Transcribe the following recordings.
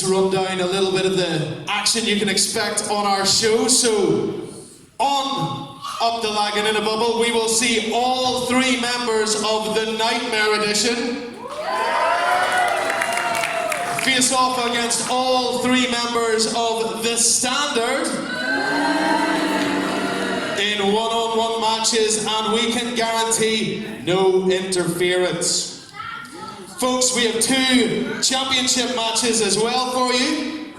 to run down a little bit of the action you can expect on our show. So, on Up the Lagan in a Bubble, we will see all three members of the Nightmare Edition face off against all three members of the Standard in one-on-one matches, and we can guarantee no interference. Folks, we have 2 championship matches as well for you.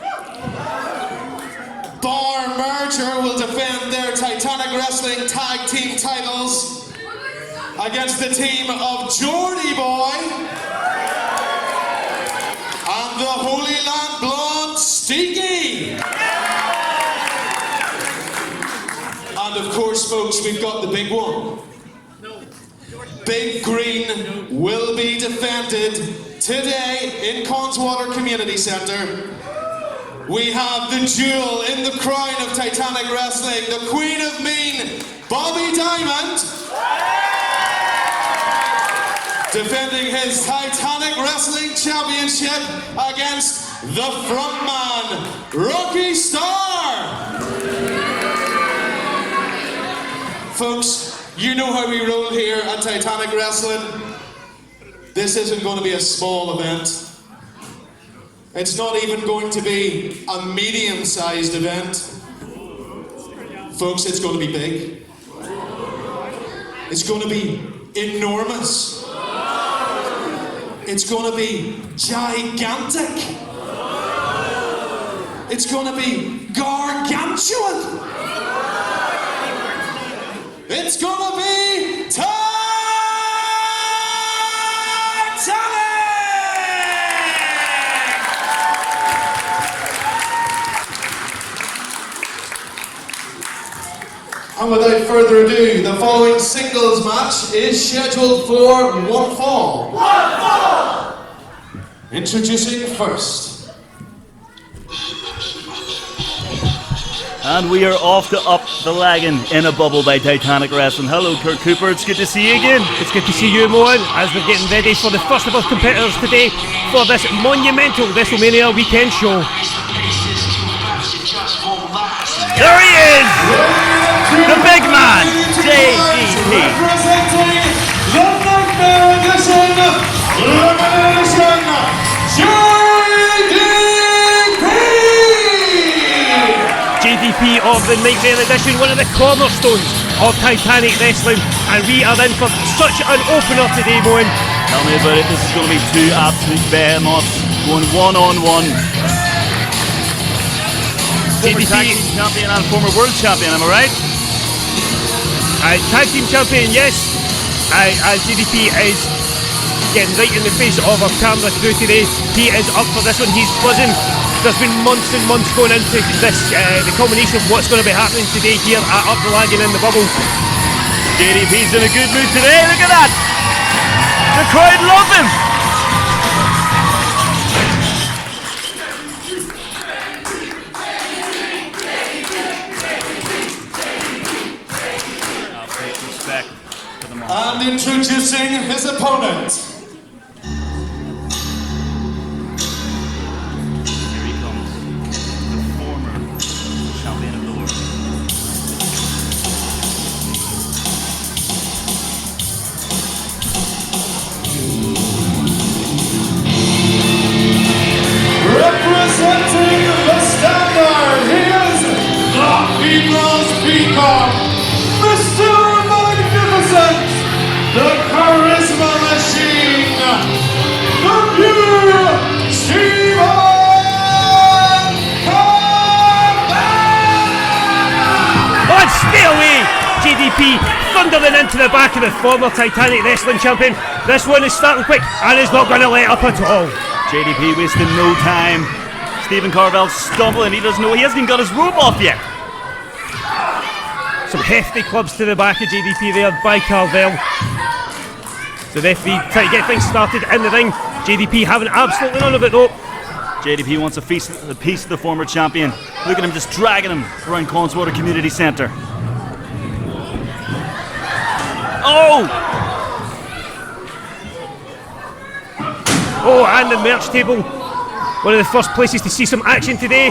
Barr Merger will defend their Titanic Wrestling Tag Team titles against the team of Jordy Boy and the Holy Land Blonde Steeky. And of course, folks, we've got the big one. Big Green will be defended today in Connswater Community Centre. We have the jewel in the crown of Titanic Wrestling, the Queen of Mean, Bobbi Diamond, defending his Titanic Wrestling Championship against the frontman, Rocky Starr. Folks, you know how we roll here at Titanic Wrestling. This isn't going to be a small event. It's not even going to be a medium-sized event. Folks, it's going to be big. It's going to be enormous. It's going to be gigantic. It's going to be gargantuan. It's gonna be Titanic! And without further ado, the following singles match is scheduled for one fall. One fall! Introducing first. And we are off to Up the Lagan in a Bubble by Titanic Wrestling. Hello, Kurt Cooper. It's good to see you again. It's good to see you, Moan, as we're getting ready for the first of our competitors today for this monumental WrestleMania weekend show. There he is! The big man, JDP. Representing the Nightmare Edition, JDP of the Nightmare Edition, one of the cornerstones of Titanic Wrestling, and we are in for such an opener today, Moan. Tell me about it. This is going to be 2 absolute behemoths going one-on-one. Former tag team champion and former world champion, am I right? Tag team champion, yes. JDP is getting right in the face of our camera crew today. He is up for this one. He's buzzing. There's been months and months going into this, the culmination of what's going to be happening today here at Up the Lagan in the Bubble. JDP's in a good mood today. Look at that. The crowd love him. And introducing his opponent. Here he comes, the former champion of the world. Representing the Standard, he is the People's Peacock, Mr. Magnificent, the Charisma Machine, the pure Steven Carvel! On stay away! JDP thundering into the back of the former Titanic Wrestling champion. This one is starting quick and is not going to let up at all. JDP wasting no time. Steven Carvel stumbling. He doesn't know. He hasn't even got his robe off yet. Some hefty clubs to the back of JDP there by Carvel. So the referee trying to get things started in the ring. JDP having absolutely none of it though. JDP wants a piece of the former champion. Look at him just dragging him around Connswater Community Centre. Oh! Oh, and the merch table one of the first places to see some action today.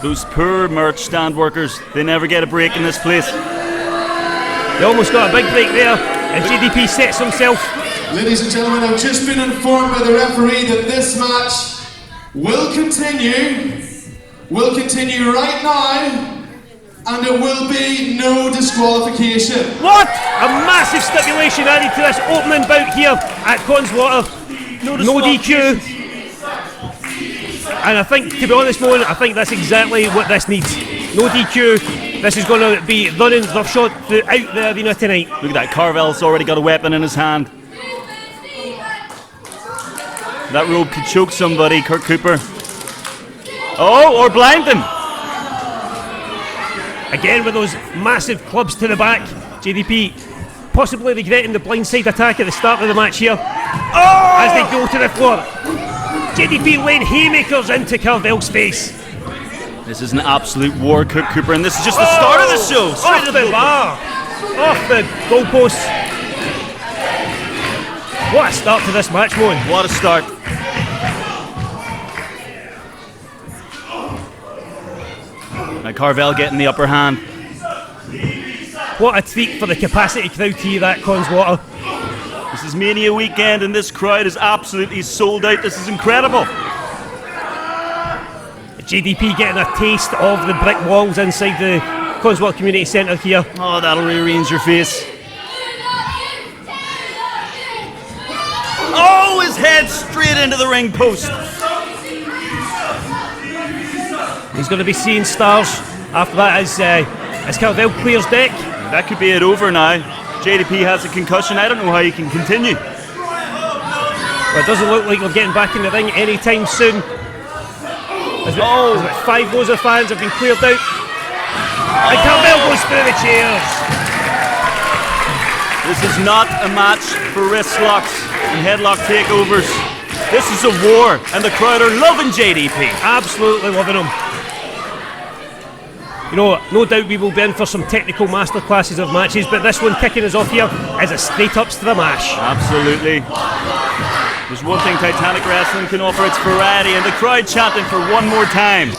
Those poor merch stand workers, they never get a break in this place. They almost got a big break there, and JDP sets himself. Ladies and gentlemen, I've just been informed by the referee that this match will continue right now, and there will be no disqualification. What? A massive stipulation added to this opening bout here at Connswater. No DQ. And I think, to be honest, Moan, I think that's exactly what this needs. No DQ. This is going to be running roughshod throughout the arena tonight. Look at that, Carvel's already got a weapon in his hand. That rope could choke somebody, Kurt Cooper. Oh, or blind them. Again with those massive clubs to the back. JDP possibly regretting the blindside attack at the start of the match here. Oh! As they go to the floor. JDP laying haymakers into Carvel's face. This is an absolute war, Kurt Cooper, and this is just the start of the show. Off the bar. Off the goalposts. What a start to this match, Moan. What a start. Now Carvel getting the upper hand. What a treat for the capacity crowd here at Connswater. This is Mania weekend and this crowd is absolutely sold out. This is incredible. JDP getting a taste of the brick walls inside the Connswater Community Centre here. Oh, that'll rearrange your face. Oh, his head straight into the ring post. He's going to be seeing stars after that as Carvel clears deck. That could be it over now. JDP has a concussion. I don't know how he can continue. Well, it doesn't look like we're getting back in the ring anytime soon. As about 5 rows of fans have been cleared out. And Carvel goes through the chairs. This is not a match for wrist locks and headlock takeovers. This is a war, and the crowd are loving JDP. Absolutely loving him. You know, no doubt we will be in for some technical masterclasses of matches, but this one kicking us off here is a straight up stramash. Absolutely. There's one thing Titanic Wrestling can offer, it's variety, and the crowd chanting for one more time.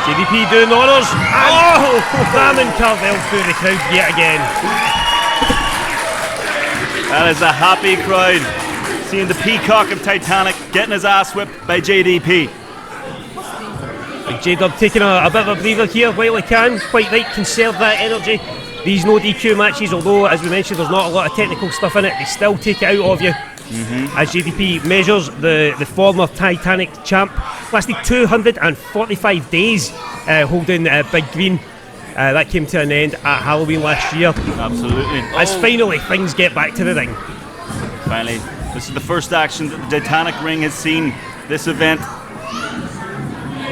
JDP doing the honours. Ramming Carvel through the crowd yet again. That is a happy crowd. Seeing the peacock of Titanic getting his ass whipped by JDP. J-Dub taking a bit of a breather here while he can. Quite right, conserve that energy. These no DQ matches, although as we mentioned there's not a lot of technical stuff in it, they still take it out of you. As JDP measures the former Titanic champ. Lasted 245 days holding Big Green. That came to an end at Halloween last year. Absolutely. As finally things get back to the ring. Finally. This is the first action that the Titanic ring has seen this event.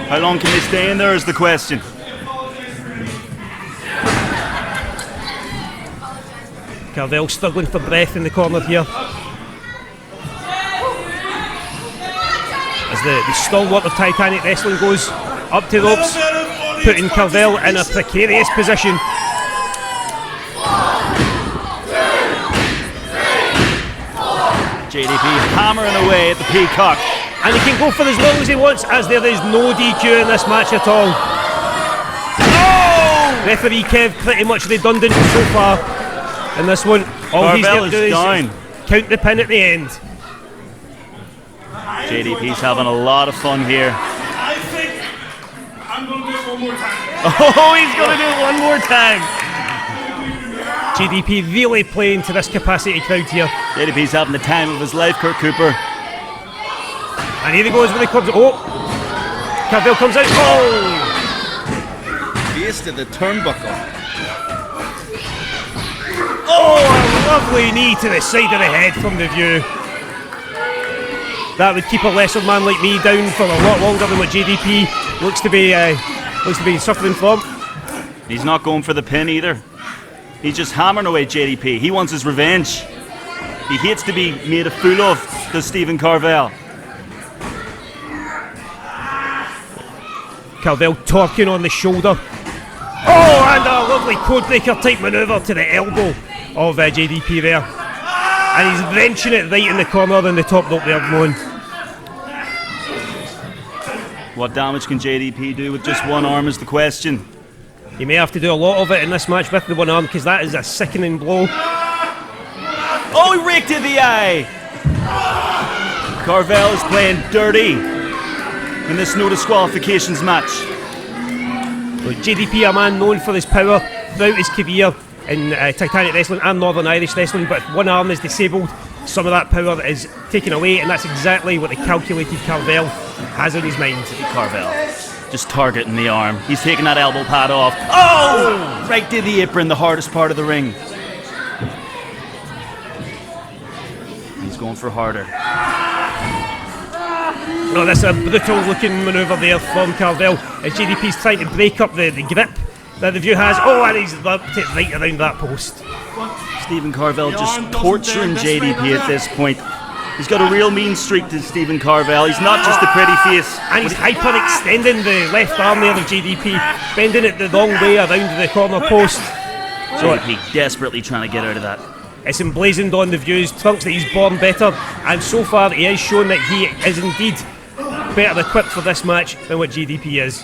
How long can they stay in there is the question. Carvel struggling for breath in the corner here. As the stalwart of Titanic Wrestling goes up to the ropes, putting Carvel in a precarious position. JDP hammering away at the peacock. And he can go for as long as he wants, as there is no DQ in this match at all. Oh! Referee Kev pretty much redundant so far in this one. All he's got to do is count the pin at the end. JDP's having a lot of fun here. I think I'm going to do it one more time. Oh, he's going to do it one more time. JDP really playing to this capacity crowd here. JDP's having the time of his life, Kurt Cooper. And here he goes with the clubs. Oh! Carvel comes out. Oh! Face to the turnbuckle. Oh, a lovely knee to the side of the head from the view. That would keep a lesser man like me down for a lot longer than what JDP looks to be suffering from. He's not going for the pin either. He's just hammering away JDP. He wants his revenge. He hates to be made a fool of, does Steven Carvel. Carvel torquing on the shoulder. Oh, and a lovely codebreaker type manoeuvre to the elbow of JDP there. And he's wrenching it right in the corner on the top rope there, Moan. What damage can JDP do with just one arm is the question. He may have to do a lot of it in this match with the one arm, because that is a sickening blow. Oh, he raked in the eye! Carvel is playing dirty in this no disqualifications match. Well, JDP, a man known for his power throughout his career in Titanic wrestling and Northern Irish wrestling, but if one arm is disabled, some of that power is taken away, and that's exactly what the calculated Carvel has on his mind. Carvel just targeting the arm. He's taking that elbow pad off. Oh! Right to the apron, the hardest part of the ring. He's going for harder. No, that's a brutal looking manoeuvre there from Carvel as JDP's trying to break up the grip that the view has. Oh, and he's wrapped it right around that post. Steven Carvel just torturing JDP at this point. He's got a real mean streak to Steven Carvel. He's not just a pretty face. And he's hyper-extending the left arm there of JDP, bending it the wrong way around the corner post. So JDP desperately trying to get out of that. It's emblazoned on the views, Trunks, that he's born better, and so far he has shown that he is indeed better equipped for this match than what JDP is.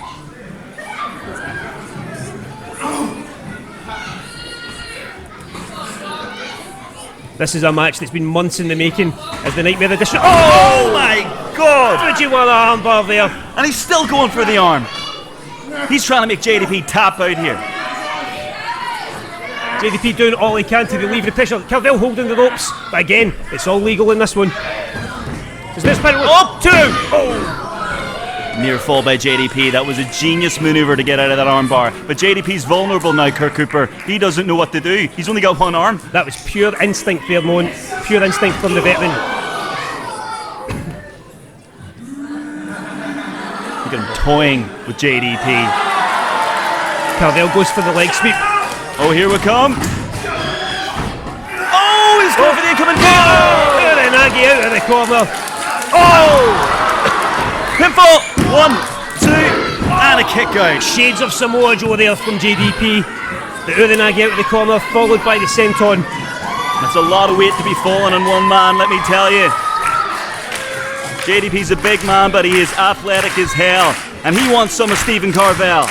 This is a match that's been months in the making as the Nightmare Edition. Oh my God! Did you want an armbar there? And he's still going for the arm. He's trying to make JDP tap out here. JDP doing all he can to relieve the pressure. Carvel holding the ropes, but again, it's all legal in this one. Is this up two? Oh! Near fall by JDP. That was a genius maneuver to get out of that armbar. But JDP's vulnerable now, Kirk Cooper. He doesn't know what to do. He's only got one arm. That was pure instinct there, Moan. Pure instinct from the veteran. Look at him toying with JDP. Carvel goes for the leg sweep. Oh, here we come. Oh, he's going for the incoming Oh! Nagi out of the corner. Oh! Pinfall! 1, 2, and a kick out. Shades of Samoa Joe there from JDP. The Uranagi out of the corner, followed by the senton. That's a lot of weight to be falling on one man, let me tell you. JDP's a big man, but he is athletic as hell. And he wants some of Steven Carvel.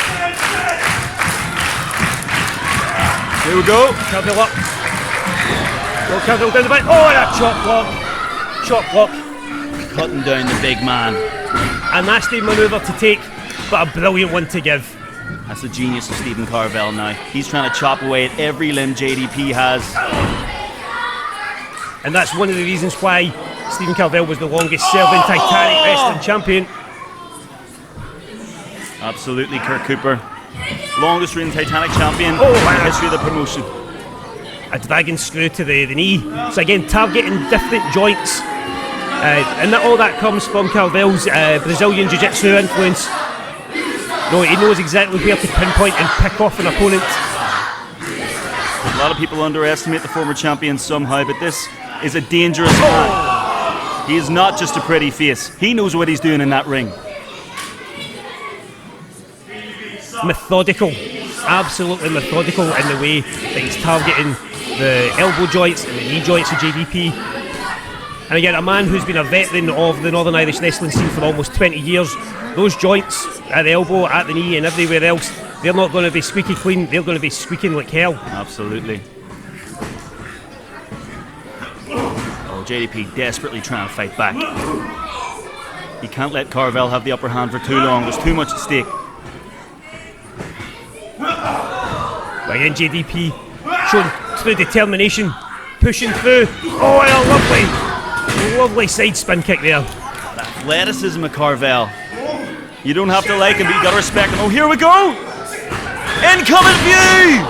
Here we go. Carvel up. Go Carvel down the back. Oh, and a chop block. Chop block. Cutting down the big man. A nasty manoeuvre to take, but a brilliant one to give. That's the genius of Steven Carvel now. He's trying to chop away at every limb JDP has. And that's one of the reasons why Steven Carvel was the longest serving Titanic wrestling champion. Absolutely, Kirk Cooper. Longest reigning Titanic champion in the history of the promotion. A dragon screw to the knee. So again, targeting different joints. And all that comes from Carvel's Brazilian Jiu-Jitsu influence. No, he knows exactly where to pinpoint and pick off an opponent. A lot of people underestimate the former champion somehow, but this is a dangerous man. He is not just a pretty face. He knows what he's doing in that ring. Methodical, absolutely methodical in the way that he's targeting the elbow joints and the knee joints of JDP. And again, a man who's been a veteran of the Northern Irish wrestling scene for almost 20 years, those joints at the elbow, at the knee and everywhere else, they're not going to be squeaky clean, they're going to be squeaking like hell. Absolutely. Oh, JDP desperately trying to fight back. He can't let Carvel have the upper hand for too long, there's too much at stake. But again, JDP showing true determination, pushing through. Oh, and a lovely side spin kick there. Athleticism of Carvel. You don't have to like him, but you gotta respect him. Oh, here we go! Incoming view!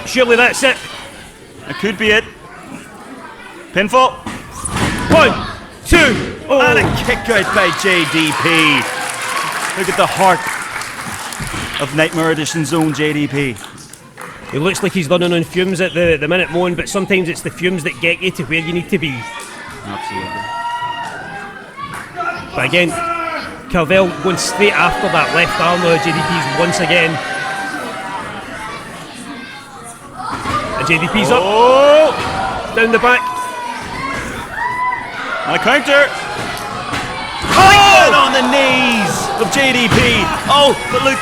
Surely that's it. That could be it. Pinfall. 1, 2, oh. And a kick out by JDP. Look at the heart of Nightmare Edition's own JDP. He looks like he's running on fumes at the minute, Moan, but sometimes it's the fumes that get you to where you need to be. Absolutely. But again, Carvel going straight after that left arm of JDP's once again. And JDP's up. down the back. And a counter. Oh! On the knees of JDP. Oh, but look,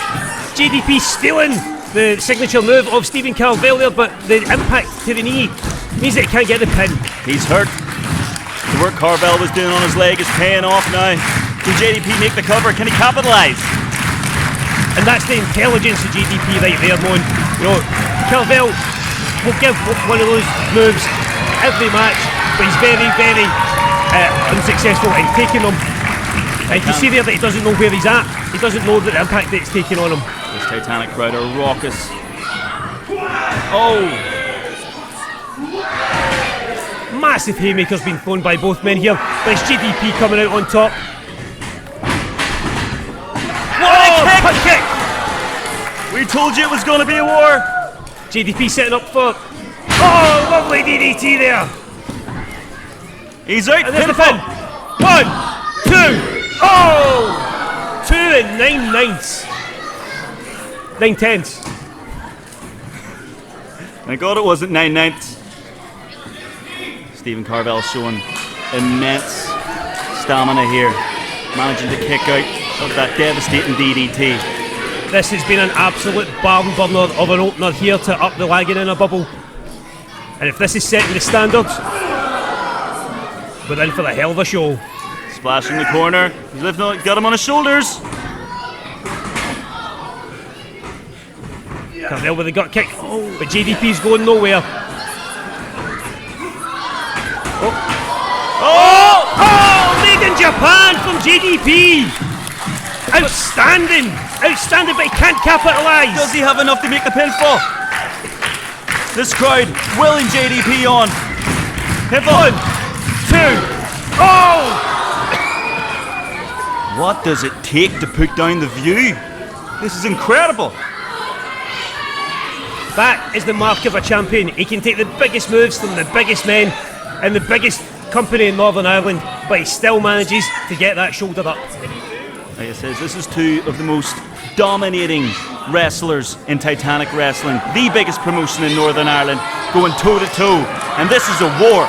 JDP stealing the signature move of Steven Carvel there, but the impact to the knee means that he can't get the pin. he's hurt. The work Carvel was doing on his leg is paying off now. Can JDP make the cover? Can he capitalise? And that's the intelligence of JDP right there, Mon. You know, Carvel will give one of those moves every match, but he's very, very unsuccessful in taking them. And you see there that he doesn't know where he's at. He doesn't know the impact that it's taking on him. This Titanic crowd are raucous. Oh! Massive haymakers being thrown by both men here. But it's JDP coming out on top. What a kick! Punt kick! We told you it was going to be a war. JDP setting up for... Oh, lovely DDT there. He's out. And there's the Pinfall. pin. 1, 2. Oh! 2 and 9/9. 9/10. Thank God it wasn't 9/9. Steven Carvel showing immense stamina here, managing to kick out of that devastating DDT. This has been an absolute barn burner of an opener here to up the Lagan in a bubble. And if this is setting the standards, we're in for a hell of a show. Splash in the corner. He's lifting up, got him on his shoulders. Carvel with a gut kick, but JDP's going nowhere. Oh, made in Japan from JDP. Outstanding, outstanding, but he can't capitalise. Does he have enough to make the pinfall? This crowd willing JDP on. Pinfall. 1, 2. Oh! What does it take to put down the view? This is incredible. That is the mark of a champion. He can take the biggest moves from the biggest men in the biggest company in Northern Ireland, but he still manages to get that shoulder up. Like I says, this is two of the most dominating wrestlers in Titanic wrestling, the biggest promotion in Northern Ireland, going toe to toe, and this is a war.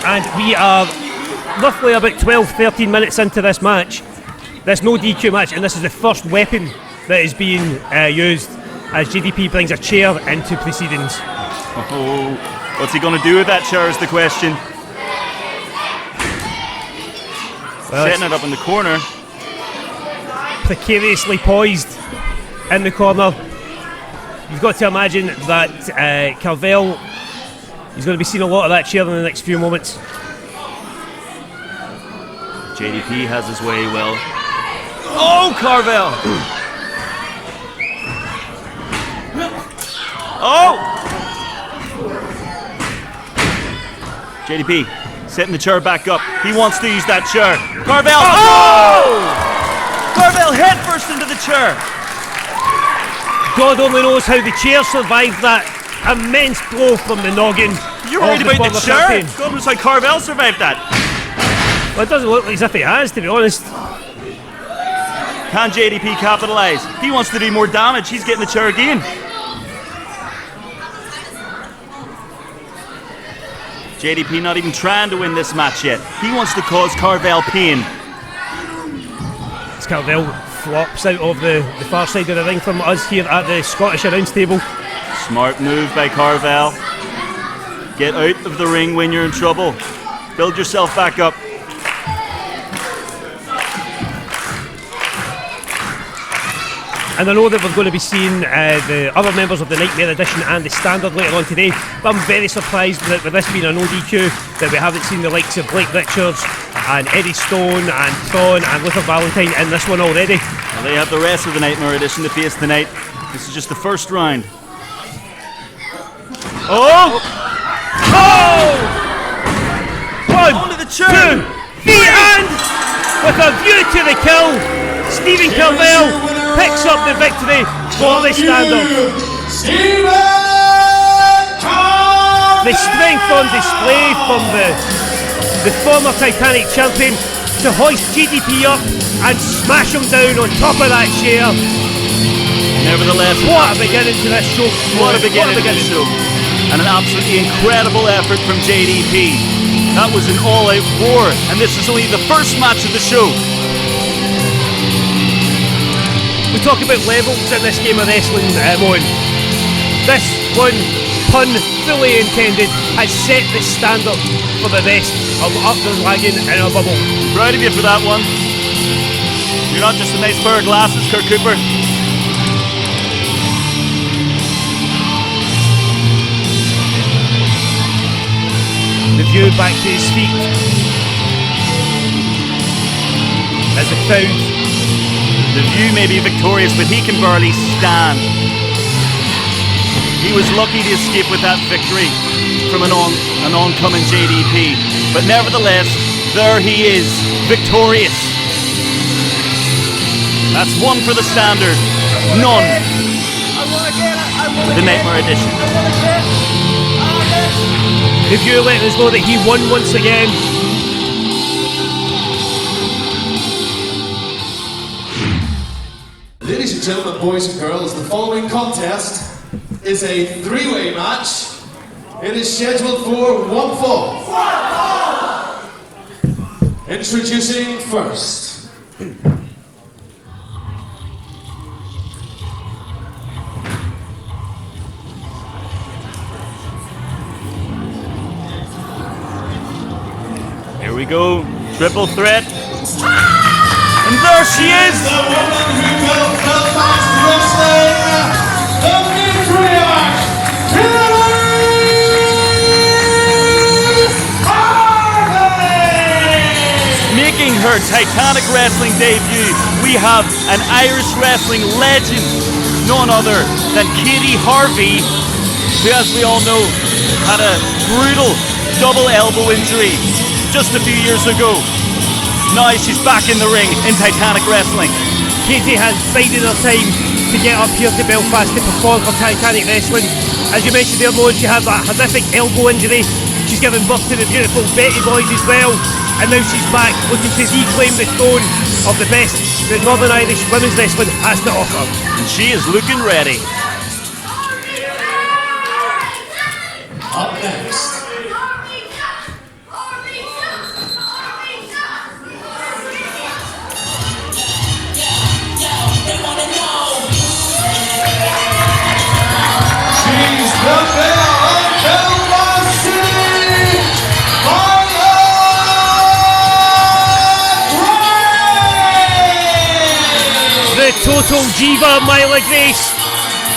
And we are roughly about 12-13 minutes into this match. There's no DQ match, and this is the first weapon that is being used as JDP brings a chair into proceedings. Oh, what's he going to do with that chair is the question. Well, setting it up in the corner. Precariously poised in the corner. You've got to imagine that Carvel is going to be seeing a lot of that chair in the next few moments. JDP has his way well. Oh, Carvel! Oh! JDP setting the chair back up. He wants to use that chair. Carvel! Oh! Carvel head first into the chair. God only knows how the chair survived that immense blow from the noggin. You're worried about the chair? Champion. God knows how Carvel survived that. Well, it doesn't look as if he has, to be honest. Can JDP capitalise? He wants to do more damage. He's getting the chair again. JDP not even trying to win this match yet. He wants to cause Carvel pain. As Carvel flops out of the far side of the ring from us here at the Scottish Announce table. Smart move by Carvel. Get out of the ring when you're in trouble. Build yourself back up. And I know that we're going to be seeing the other members of the Nightmare Edition and the Standard later on today, but I'm very surprised that with this being a no DQ that we haven't seen the likes of Blake Richards and Eddie Stone and Tron and Luther Valentine in this one already. Well, they have the rest of the Nightmare Edition to face tonight. This is just the first round. Oh! Oh! 1, Onto the chair. 2, 3, and with a view to the kill, Steven Carvel picks up the victory for the Standard. Steven The strength on display from the former Titanic champion to hoist JDP up and smash him down on top of that chair. Nevertheless, What a beginning to this show. what a beginning to the show. and an absolutely incredible effort from JDP. That was an all-out war, and this is only the first match of the show. We talk about levels in this game of wrestling, Owen. This one, pun fully intended, has set the standard for the rest of Up the Lagan in a bubble. Proud of you for that one. You're not just a nice pair of glasses, Kurt Cooper. The view back to his feet as the crowd. The view may be victorious, but he can barely stand. He was lucky to escape with that victory from an oncoming JDP. But nevertheless, there he is, victorious. That's one for the standard, none the Nightmare Edition. The view letting us know that he won once again. Ladies and gentlemen, boys and girls, the following contest is a three-way match. It is scheduled for one fall. Introducing first. Here we go, triple threat. And there she is! The woman who built Belfast Wrestling, the matriarch, Harvey! Making her Titanic wrestling debut, we have an Irish wrestling legend, none other than Katey Harvey, who, as we all know, had a brutal double elbow injury just a few years ago. Now she's back in the ring in Titanic wrestling. Katey has bided her time to get up here to Belfast to perform for Titanic wrestling. As you mentioned there, Mo, she had that horrific elbow injury. She's given birth to the beautiful Betty boys as well, and now she's back looking to reclaim the throne of the best that Northern Irish women's wrestling has to offer. And she is looking ready. Up next. She's the belle of Belfast City, Myla! The total diva Myla Grace,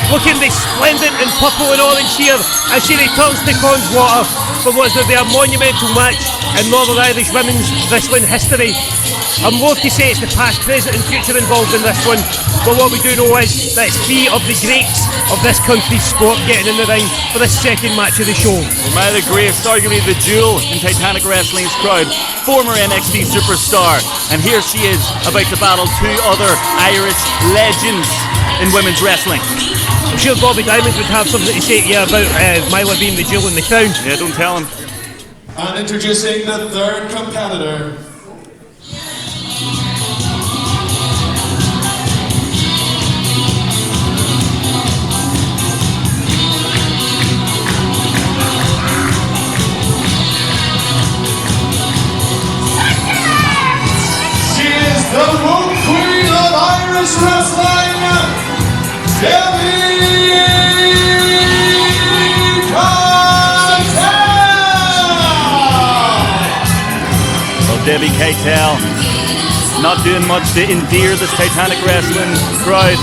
looking resplendent in purple and orange here as she returns to Connswater for what will be a monumental match in Northern Irish women's wrestling history. I'm loath to say it's the past, present and future involved in this one, but what we do know is that it's three of the greats of this country's sport getting in the ring for this second match of the show. Well, Myla Grace, arguably the jewel in Titanic wrestling's crowd, former NXT superstar, and here she is about to battle two other Irish legends in women's wrestling. I'm sure Bobby Diamond would have something to say to you about Myla being the jewel in the crown. Yeah, don't tell him. And introducing the third competitor. She is the Moon Queen of Irish wrestling, Debbie Debbie Keitel, not doing much to endear this Titanic wrestling crowd,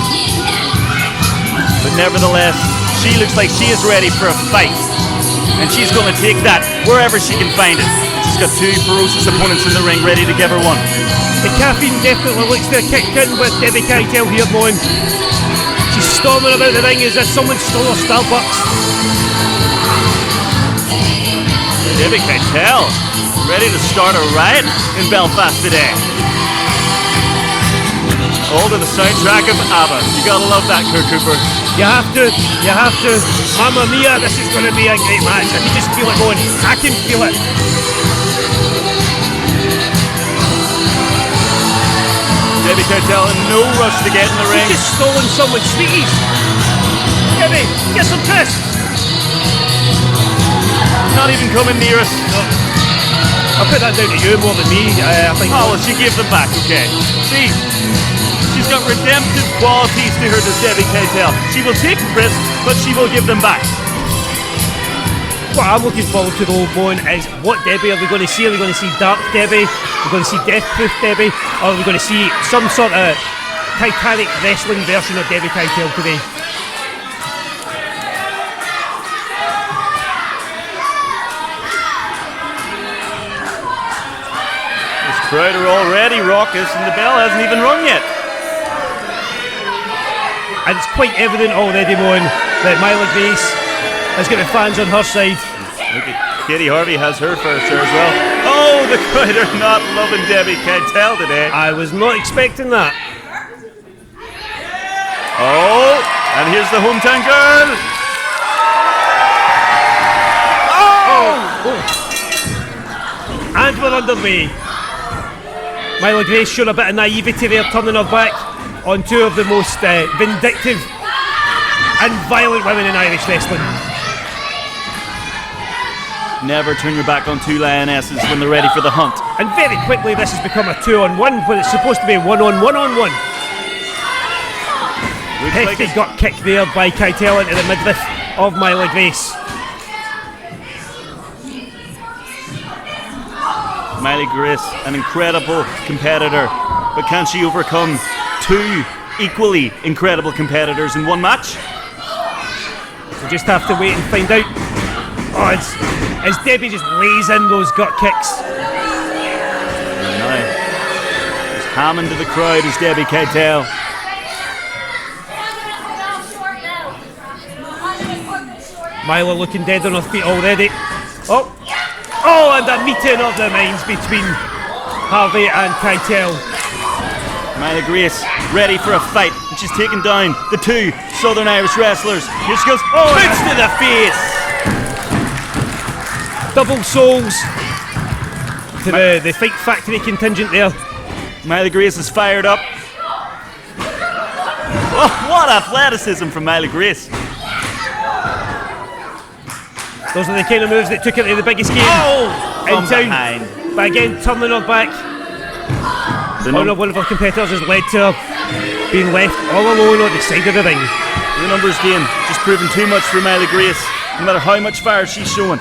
but nevertheless, she looks like she is ready for a fight, and she's going to take that wherever she can find it. She's got two ferocious opponents in the ring ready to give her one. The caffeine definitely looks to have kicked in with Debbie Keitel here, Moan. She's storming about the ring as if someone stole her Starbucks. Debbie Keitel, ready to start a riot in Belfast today. All to the soundtrack of ABBA. You gotta love that, Kurt Cooper. You have to. Mamma mia, this is going to be a great match. I can just feel it going. I can feel it. Debbie Keitel in no rush to get in the ring. She's just stolen someone's sweeties. Debbie, get some crisps. not even coming near us. I'll put that down to you more than me. I think. Oh, well, she gave them back, okay. See, she's got redemptive qualities to her, this Debbie Keitel. She will take risks, but she will give them back. What I'm looking forward to though, Moan, is what Debbie are we going to see? Are we going to see Dark Debbie? Are we going to see Death-Proof Debbie? Or are we going to see some sort of Titanic wrestling version of Debbie Keitel today? This crowd are already raucous and the bell hasn't even rung yet. And it's quite evident already, Moan, that Myla Grace has got the fans on her side. Look at Kitty Harvey has her fair share as well. Oh, the crowd are not loving Debbie Keitel today. I was not expecting that. Oh, and here's the hometown girl. Oh! And we're underway. Myla Grace showed a bit of naivety there, turning her back on two of the most vindictive and violent women in Irish wrestling. Never turn your back on two lionesses when they're ready for the hunt. And very quickly this has become a 2-on-1 when it's supposed to be 1-on-1-on-1. Hefty gut kick there by Keitel into the midriff of Myla Grace. Myla Grace, an incredible competitor, but can she overcome two equally incredible competitors in one match? We'll just have to wait and find out. Oh, as Debbie just lays in those gut kicks. Now, just hamming to the crowd is Debbie Keitel. Myla looking dead on her feet already. Oh, and a meeting of the minds between Harvey and Keitel. Myla Grace ready for a fight, and she's taking down the two Southern Irish wrestlers. Here she goes, boots to the face! Double souls to the Fight Factory contingent there. Myla Grace is fired up. Oh, what athleticism from Myla Grace. Those are the kind of moves that took her to the biggest game in town. Behind. But again, turning her back. One of her competitors has led to her being left all alone on the side of the ring. The numbers game just proving too much for Myla Grace, no matter how much fire she's showing.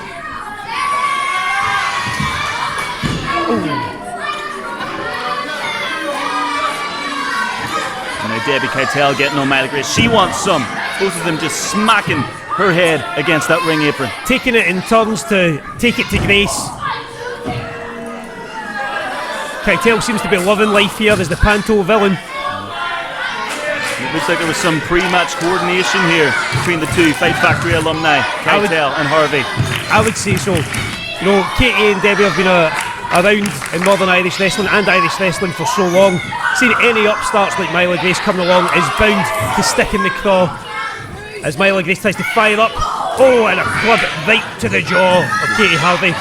Now Debbie Keitel getting on Myla Grace. She wants some. Both of them just smacking her head against that ring apron. Taking it in turns to take it to Grace. Keitel seems to be loving life here as the Panto villain. It looks like there was some pre-match coordination here between the two Fight Factory alumni, Keitel and Harvey. I would say so. You know, Katey and Debbie have been around in Northern Irish wrestling and Irish wrestling for so long. Seeing any upstarts like Myla Grace coming along is bound to stick in the craw. As Myla Grace tries to fire up. Oh, and a club right to the jaw of Katey Harvey.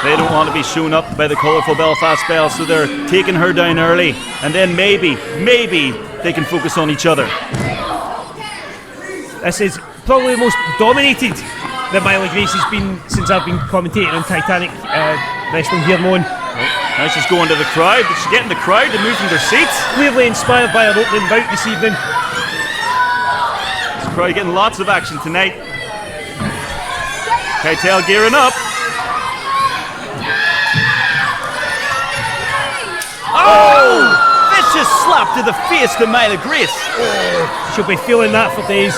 They don't want to be shown up by the colourful Belfast Belle, so they're taking her down early, and then maybe they can focus on each other. This is probably the most dominated that Myla Grace has been since I've been commentating on Titanic wrestling here, Moan. Now she's going to the crowd, but she's getting the crowd to move from their seats. Clearly inspired by her opening bout this evening. This crowd getting lots of action tonight. Keitel gearing up. Oh! Vicious slap to the face to Myla Grace. Oh, she'll be feeling that for days.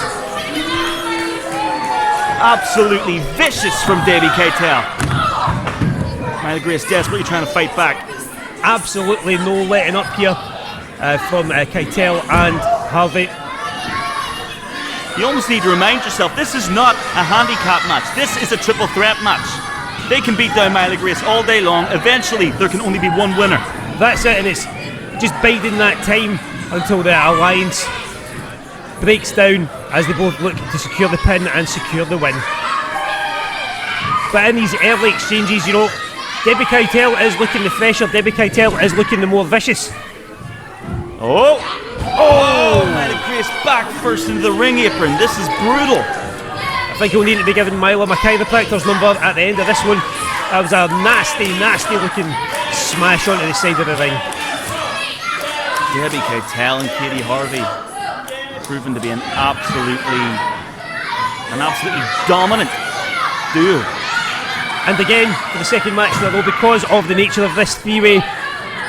Absolutely vicious from Debbie Keitel. Myla Grace desperately trying to fight back. Absolutely no letting up here from Keitel and Harvey. You almost need to remind yourself, this is not a handicap match. This is a triple threat match. They can beat down Myla Grace all day long. Eventually, there can only be one winner. That's it, and it's just biding that time until the alliance breaks down as they both look to secure the pin and secure the win. But in these early exchanges, you know, Debbie Keitel is looking the fresher, Debbie Keitel is looking the more vicious. Oh, Myla Grace back first into the ring apron. This is brutal. A think he'll need to be giving Myla my chiropractor's number at the end of this one. That was a nasty, nasty looking smash onto the side of the ring. Debbie Keitel and Katey Harvey proven to be an absolutely dominant duo. And again, for the second match in a row, because of the nature of this three-way,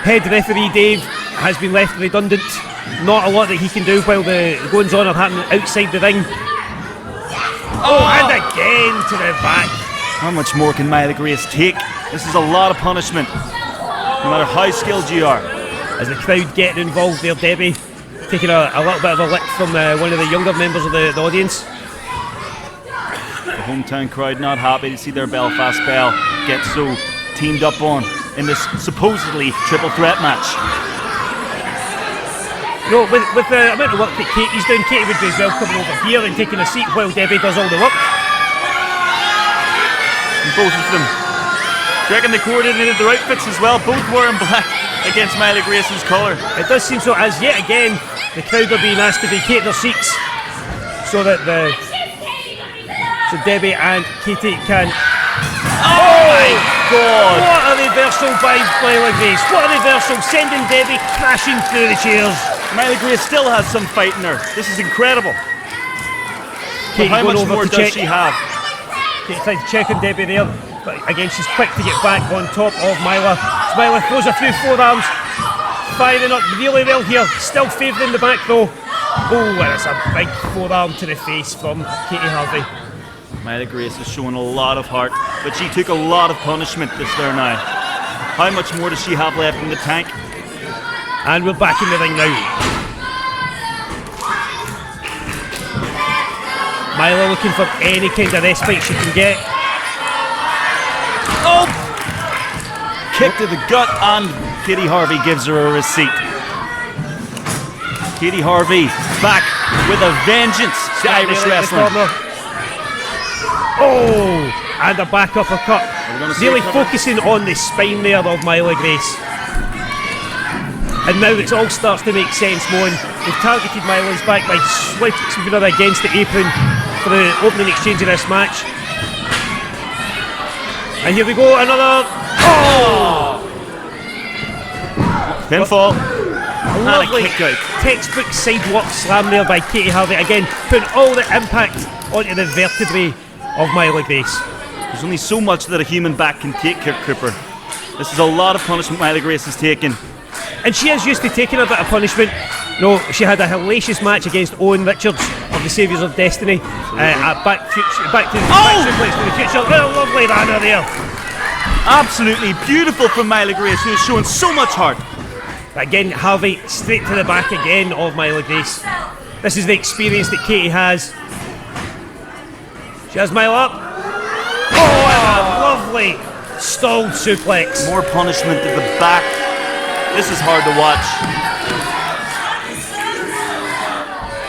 head referee Dave has been left redundant. Not a lot that he can do while the goings on are happening outside the ring. And again to the back. How much more can Myla Grace take? This is a lot of punishment, no matter how skilled you are. As the crowd get involved there, Debbie taking a little bit of a lick from one of the younger members of the audience. The hometown crowd not happy to see their Belfast Belle get so teamed up on in this supposedly triple threat match. No, with the amount of work that Katey's doing, Katey would be as well coming over here and taking a seat while Debbie does all the work. And both of them, do you reckon they coordinated their outfits as well? Both wearing black against Myla Grace's colour. It does seem so, as yet again the crowd are being asked to vacate their seats so that Debbie and Katey can. Oh my God! What a reversal by Myla Grace! What a reversal, sending Debbie crashing through the chairs. Myla Grace still has some fight in her. This is incredible. But how much more does she have? Katey trying to check on Debbie there, but again she's quick to get back on top of Myla. Myla throws her through forearms, firing up really well here, still favouring the back though. Oh, and it's a big forearm to the face from Katey Harvey. Myla Grace is showing a lot of heart, but she took a lot of punishment this there now. How much more does she have left in the tank? And we're back in the ring now. Myla looking for any kind of respite she can get. Oh! Kick to the gut, and Katey Harvey gives her a receipt. Katey Harvey back with a vengeance to Irish wrestling. Oh! And a back uppercut. Really focusing on the spine there of Myla Grace. And now it all starts to make sense, Moan. They've targeted Myla's back by sweeping her against the apron for the opening exchange of this match. And here we go, another. Oh! Pinfall. A lovely textbook sidewalk slam there by Katey Harvey. Again, putting all the impact onto the vertebrae of Myla Grace. There's only so much that a human back can take, Kirk Cooper. This is a lot of punishment Myla Grace has taken. And she is used to taking a bit of punishment. No, she had a hellacious match against Owen Richards of the Saviours of Destiny. Back to the future. Oh, lovely runner there. Absolutely beautiful from Myla Grace, who has shown so much heart. Again, Harvey straight to the back again of Myla Grace. This is the experience that Katey has. She has Myla up. Oh, and a lovely stalled suplex. More punishment to the back. This is hard to watch.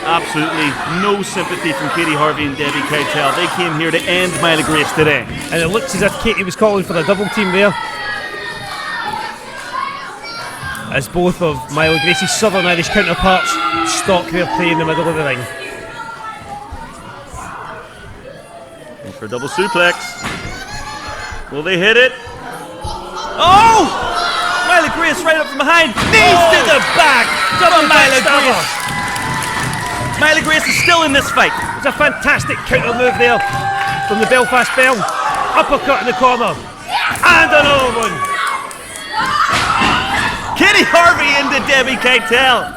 Absolutely no sympathy from Katey Harvey and Debbie Keitel. They came here to end Myla Grace today. And it looks as if Katey was calling for a double team there. As both of Myla Grace's Southern Irish counterparts stalk their prey in the middle of the ring. And for a double suplex. Will they hit it? Oh! Myla Grace right up from behind. Knees to the back. Double Myla Grace. Myla Grace is still in this fight. It's a fantastic counter move there from the Belfast Belle. Uppercut in the corner. And another one. Katey Harvey into Debbie Keitel.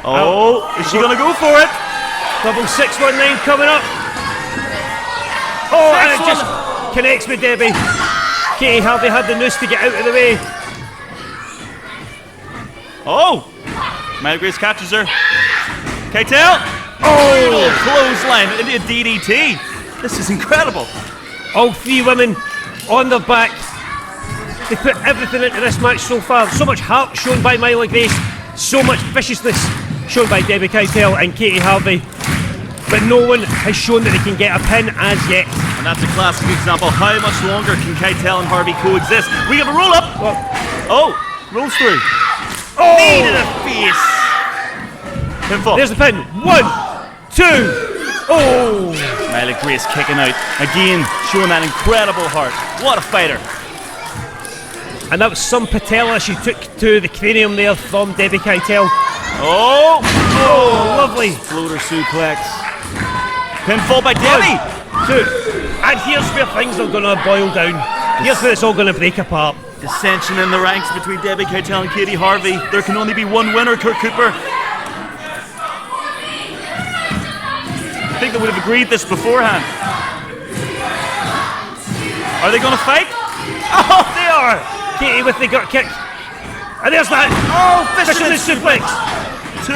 Oh, is she going to go for it? Double 619 coming up. Oh, and it just connects with Debbie. Katey Harvey had the noose to get out of the way. Oh! Myla Grace catches her. Keitel! Oh! Clothesline into a DDT. This is incredible. All three women on their back. They put everything into this match so far. So much heart shown by Myla Grace. So much viciousness shown by Debbie Keitel and Katey Harvey. But no one has shown that they can get a pin as yet. And that's a classic example. How much longer can Keitel and Harvey coexist? We have a roll up. Oh, rolls through. Oh! Knee to the face. Pinfall. There's the pin. 1, 2. Oh! Myla Grace kicking out. Again, showing that incredible heart. What a fighter. And that was some patella she took to the cranium there from Debbie Keitel. Oh! Oh, lovely. Floater suplex. Pinfall by Debbie. 2. And here's where things are going to boil down. Here's where it's all going to break apart. Dissension in the ranks between Debbie Keitel and Katie Harvey. There can only be one winner, Kurt Cooper. I think they would have agreed this beforehand. Are they going to fight? Oh, they are! Katie with the gut kick. And there's that. Oh, fisherman suplex. 2.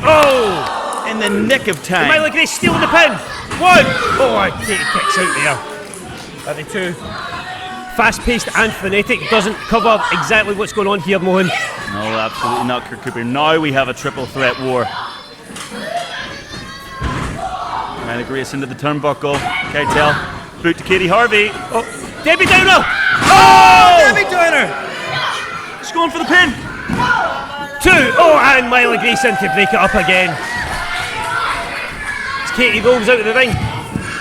Oh! In the nick of time. Myla Grace stealing the pin. 1. Oh, and Katie kicks out there. Are they 2? Fast-paced and frenetic. Doesn't cover exactly what's going on here, Mohan. No, absolutely not, Kurt Cooper. Now we have a triple threat war. Myla Grace into the turnbuckle. Keitel. Boot to Katie Harvey. Oh, Debbie Downer! Oh! Debbie Downer! She's going for the pin. 2. Oh, and Myla Grace in to break it up again. As Katie rolls out of the ring.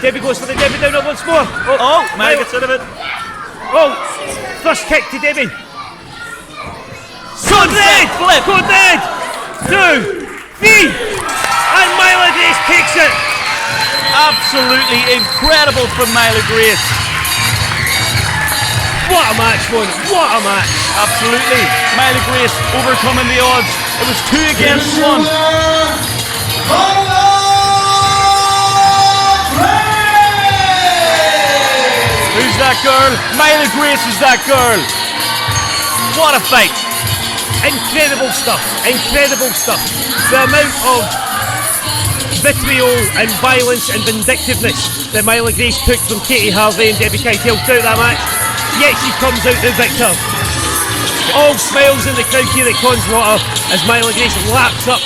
Debbie goes for the Debbie Downer once more. Oh, Myla gets out of it. Oh, first kick to Debbie. Sunset flip. Code red. 2, 3, and Myla Grace takes it. Absolutely incredible from Myla Grace. What a match, Mon. What a match. Absolutely. Myla Grace overcoming the odds. It was 2 against 1. Who's that girl? Myla Grace is that girl. What a fight. Incredible stuff. Incredible stuff. The amount of vitriol and violence and vindictiveness that Myla Grace took from Katie Harvey and Debbie Keitel throughout that match, yet she comes out the victor. All smiles in the crowd here at Connswater as Myla Grace laps up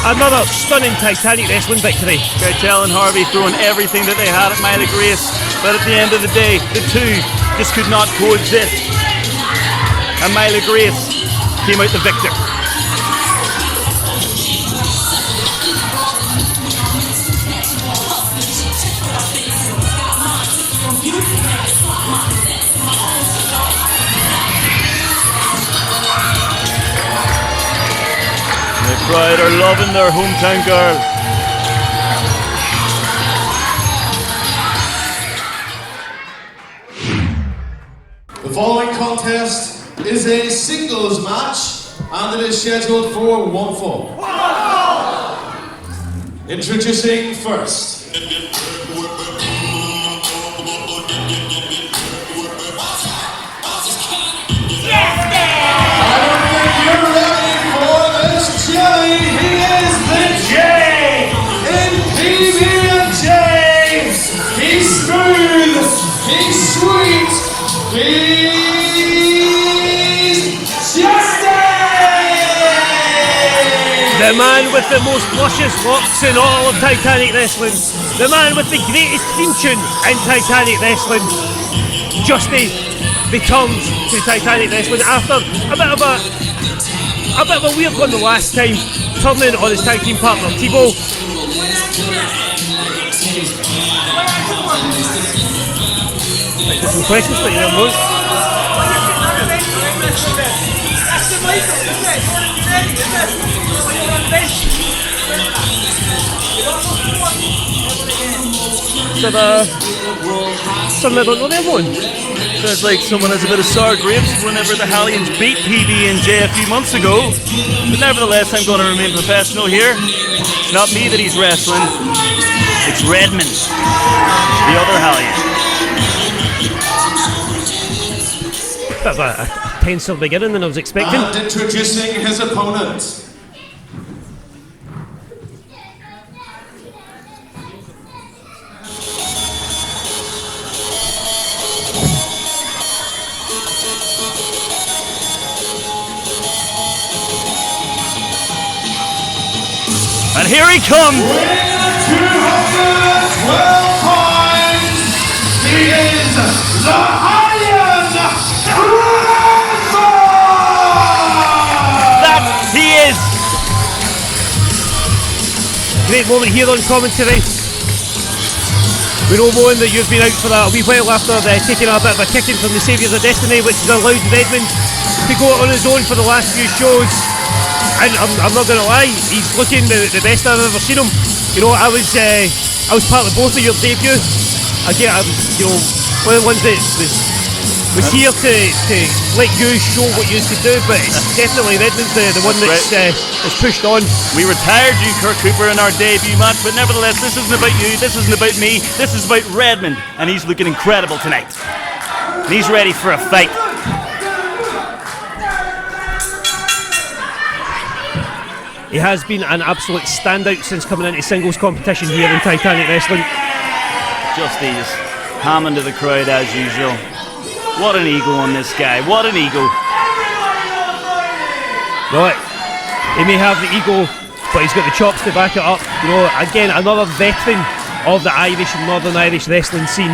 another stunning Titanic wrestling victory. Keitel and Harvey throwing everything that they had at Myla Grace, but at the end of the day, the two just could not coexist. And Myla Grace came out the victor. The crowd are loving their hometown girl. The following contest is a singles match and it is scheduled for 1 fall. Introducing first. He is the J in PB&J. He's smooth, he's sweet, he's Justy! The man with the most luscious locks in all of Titanic wrestling. The man with the greatest theme tune in Titanic wrestling. Justy returns to Titanic wrestling after a bit of a weird one the last time, turning on his tag team partner Thibault. Some questions for you there, Mo. Something I don't know there, Mo. Sounds like someone has a bit of sour grapes whenever the Hellions beat PB&J a few months ago. But nevertheless, I'm going to remain professional here. It's not me that he's wrestling. It's Redmond, the other Hellion. Bit of a tenser beginning than I was expecting. And introducing his opponent. And here he comes! Weighing 212 pounds, he is the Hellion Redmond! That he is! Great moment here on commentary. We know, Moan, that you've been out for a wee while after taking a bit of a kicking from the Saviours of Destiny, which has allowed Redmond to go on his own for the last few shows. And I'm not going to lie, he's looking the best I've ever seen him. You know, I was part of both of your debut. Again, you know, one of the ones that was here to let you show what you could do, but it's definitely Redmond's the one that's pushed on. We retired you, Kurt Cooper, in our debut match, but nevertheless, this isn't about you, this isn't about me, this is about Redmond, and he's looking incredible tonight. And he's ready for a fight. He has been an absolute standout since coming into singles competition here in Titanic Wrestling. Justy is hammering to the crowd as usual. What an ego on this guy, what an ego. Right, he may have the ego, but he's got the chops to back it up. You know, again, another veteran of the Irish and Northern Irish wrestling scene.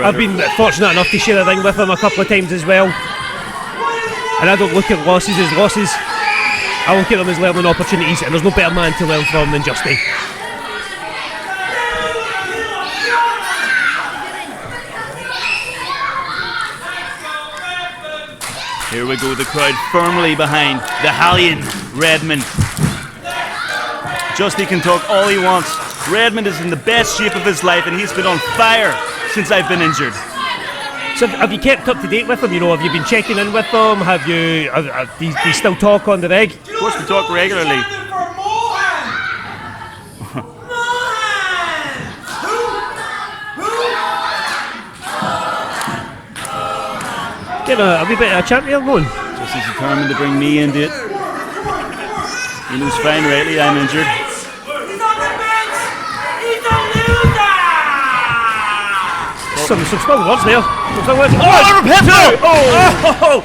I've been fortunate enough to share a ring with him a couple of times as well. And I don't look at losses as losses. I look at them as learning opportunities, and there's no better man to learn from than Justy. Here we go, the crowd firmly behind the Hallion, Redmond. Justy can talk all he wants. Redmond is in the best shape of his life and he's been on fire since I've been injured. So have you kept up to date with him? You know, have you been checking in with him? Have you? Do you still talk on the reg? Of course we talk regularly. Get a wee bit of a champion going. Just as determined to bring me into it. He knows fine rightly I'm injured. He's on the bench! He's a loser! Some strong words there. Oh!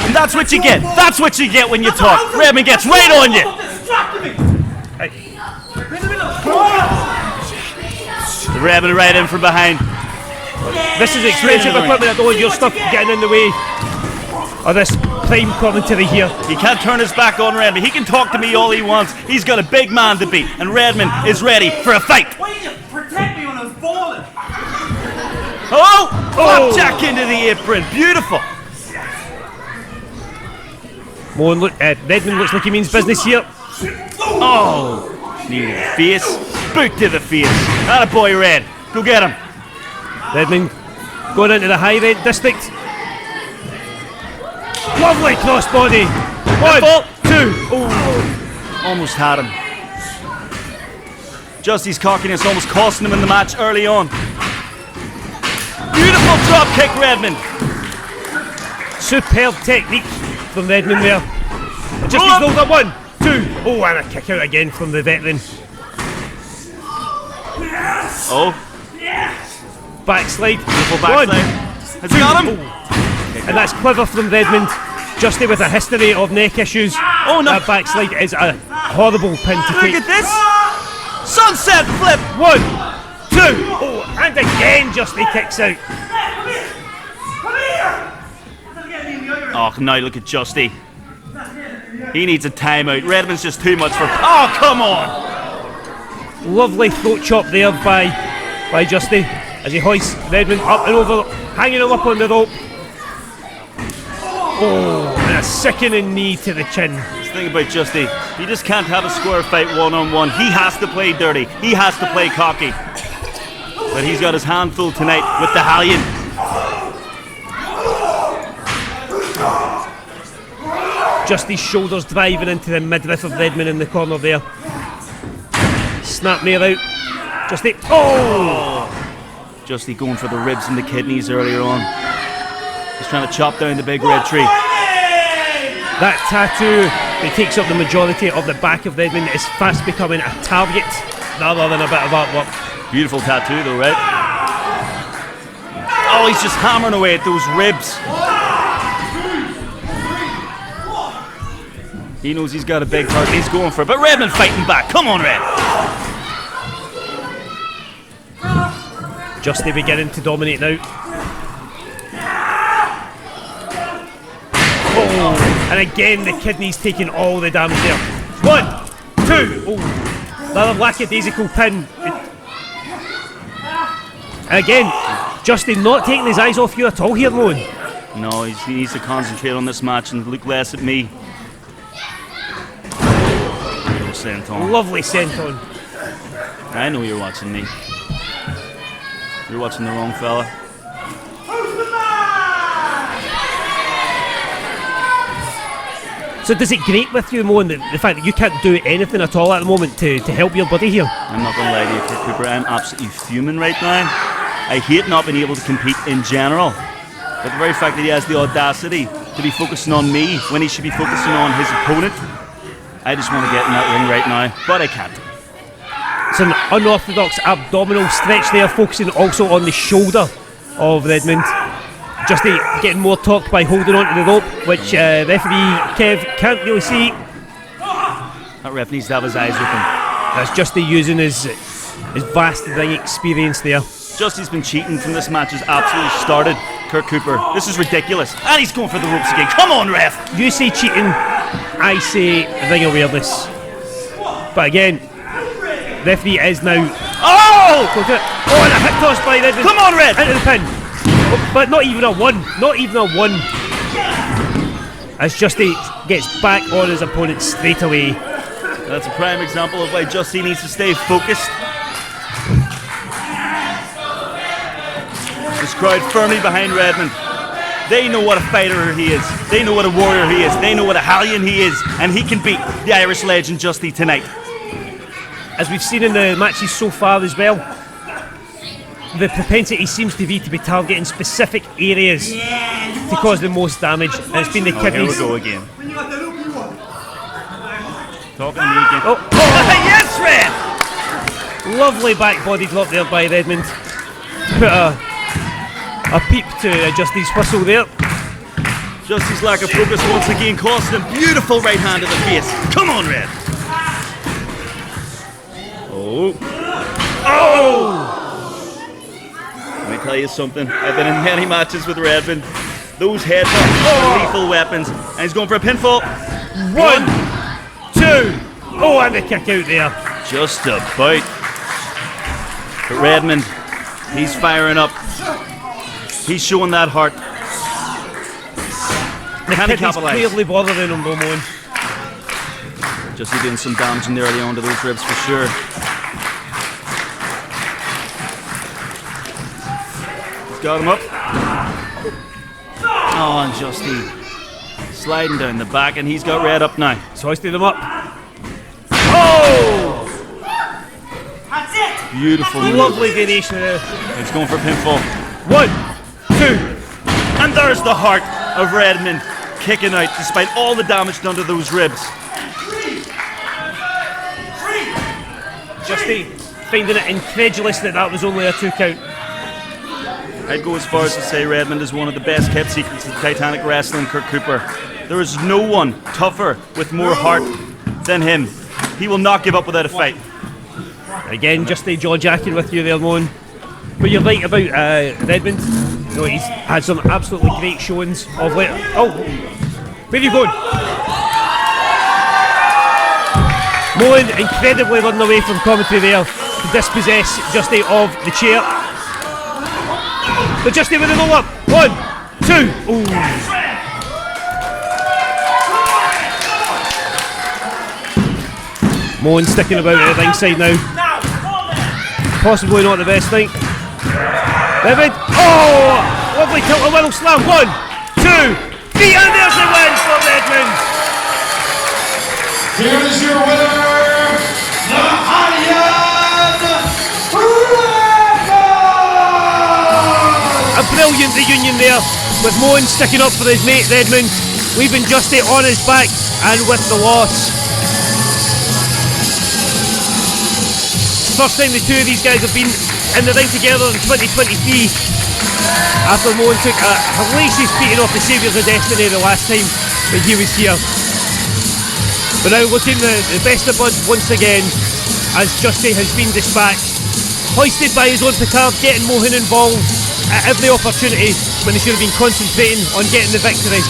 And that's what you get. That's what you get when you talk. Redmond gets right on you. The Redmond right in from behind. This is expensive equipment. I don't want your stuff getting in the way of this prime commentary here. He can't turn his back on Redmond. He can talk to me all he wants. He's got a big man to beat, and Redmond is ready for a fight. Why you just protect me when I'm falling? Oh! Flapjack into the apron. Beautiful. Moan, look, Redmond looks like he means business here. Oh! Knee to the face. Boot to the face. Atta boy, Red. Go get him. Redmond going into the high red district. Lovely crossbody. 1, 2. Oh! Almost had him. Justy's cockiness almost costing him in the match early on. Beautiful drop kick, Redmond. Superb technique from Redmond there. Justy's rolled up 1, 2. Oh, and a kick out again from the veteran. Oh. Backslide. Beautiful backslide. Has he got him? And that's clever from Redmond. Justy with a history of neck issues. Oh no. That backslide is a horrible pin to Look take. at this. Sunset flip. 1, 2. Oh, and again Justy kicks out. Oh, now look at Justy. He needs a timeout. Redmond's just too much for... Oh, come on. Lovely throat chop there by Justy as he hoists Redmond up and over, hanging him up on the rope. Oh, and a sickening knee to the chin. The thing about Justy, he just can't have a square fight one-on-one. He has to play dirty. He has to play cocky. But he's got his hand full tonight with the Hallion. Justy's shoulders driving into the midriff of Redmond in the corner there. Snap near out. Justy. Oh! Justy going for the ribs and the kidneys earlier on. He's trying to chop down the big red tree. That tattoo that takes up the majority of the back of Redmond is fast becoming a target rather than a bit of artwork. Beautiful tattoo though, right? Oh, he's just hammering away at those ribs. He knows he's got a big target. He's going for it. But Redmond fighting back. Come on, Red. Justy beginning to dominate now. Oh, and again the kidneys taking all the damage there. 1, 2. Oh, another lackadaisical pin. Again, Justy not taking his eyes off you at all here, Moan. No, he needs to concentrate on this match and look less at me. Little senton. Lovely senton. I know you're watching me. You're watching the wrong fella. So does it grate with you, Moan, the fact that you can't do anything at all at the moment to help your buddy here? I'm not going to lie to you, Kurt Cooper. I'm absolutely fuming right now. I hate not being able to compete in general. But the very fact that he has the audacity to be focusing on me when he should be focusing on his opponent, I just want to get in that ring right now, but I can't. It's an unorthodox abdominal stretch there, focusing also on the shoulder of Redmond. Justy getting more torqued by holding on to the rope, which referee Kev can't really see. That ref needs to have his eyes open. That's Justy using his vast ring experience there. Justy's been cheating from this match has absolutely started. Kurt Cooper, this is ridiculous. And he's going for the ropes again. Come on, ref! You say cheating, I say ring awareness. But again, referee is now. Oh! And a hip toss by Redmond. Come on, Red! Into the pin. But not even a one. Not even a one. As Justy gets back on his opponent straight away. That's a prime example of why Justy needs to stay focused. This crowd firmly behind Redmond. They know what a fighter he is. They know what a warrior he is. They know what a Hallion he is. And he can beat the Irish legend Justy tonight. As we've seen in the matches so far as well, the propensity seems to be targeting specific areas to cause the most damage. And it's been the kidneys. Here we go again. Talking to me again. Oh. Yes, Red! Lovely back body drop there by Redmond. Put a peep to Justy's whistle there. Justy's lack of focus once again cost him beautiful right hand to the face. Come on, Red! Oh! Let me tell you something. I've been in many matches with Redmond. Those headbutts are lethal weapons. And he's going for a pinfall. 1, 2. Oh, and the kick out there. Just about. But Redmond, he's firing up. He's showing that heart. Can he Kidney's capitalise? clearly bothering him, Beaumont. Just doing some damage in there early on to those ribs for sure. He's got him up. Oh, and Justy sliding down the back, and he's got Red up now. He's hoisted him up. Oh! That's it! Beautiful move. Lovely variation there. He's going for a pinfall. 1, 2. And there's the heart of Redmond kicking out despite all the damage done to those ribs. Justy finding it incredulous that was only a 2 count. I'd go as far as to say Redmond is one of the best kept secrets of Titanic wrestling, Kurt Cooper. There is no one tougher with more heart than him. He will not give up without a fight. Again, Justy jaw-jacking with you there, Moan. But you're right about Redmond. No, he's had some absolutely great showings of late. Oh, where are you going? Moan incredibly running away from commentary there to dispossess Justy of the chair. But Justy with the roll up. 1, 2. Ooh. Moan sticking about at the ringside now. Possibly not the best thing. Redmond. Oh! Lovely tilt a slam. 1, 2, 3, and there's the win for Redmond. Here is your winner, the Hallion Redmond! A brilliant reunion there, with Moan sticking up for his mate Redmond, leaving Justy on his back and with the loss. First time the two of these guys have been in the ring together in 2023, after Moan took a hellacious beating off the Saviours of Destiny the last time that he was here. But now looking the best of buds once again, as Justy has been dispatched, hoisted by his own petard, getting Mohan involved at every opportunity when he should have been concentrating on getting the victory.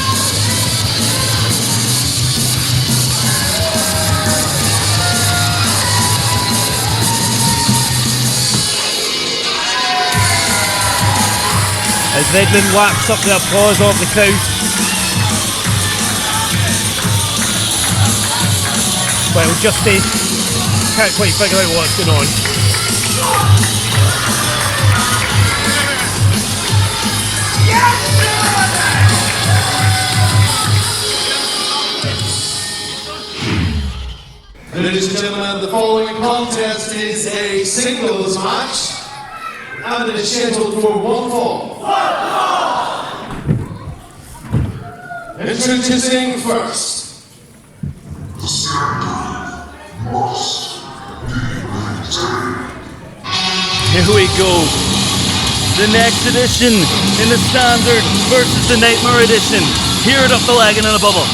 Redmond laps up the applause of the crowd. Well, Justy can't quite figure out what's going on. Ladies and gentlemen, the following contest is a singles match, and it is scheduled for one fall. Introducing first. The standard must be maintained. Here we go. The next edition in the standard versus the Nightmare edition. Hear it up the Lagan in a bubble.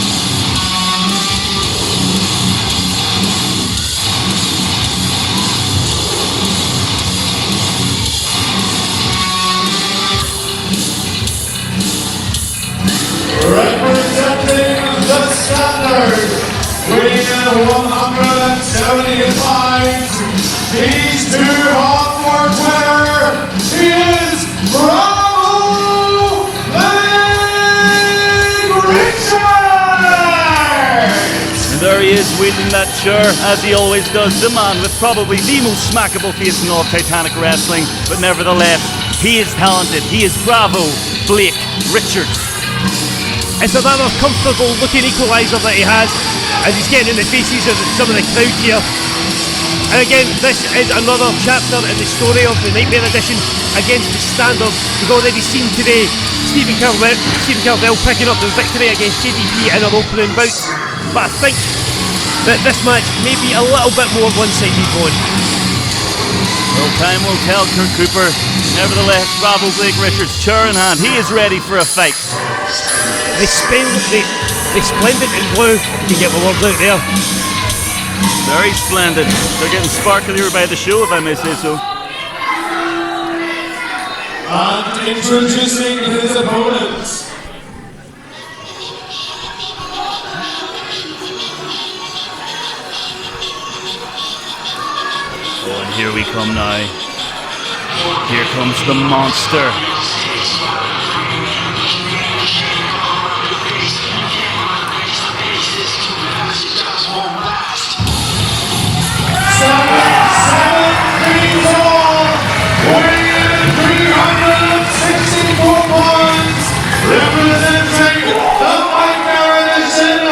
Representing the standard, weighing in 170 pounds, he's too hot for Twitter. He is Bravo Richards! And there he is, wielding that chair, as he always does. The man with probably the most smackable face in all of Titanic wrestling, but nevertheless, he is talented. He is Bravo Blake Richards. It's another comfortable looking equaliser that he has as he's getting in the faces of some of the crowd here. And again, this is another chapter in the story of the Nightmare edition against the standard. We've already seen today Steven Carvel picking up the victory against JDP in our opening bout. But I think that this match may be a little bit more one-sided going. Well, time will tell, Kurt Cooper. Nevertheless, Bravo Blake Richards, chair in hand, he is ready for a fight. The splendid in blue, you can get the words out there. Very splendid. They're getting sparklier by the show, if I may say so. And introducing his opponents. Oh, and here we come now. Here comes the monster. Representing the Nightmare edition,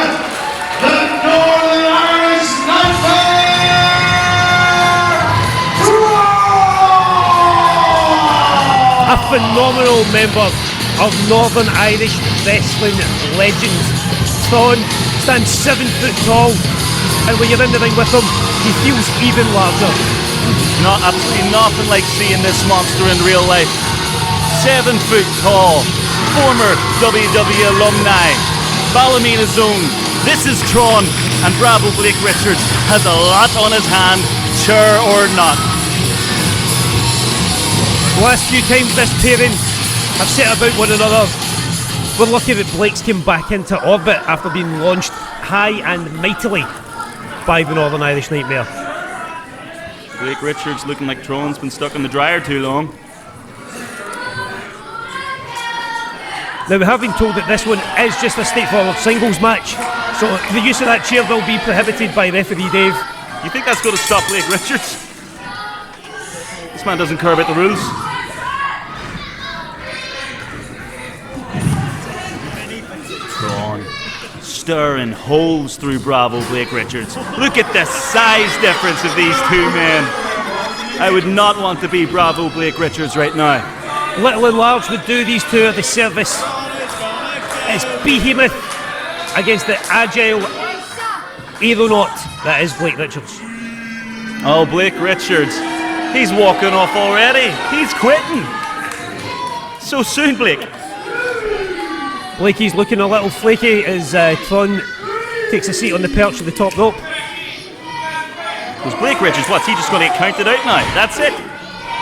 the Northern Irish Nightmare, Tron! A phenomenal member of Northern Irish wrestling legend. Tron stands 7 foot tall, and when you're in the ring with him, he feels even larger. Not absolutely nothing like seeing this monster in real life. 7 foot tall, former WWE alumni, Ballymena Zone. This is Tron, and Bravo Blake Richards has a lot on his hand, chair or not. The last few times this pairing have set about one another, we're lucky that Blake's came back into orbit after being launched high and mightily by the Northern Irish Nightmare. Blake Richards looking like Tron's been stuck in the dryer too long. Now we have been told that this one is just a straightforward singles match, so the use of that chair will be prohibited by referee Dave. You think that's going to stop Blake Richards? This man doesn't care about the rules. Tron stirring holes through Bravo Blake Richards. Look at the size difference of these two men. I would not want to be Bravo Blake Richards right now. Little and large would do these two a disservice. It's behemoth against the agile aeronaut that is Blake Richards. Oh, Blake Richards. He's walking off already. He's quitting. So soon, Blake. Blakey's looking a little flaky as Tron takes a seat on the perch of the top rope. Because Blake Richards, what's he just going to get counted out now? That's it.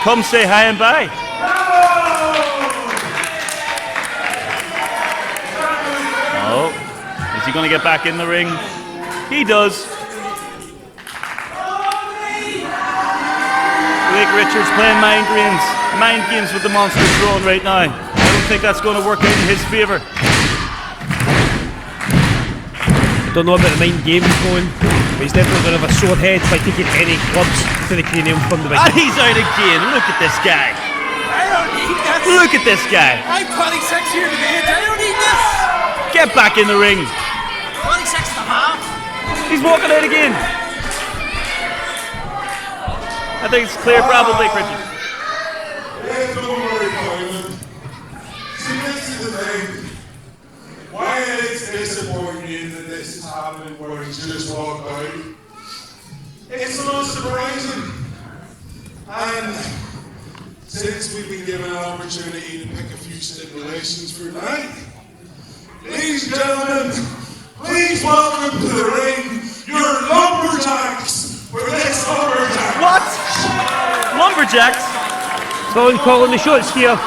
Come say hi and bye. Oh, is he going to get back in the ring? He does. Blake Richards playing mind games with the monster Tron right now. I don't think that's going to work out in his favour? I don't know about the mind games going, but he's definitely going to have a sore head by taking any clubs to the cranium from the big. And he's out again. Look at this guy. I don't need this. Look at this guy. I'm 26 years of age. I don't need this. Get back in the ring. 26 and a half. He's walking out again. I think it's clear, bravo, Blake Richards. Yeah, don't worry, Coleman. See, this is the thing. Why it's disappointing that this is happening where he's just walked out. It's not surprising. And since we've been given an opportunity to pick a few stipulations for tonight, ladies and gentlemen, please welcome to the ring your lumberjacks for this lumberjack. What? Lumberjacks? Tron calling the shots here.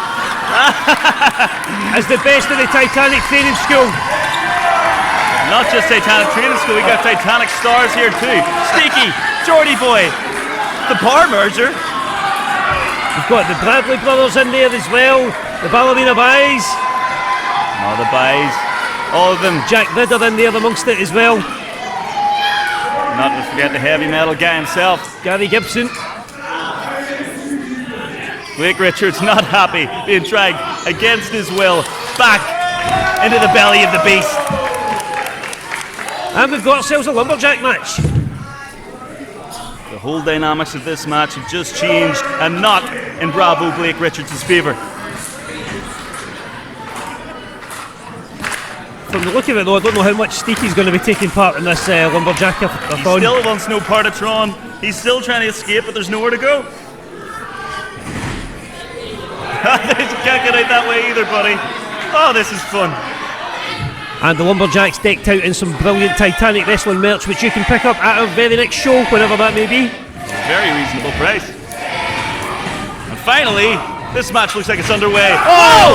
As the best of the Titanic training school. Not just Titanic training school, we got Titanic stars here too. Steeky, Jordy boy, the Barr merger. We've got the Bradley brothers in there as well. The Ballerina Buys. All the buys, all of them. Jack Ridder in there amongst it as well. Not to forget the heavy metal guy himself. Gary Gibson. Blake Richards not happy, being dragged against his will back into the belly of the beast. And we've got ourselves a lumberjack match. The whole dynamics of this match have just changed, and not in bravo Blake Richards' favour. From the look of it though, I don't know how much Steeky's going to be taking part in this lumberjack-a-thon. He still wants no part of Tron. He's still trying to escape, but there's nowhere to go. You can't get out that way either, buddy. Oh, this is fun. And the lumberjacks decked out in some brilliant Titanic wrestling merch, which you can pick up at our very next show, whenever that may be. Very reasonable price. And finally, this match looks like it's underway. Oh!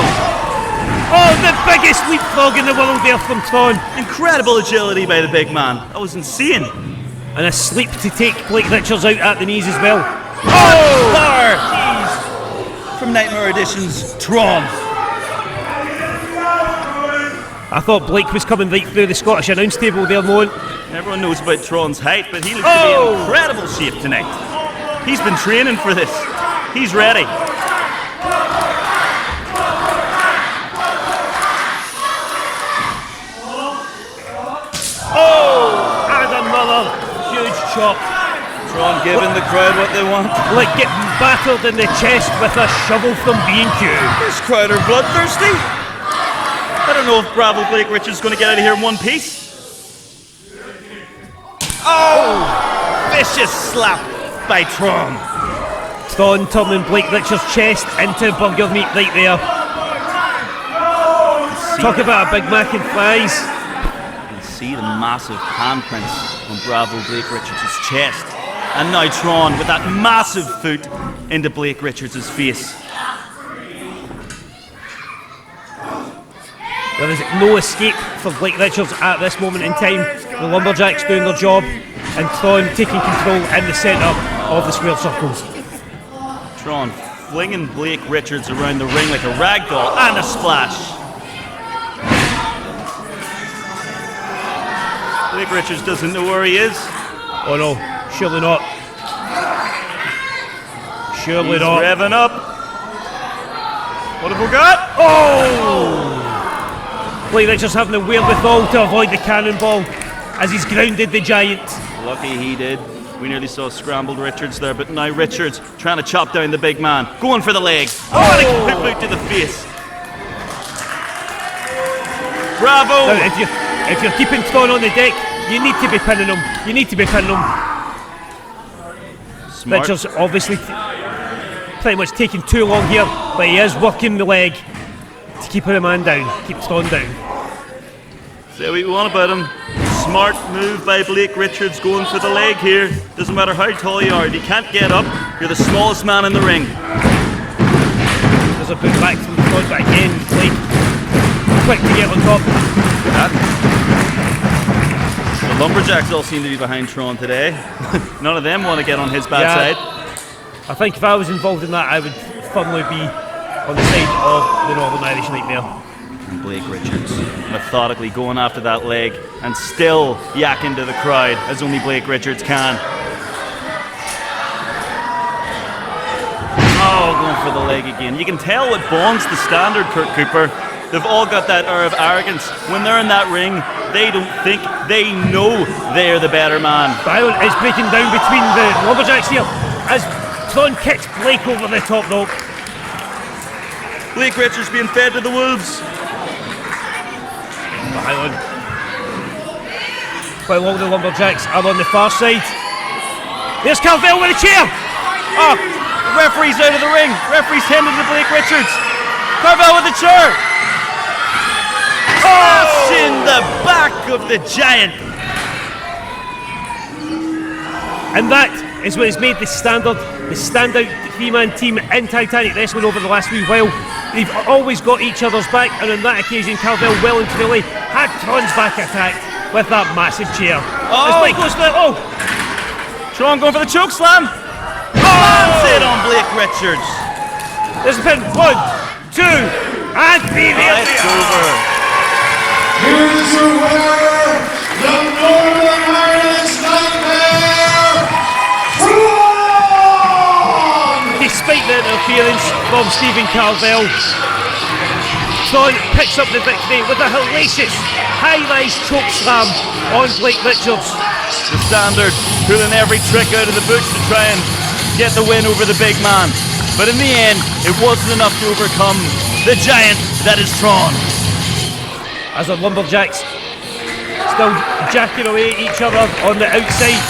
Oh, the biggest leapfrog in the world there from Tron. Incredible agility by the big man. That was insane. And a sleep to take Blake Richards out at the knees as well. Oh! Barr! From Nightmare Edition's Tron. I thought Blake was coming right through the Scottish announce table there, moment. Everyone knows about Tron's height, but he looks to be in incredible shape tonight. He's been training for this. He's ready. Oh! And another huge chop. Tron giving the crowd what they want. Like getting battered in the chest with a shovel from B&Q. This crowd are bloodthirsty. I don't know if bravo Blake Richards is going to get out of here in one piece. Oh! Vicious slap by Tron. Tron turning Blake Richards' chest into burger meat right there. Talk about a Big Mac and fries. You can see the massive handprints on bravo Blake Richards' chest. And now Tron with that massive foot into Blake Richards' face. There is no escape for Blake Richards at this moment in time. The lumberjacks doing their job and Tron taking control in the centre of the square circles. Tron flinging Blake Richards around the ring like a rag doll, and a splash. Blake Richards doesn't know where he is. Oh no, surely not. Surely He's not. revving up. What have we got? Oh! Blake Richards having the wherewithal to avoid the cannonball as he's grounded the giant. Lucky he did. We nearly saw scrambled Richards there, but now Richards trying to chop down the big man. Going for the leg. Oh, and a quick boot to the face. Bravo! Now, if you're keeping Tron on the deck, you need to be pinning him. You need to be pinning him. Smart. Richards obviously pretty much taking too long here, but he is working the leg to keep the man down, keep Tron down. Say what you want about him. Smart move by Blake Richards going for the leg here. Doesn't matter how tall you are, if you can't get up, you're the smallest man in the ring. There's a boot back from Tron, but again, Blake quick to get on top. The lumberjacks all seem to be behind Tron today. None of them want to get on his bad side. I think if I was involved in that, I would firmly be on the side of the Northern Irish Nightmare. And Blake Richards methodically going after that leg and still yakking to the crowd as only Blake Richards can. Oh, going for the leg again. You can tell what bonds the Standard, Kurt Cooper. They've all got that air of arrogance. When they're in that ring, they don't think, they know they're the better man. Byron is breaking down between the Lumberjacks here as Tron kicks Blake over the top rope. Blake Richards being fed to the wolves. Byron. While all the Lumberjacks are on the far side. There's Carvel with a chair. Oh, the referee's out of the ring. Referee's tending to Blake Richards. Carvel with the chair. Oh, in the back of the Giant. And that is what has made the standout three-man team in Titanic Wrestling over the last wee while. They've always got each other's back, and on that occasion, Carvel well and truly had Tron's back attacked with that massive chair. As Blake goes for it, Tron going for the choke slam. Lands it on Blake Richards. There's the pin. 1, 2, and 3. It's over. Here's your winner, the Northern Irish Nightmare, Tron! Despite the interference from Steven Carvel, Tron picks up the victory with a hellacious high-rise choke slam on Blake Richards. The Standard pulling every trick out of the books to try and get the win over the big man. But in the end, it wasn't enough to overcome the Giant that is Tron. As the Lumberjacks still jacking away at each other on the outside,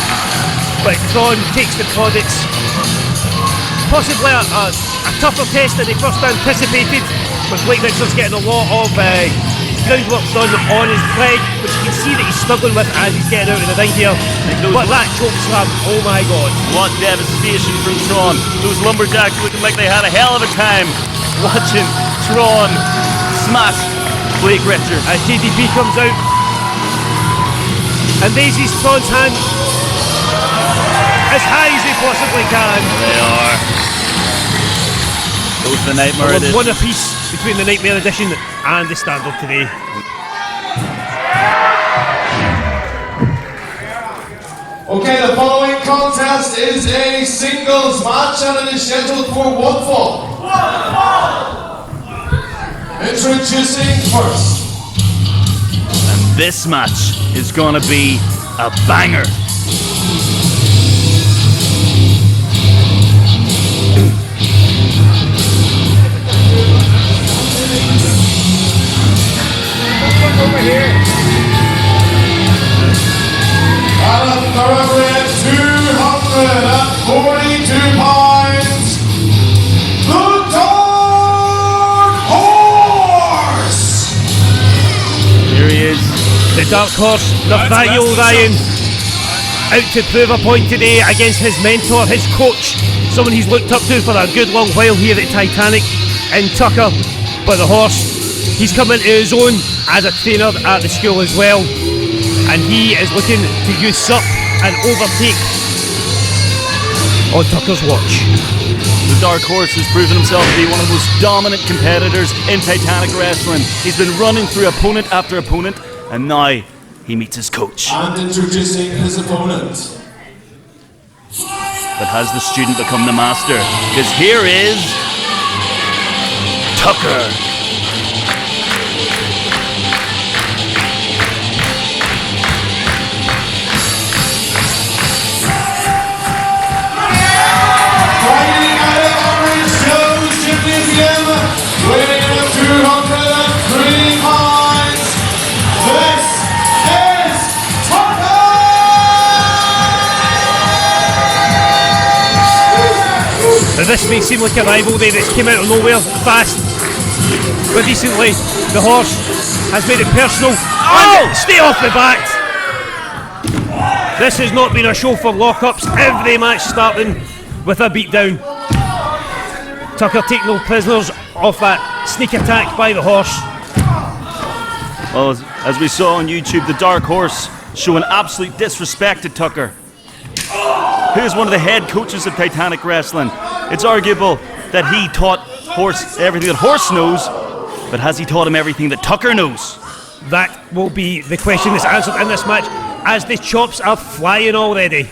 but Tron takes the plaudits. Possibly a tougher test than they first anticipated, with Blake Richards getting a lot of groundwork done on his leg, which you can see that he's struggling with as he's getting out of the ring here. But that choke slam, oh my god. What devastation from Tron. Those Lumberjacks looking like they had a hell of a time watching Tron smash Blake Richards. As JDP comes out and raises Tron's hand as high as he possibly can. They are. Both the Nightmare Edition. One apiece between the Nightmare Edition and the Standard today. Okay, the following contest is a singles match and it is scheduled for one fall. Introducing first. And this match is gonna be a banger. Over here. At a thoroughbred 242 pounds, the Dark Horse! Here he is. The Dark Horse, Nathaniel Ryan, out to prove a point today against his mentor, his coach, someone he's looked up to for a good long while here at Titanic in Tucker. But the horse, he's come into his own as a trainer at the school as well, and he is looking to usurp and overtake on Tucker's watch. The Dark Horse has proven himself to be one of the most dominant competitors in Titanic Wrestling. He's been running through opponent after opponent, and now he meets his coach. And introducing his opponent. But has the student become the master? Because here is Tucker. Weighing in at 203 pounds, this is Tucker! Now this may seem like a rivalry that's came out of nowhere fast, but recently the horse has made it personal. And stay off the bat! This has not been a show for lockups, every match starting with a beatdown. Tucker taking no prisoners off that sneak attack by the horse. Well, as we saw on YouTube, the Dark Horse showing absolute disrespect to Tucker, who is one of the head coaches of Titanic Wrestling. It's arguable that he taught Horse everything that Horse knows, but has he taught him everything that Tucker knows? That will be the question that's answered in this match, as the chops are flying already.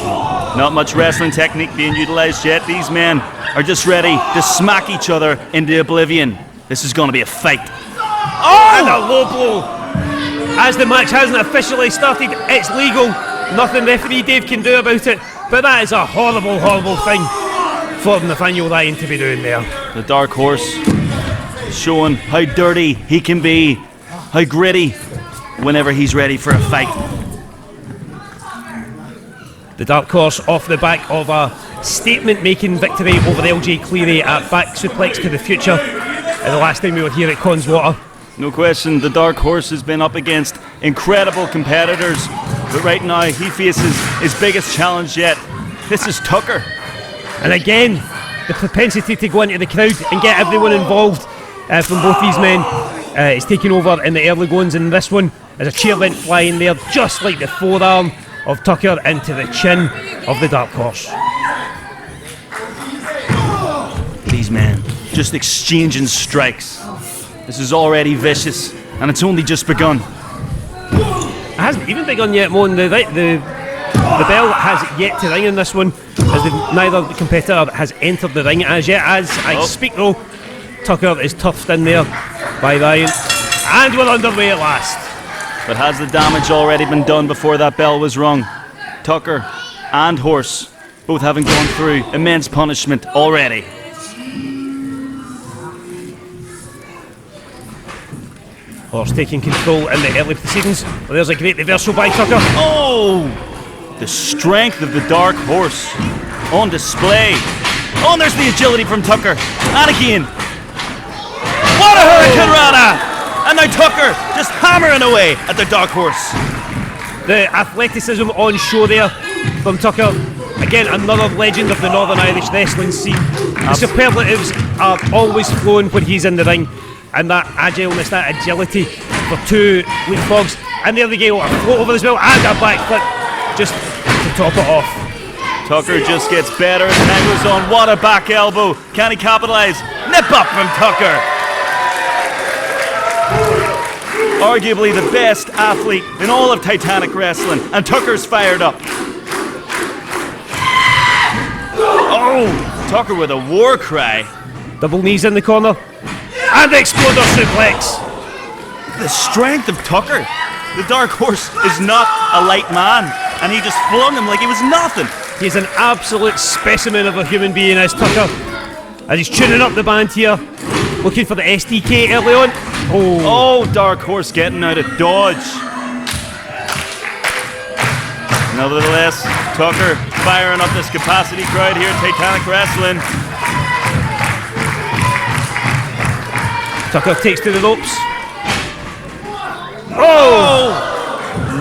Not much wrestling technique being utilised yet. These men are just ready to smack each other into oblivion. This is going to be a fight. And a low blow. As the match hasn't officially started, it's legal. Nothing referee Dave can do about it. But that is a horrible, horrible thing for Nathaniel Ryan to be doing there. The Dark Horse showing how dirty he can be, how gritty whenever he's ready for a fight. The Dark Horse off the back of a statement-making victory over LJ Cleary at Back Suplex to the Future. The last time we were here at Connswater. No question, the Dark Horse has been up against incredible competitors, but right now he faces his biggest challenge yet. This is Tucker. And again, the propensity to go into the crowd and get everyone involved from both these men is taking over in the early goings in this one, as a chair went flying there, just like the forearm of Tucker into the chin of the Dark Horse. These men just exchanging strikes. This is already vicious, and it's only just begun. It hasn't even begun yet, Mo. The bell has yet to ring in this one, as neither competitor has entered the ring as yet. As I speak though, Tucker is toughed in there by Ryan, and we're underway at last. But has the damage already been done before that bell was rung? Tucker and Horse both having gone through immense punishment already. Horse taking control in the early proceedings. Well, there's a great reversal by Tucker. Oh! The strength of the Dark Horse on display. Oh, and there's the agility from Tucker. And again. What a Hurricane Rana! And now Tucker just hammering away at the Dark Horse. The athleticism on show there from Tucker. Again, another legend of the Northern Irish wrestling scene. The superlatives are always flowing when he's in the ring. And that agileness, that agility for two leapfrogs. And there they go, a float over as well, and a backflip just to top it off. Tucker just gets better as time goes on. What a back elbow. Can he capitalise? Nip up from Tucker. Arguably the best athlete in all of Titanic wrestling, and Tucker's fired up. Oh, Tucker with a war cry. Double knees in the corner, and the exploder suplex. The strength of Tucker. The Dark Horse is not a light man, and he just flung him like he was nothing. He's an absolute specimen of a human being, as Tucker, as he's tuning up the band here, looking for the SDK early on. Oh, Dark Horse getting out of dodge. Nevertheless, Tucker firing up this capacity crowd here at Titanic Wrestling. Tucker takes to the ropes. Oh!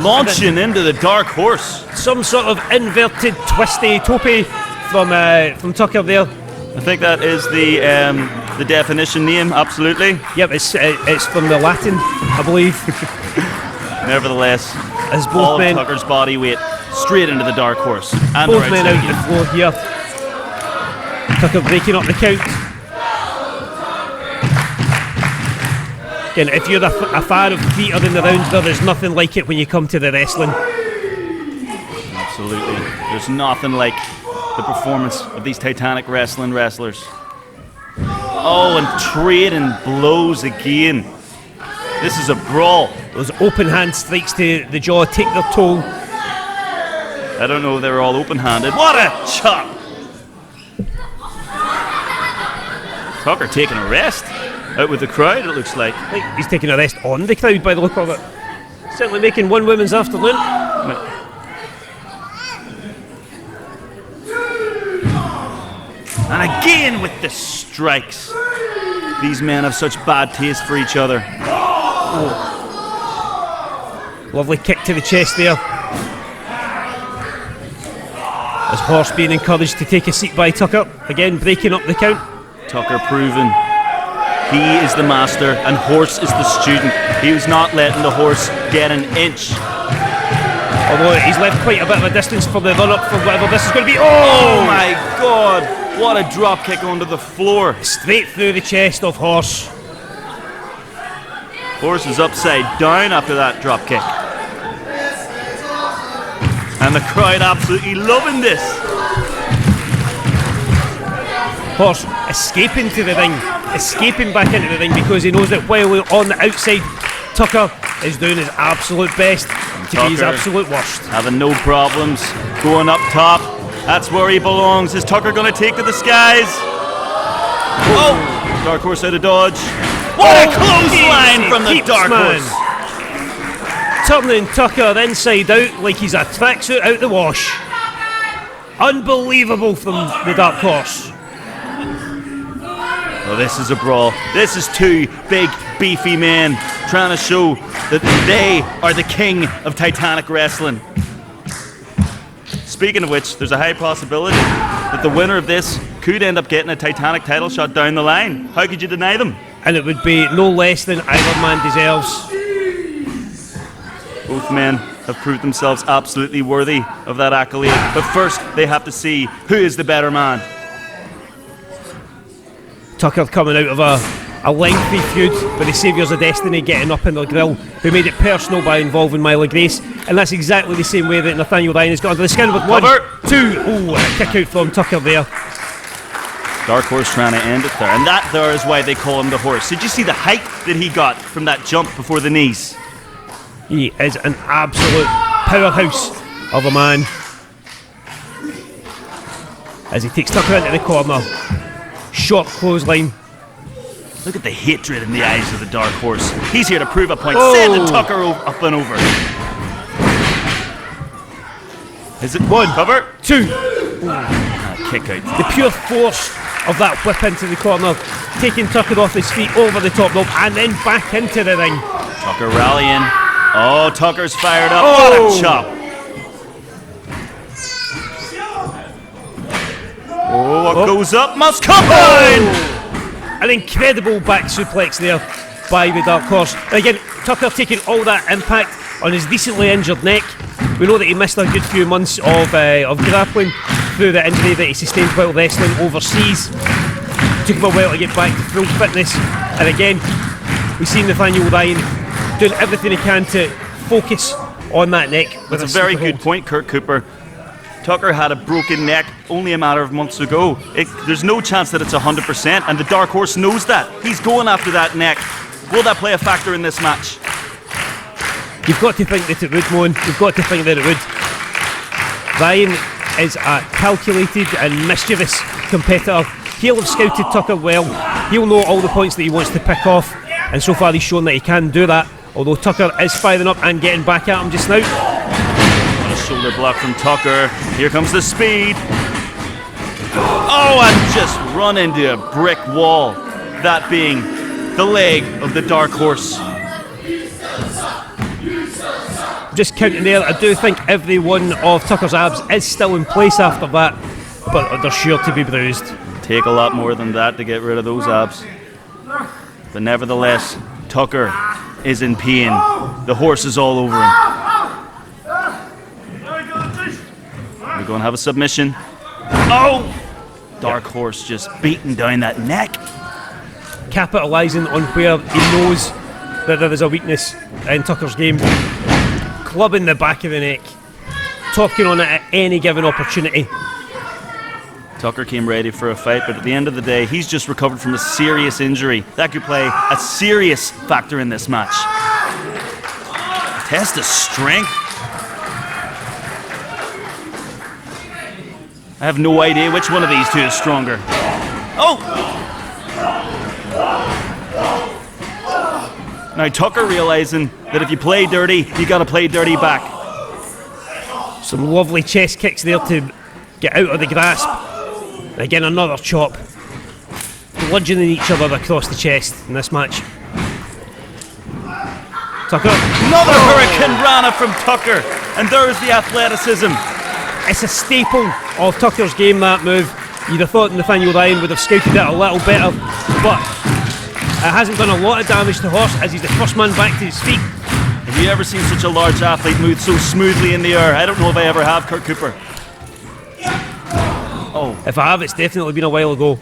Launching into the Dark Horse. Some sort of inverted twisty tope from Tucker there. I think that is the definition name, absolutely. Yep, it's from the Latin, I believe. Nevertheless, as both all men, Tucker's body weight straight into the Dark Horse. And both men out on the floor here. Tucker breaking up the count. Again, if you're a fan of theatre in the round, there's nothing like it when you come to the wrestling. Absolutely. There's nothing like the performance of these Titanic wrestling wrestlers. Oh, and trading blows again. This is a brawl. Those open hand strikes to the jaw take their toll. I don't know if they were all open-handed. What a chop! Tucker taking a rest out with the crowd, it looks like. I think he's taking a rest on the crowd by the look of it. Certainly making one women's afternoon. And again with the strikes. These men have such bad taste for each other. Oh. Lovely kick to the chest there. As Horse being encouraged to take a seat by Tucker. Again, breaking up the count. Tucker proving he is the master and Horse is the student. He was not letting the Horse get an inch. Although he's left quite a bit of a distance for the run-up for whatever this is going to be. Oh my God! What a drop kick onto the floor. Straight through the chest of Horse. Horse is upside down after that drop kick. And the crowd absolutely loving this. Horse escaping to the ring, escaping back into the ring because he knows that while on the outside, Tucker is doing his absolute best to be his absolute worst. Having no problems, going up top. That's where he belongs. Is Tucker going to take to the skies? Oh! Dark Horse out of dodge. What a clothesline from the Dark Horse! Turning Tucker inside out like he's a tracksuit out the wash. Unbelievable from the Dark Horse. Well, this is a brawl. This is two big, beefy men trying to show that they are the king of Titanic wrestling. Speaking of which, there's a high possibility that the winner of this could end up getting a Titanic title shot down the line. How could you deny them? And it would be no less than either man deserves. Both men have proved themselves absolutely worthy of that accolade. But first, they have to see who is the better man. Tucker coming out of a lengthy feud with the Saviours of Destiny getting up in their grill, who made it personal by involving Myla Grace, and that's exactly the same way that Nathaniel Ryan has got under the skin with one, two, a kick out from Tucker there. Dark Horse trying to end it there, and that there is why they call him the Horse. Did you see the height that he got from that jump before the knees? He is an absolute powerhouse of a man. As he takes Tucker into the corner. Short clothesline. Look at the hatred in the eyes of the Dark Horse. He's here to prove a point, sending Tucker up and over. Is it one? Cover. Two. Kick out. The pure force of that whip into the corner, taking Tucker off his feet over the top rope and then back into the ring. Tucker rallying. Oh, Tucker's fired up. What a chop. Oh, what goes up must come down! An incredible back suplex there by the Dark Horse. And again, Tucker taking all that impact on his decently injured neck. We know that he missed a good few months of grappling through the injury that he sustained while wrestling overseas. Took him a while to get back to full fitness. And again, we've seen Nathaniel Ryan doing everything he can to focus on that neck. That's a very good point, Kurt Cooper. Tucker had a broken neck only a matter of months ago. There's no chance that it's 100%, and the Dark Horse knows that. He's going after that neck. Will that play a factor in this match? You've got to think that it would, Moan. You've got to think that it would. Ryan is a calculated and mischievous competitor. He'll have scouted Tucker well. He'll know all the points that he wants to pick off, and so far he's shown that he can do that. Although Tucker is firing up and getting back at him just now. Shoulder block from Tucker. Here comes the speed. Oh, and just run into a brick wall. That being the leg of the Dark Horse. Just counting there, I do think every one of Tucker's abs is still in place after that, but they're sure to be bruised. Take a lot more than that to get rid of those abs. But nevertheless, Tucker is in pain. The Horse is all over him. We're going to have a submission. Oh! Dark Horse just beating down that neck. Capitalising on where he knows that there is a weakness in Tucker's game. Clubbing the back of the neck. Talking on it at any given opportunity. Tucker came ready for a fight, but at the end of the day, he's just recovered from a serious injury. That could play a serious factor in this match. Test of strength. I have no idea which one of these two is stronger. Oh! Now Tucker realizing that if you play dirty, you gotta play dirty back. Some lovely chest kicks there to get out of the grasp. And again, another chop. Bludgeoning each other across the chest in this match. Tucker. Another Hurricane Rana from Tucker. And there's the athleticism. It's a staple of Tucker's game, that move. You'd have thought Nathaniel Ryan would have scouted it a little better, but it hasn't done a lot of damage to Horse as he's the first man back to his feet. Have you ever seen such a large athlete move so smoothly in the air? I don't know if I ever have, Kurt Cooper. Oh. If I have, it's definitely been a while ago.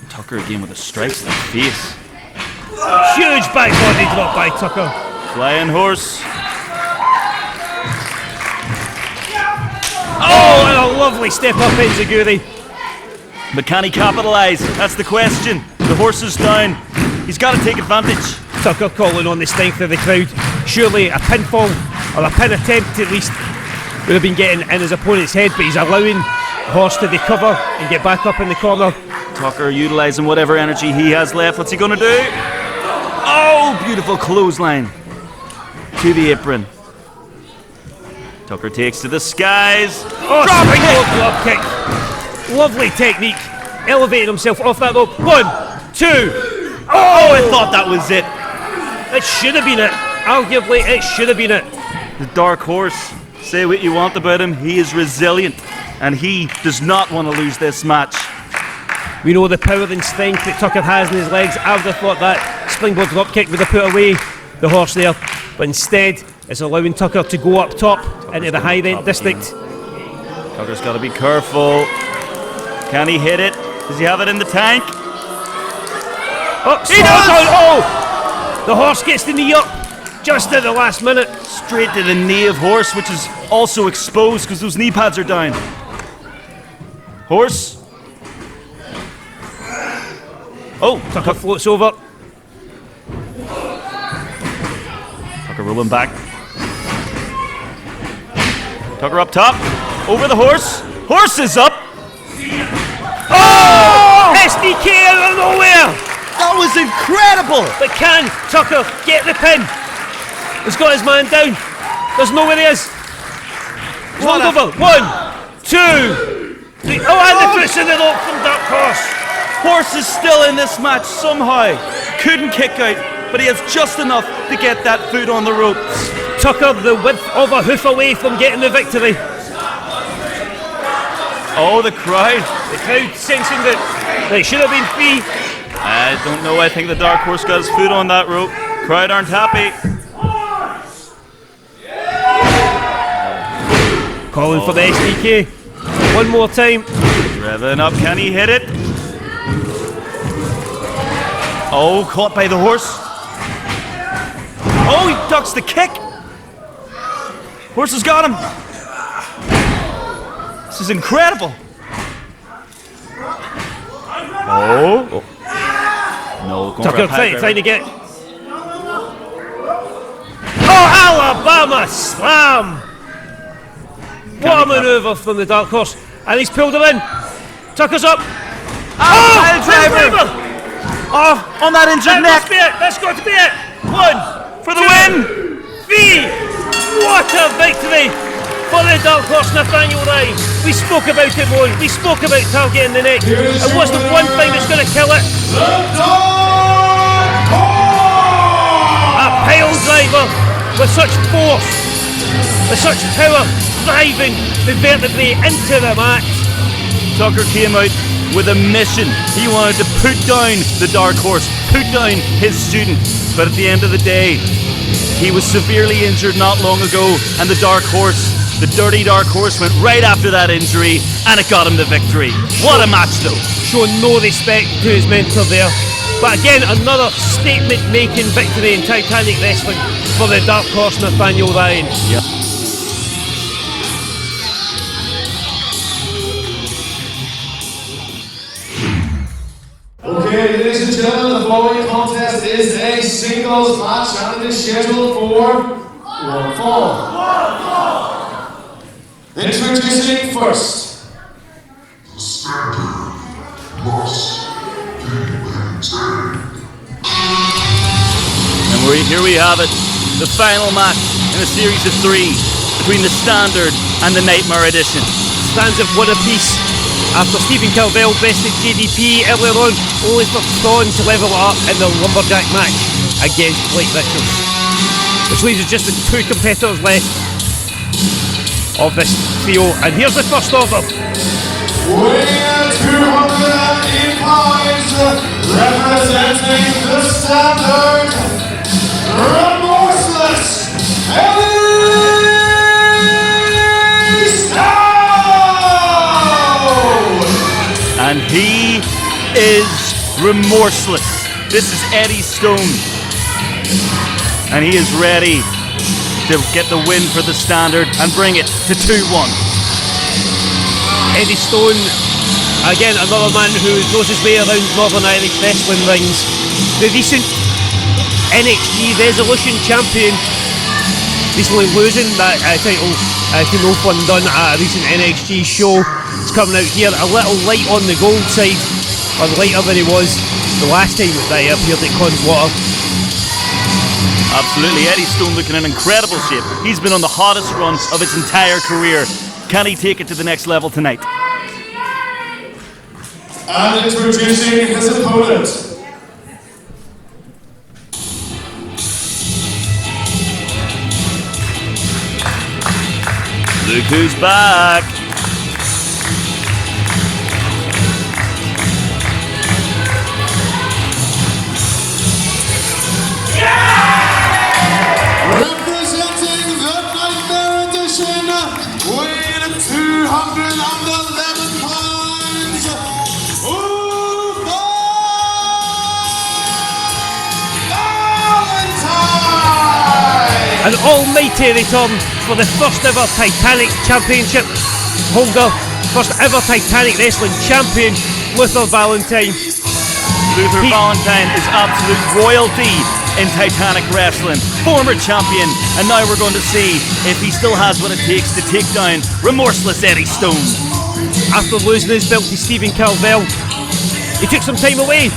Tucker again with a strike to the face. Huge back body drop by Tucker. Flying horse. Oh, and a lovely step up Enziguri. But can he capitalise? That's the question. The horse is down. He's got to take advantage. Tucker calling on the strength of the crowd. Surely a pinfall, or a pin attempt at least, would have been getting in his opponent's head, but he's allowing the horse to recover and get back up in the corner. Tucker utilising whatever energy he has left. What's he going to do? Oh, beautiful clothesline to the apron. Tucker takes to the skies. Oh, dropping drop kick. Lovely technique. Elevating himself off that rope. 1, 2. Oh, I thought that was it. It should have been it. Arguably, it should have been it. The dark horse. Say what you want about him. He is resilient, and he does not want to lose this match. We know the power and strength that Tucker has in his legs. I would have thought that springboard drop kick would have put away the horse there, but instead it's allowing Tucker to go up top into the high rent district. Tucker's got to be careful. Can he hit it? Does he have it in the tank? Oh, he does! Oh! The horse gets the knee up just at the last minute. Straight to the knee of horse, which is also exposed because those knee pads are down. Horse. Oh, Tucker floats over. Tucker rolling back. Tucker up top. Over the horse. Horse is up. Oh! SDK out of nowhere! That was incredible! But can Tucker get the pin? He's got his man down. There's nowhere he is. Rolled over. 1, 2, 3. Oh, and the foot's in the rope from Dark Horse. Horse is still in this match somehow. Couldn't kick out, but he has just enough to get that foot on the ropes. Tucker the width of a hoof away from getting the victory. Oh, the crowd. The crowd sensing that they should have been free. I don't know. I think the dark horse got his foot on that rope. Crowd aren't happy. Calling for the SDK. One more time. Revving up. Can he hit it? Oh, caught by the horse. Oh, he ducks the kick. Horse has got him. This is incredible. Oh. No, Tucker trying to get. Oh, Alabama slam! What a manoeuvre from the dark horse. And he's pulled him in. Tucker's up. Oh, driver! Off on that injured neck. Must be it. That's got to be it. 1 For the win. 3. What a victory for the dark horse Nathaniel Ryan. We spoke about it more. We spoke about targeting the neck. And what's the one thing that's going to kill it? A pile driver with such force, with such power, driving the vertebrae into the mat. Tucker came out with a mission. He wanted to put down the dark horse, put down his student. But at the end of the day, he was severely injured not long ago, and the dark horse, the dirty dark horse, went right after that injury, and it got him the victory. What a match though. Showing no respect to his mentor there. But again, another statement-making victory in Titanic wrestling for the dark horse Nathaniel Ryan. Yep. Okay, ladies and gentlemen, the following contest is a singles match and it is scheduled for one fall. Introducing first. The standard must be maintained. And here we have it, the final match in a series of 3 between the Standard and the Nightmare Edition. Stands at one apiece after Steven Carvel bested JDP earlier on, only for Tron to level it up in the Lumberjack match against Blake Richards. Which leaves us just the 2 competitors left of this trio, and here's the first of them. Weighing 208 pounds, representing the Standard, remorseless Starr! He is remorseless. This is Eddie Stone. And he is ready to get the win for the Standard and bring it to 2-1. Eddie Stone, again, another man who knows his way around Northern Irish wrestling rings. The recent NXT Resolution champion, recently losing that title to no fun done at a recent NXT show. It's coming out here a little light on the gold side, or lighter than he was the last time that he appeared at Connswater. Absolutely, Eddie Stone looking in incredible shape. He's been on the hottest run of his entire career. Can he take it to the next level tonight? And introducing his opponent. Look who's back. Representing the Nightmare Edition, weighing 211 pounds, Valentine! An almighty return for the first ever Titanic Championship holder, first ever Titanic Wrestling Champion, Luther Valentine. Luther Valentine is absolute royalty in Titanic Wrestling, former champion, and now we're going to see if he still has what it takes to take down remorseless Eddie Stone. After losing his belt to Steven Carvel, he took some time away.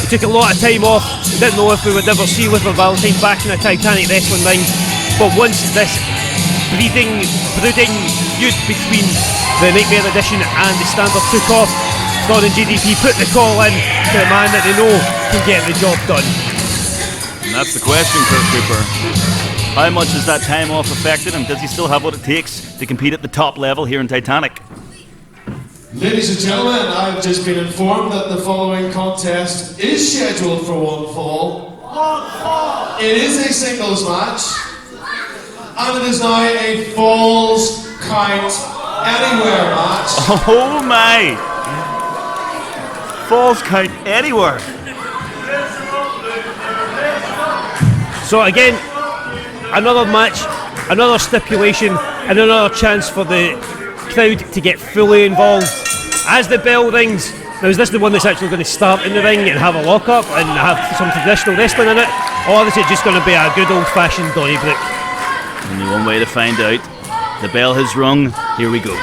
He took a lot of time off. We didn't know if we would ever see Luther Valentine back in a Titanic Wrestling ring, but once this brooding feud between the Nightmare Edition and the Standard took off, Tron and GDP put the call in to a man that they know can get the job done. And that's the question, Kurt Cooper. How much has that time off affected him? Does he still have what it takes to compete at the top level here in Titanic? Ladies and gentlemen, I've just been informed that the following contest is scheduled for one fall. It is a singles match, and it is now a Falls Count Anywhere match. Oh my! Falls Count Anywhere. So again, another match, another stipulation, and another chance for the crowd to get fully involved. As the bell rings, now is this the one that's actually going to start in the ring and have a lock-up and have some traditional wrestling in it? Or is it just going to be a good old-fashioned Donnybrook? Only one way to find out. The bell has rung, here we go.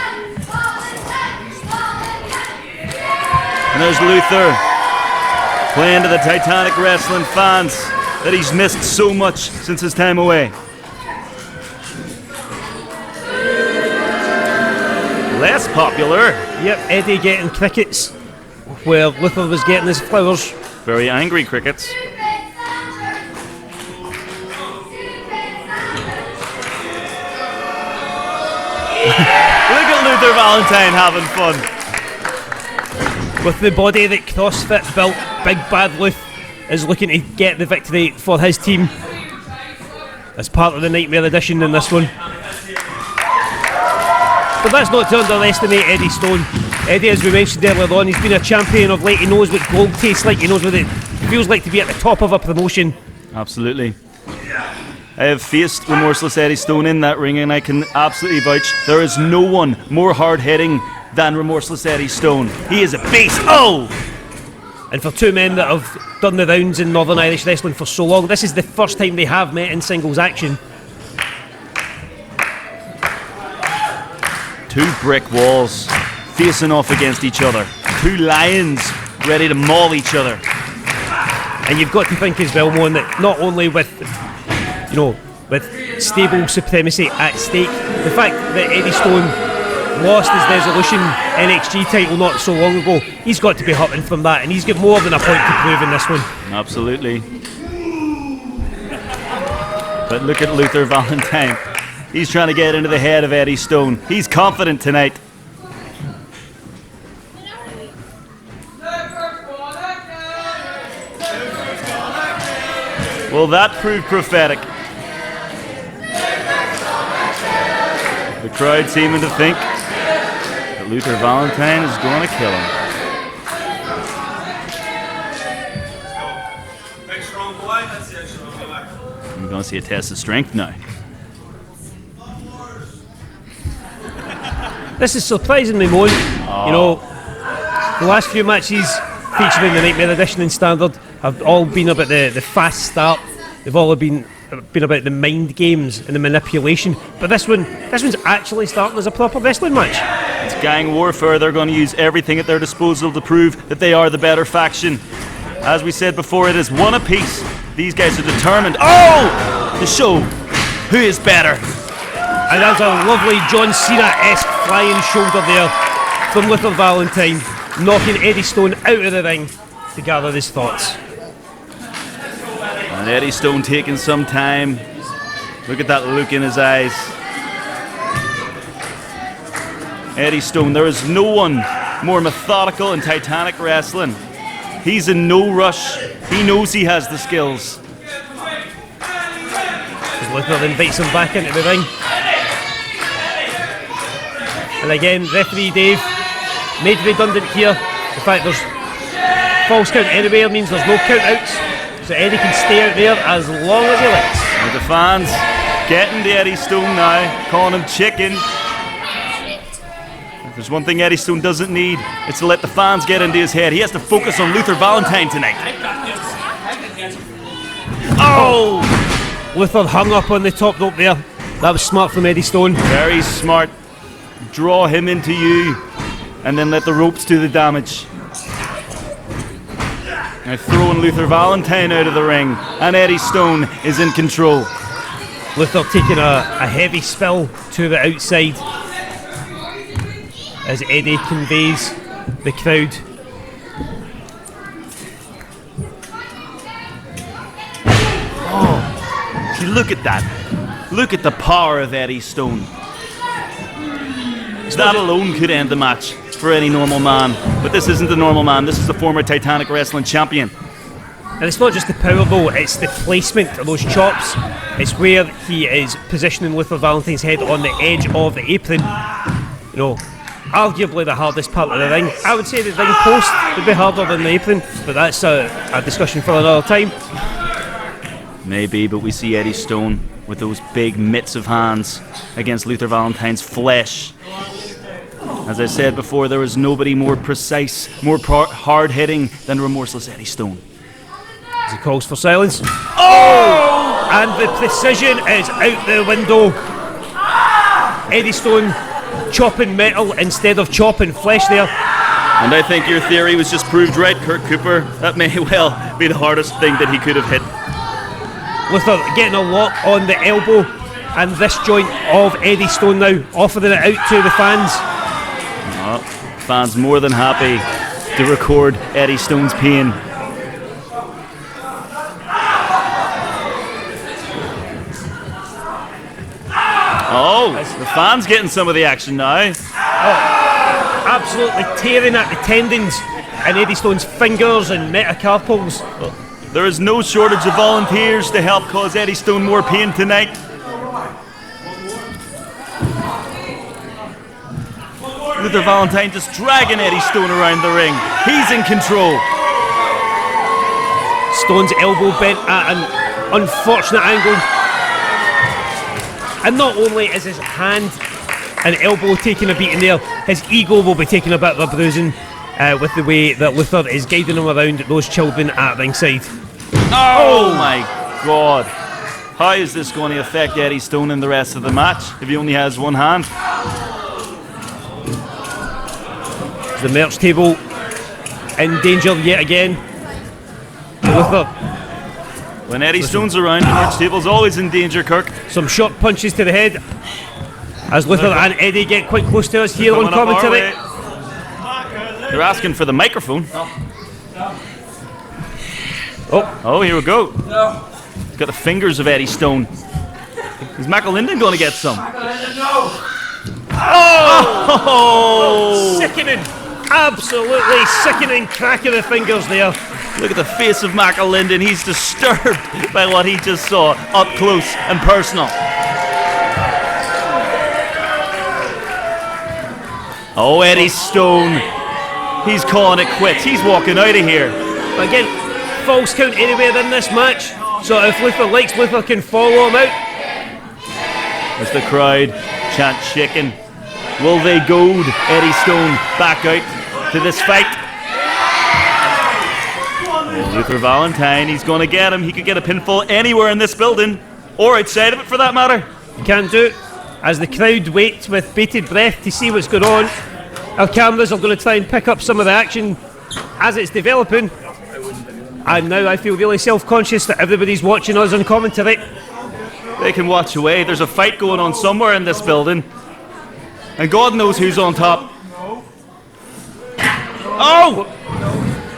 And there's Luther, playing to the Titanic Wrestling fans that he's missed so much since his time away. Less popular. Yep, Eddie getting crickets where Luther was getting his flowers. Very angry crickets. Look at Luther Valentine having fun. With the body that CrossFit built, Big Bad Luth is looking to get the victory for his team as part of the Nightmare Edition in this one. But that's not to underestimate Eddie Stone. Eddie, as we mentioned earlier on, he's been a champion of late. He knows what gold tastes like. He knows what it feels like to be at the top of a promotion. Absolutely. I have faced remorseless Eddie Stone in that ring, and I can absolutely vouch there is no one more hard-hitting than remorseless Eddie Stone. He is a beast. Oh! And for two men that have done the rounds in Northern Irish wrestling for so long, this is the first time they have met in singles action. Two brick walls facing off against each other. Two lions ready to maul each other. And you've got to think as well, Mon, that not only with stable supremacy at stake, the fact that Eddie Stone lost his Resolution NXT title not so long ago, he's got to be hurting from that, and he's got more than a point to prove in this one. Absolutely. But look at Luther Valentine. He's trying to get into the head of Eddie Stone. He's confident tonight. Well, that proved prophetic. The crowd seeming to think that Luther Valentine is going to kill him. going to see a test of strength now. This is surprisingly Moan. You know, the last few matches featuring the Nightmare Edition in Standard have all been about the fast start. They've all been about the mind games and the manipulation. But this one's actually starting as a proper wrestling match. It's gang warfare. They're going to use everything at their disposal to prove that they are the better faction. As we said before, it is one apiece. These guys are determined. To show who is better. And that's a lovely John Cena-esque flying shoulder there from Luther Valentine, knocking Eddie Stone out of the ring to gather his thoughts. And Eddie Stone taking some time. Look at that look in his eyes. Eddie Stone, there is no one more methodical in Titanic wrestling. He's in no rush. He knows he has the skills. As Luther invites him back into the ring. And again, referee Dave made redundant here. The fact there's false count anywhere means there's no count outs. So Eddie can stay out there as long as he likes. With the fans getting to Eddie Stone now, calling him chicken. If there's one thing Eddie Stone doesn't need, it's to let the fans get into his head. He has to focus on Luther Valentine tonight. Luther hung up on the top rope there. That was smart from Eddie Stone. Very smart. Draw him into you and then let the ropes do the damage. Now throwing Luther Valentine out of the ring, and Eddie Stone is in control. Luther taking a heavy spill to the outside as Eddie conveys the crowd. See, look at that. Look at the power of Eddie Stone. That alone could end the match for any normal man. But this isn't a normal man. This is the former Titanic wrestling champion. And it's not just the power though, it's the placement of those chops. It's where he is positioning Luther Valentine's head on the edge of the apron. You know, arguably the hardest part of the ring. I would say the ring post would be harder than the apron, but that's a discussion for another time. Maybe, but we see Eddie Stone with those big mitts of hands against Luther Valentine's flesh. As I said before, there is nobody more precise, more hard-hitting than remorseless Eddie Stone. As he calls for silence. And the precision is out the window. Eddie Stone chopping metal instead of chopping flesh there. And I think your theory was just proved right, Kurt Cooper. That may well be the hardest thing that he could have hit. Luther getting a lock on the elbow, and this joint of Eddie Stone now offering it out to the fans. Fans more than happy to record Eddie Stone's pain. The fans getting some of the action now. Absolutely tearing at the tendons and Eddie Stone's fingers and metacarpals. There is no shortage of volunteers to help cause Eddie Stone more pain tonight. Luther Valentine just dragging Eddie Stone around the ring. He's in control. Stone's elbow bent at an unfortunate angle. And not only is his hand and elbow taking a beating there, his ego will be taking a bit of a bruising with the way that Luther is guiding him around those children at ringside. Oh my God. How is this going to affect Eddie Stone in the rest of the match if he only has one hand? The merch table in danger yet again. Luther. When Eddie Stone's around, the merch table's always in danger, Kirk. Some short punches to the head as Luther and Eddie get quite close to us here on commentary. They're asking for the microphone. Oh, here we go. Got the fingers of Eddie Stone. Is McAlinden going to get some? Sickening! Absolutely sickening crack of the fingers there. Look at the face of McAlinden. He's disturbed by what he just saw up close and personal. Oh, Eddie Stone. He's calling it quits. He's walking out of here. Again, false count anywhere in this match. So if Luther likes, Luther can follow him out. As the crowd chant chicken, will they goad Eddie Stone back out to this fight? Oh, Luther Valentine, he's going to get him. He could get a pinfall anywhere in this building, or outside of it for that matter. He can't do it. As the crowd wait with bated breath to see what's going on, our cameras are going to try and pick up some of the action as it's developing. And now I feel really self-conscious that everybody's watching us on commentary. They can watch away. There's a fight going on somewhere in this building, and God knows who's on top. Oh!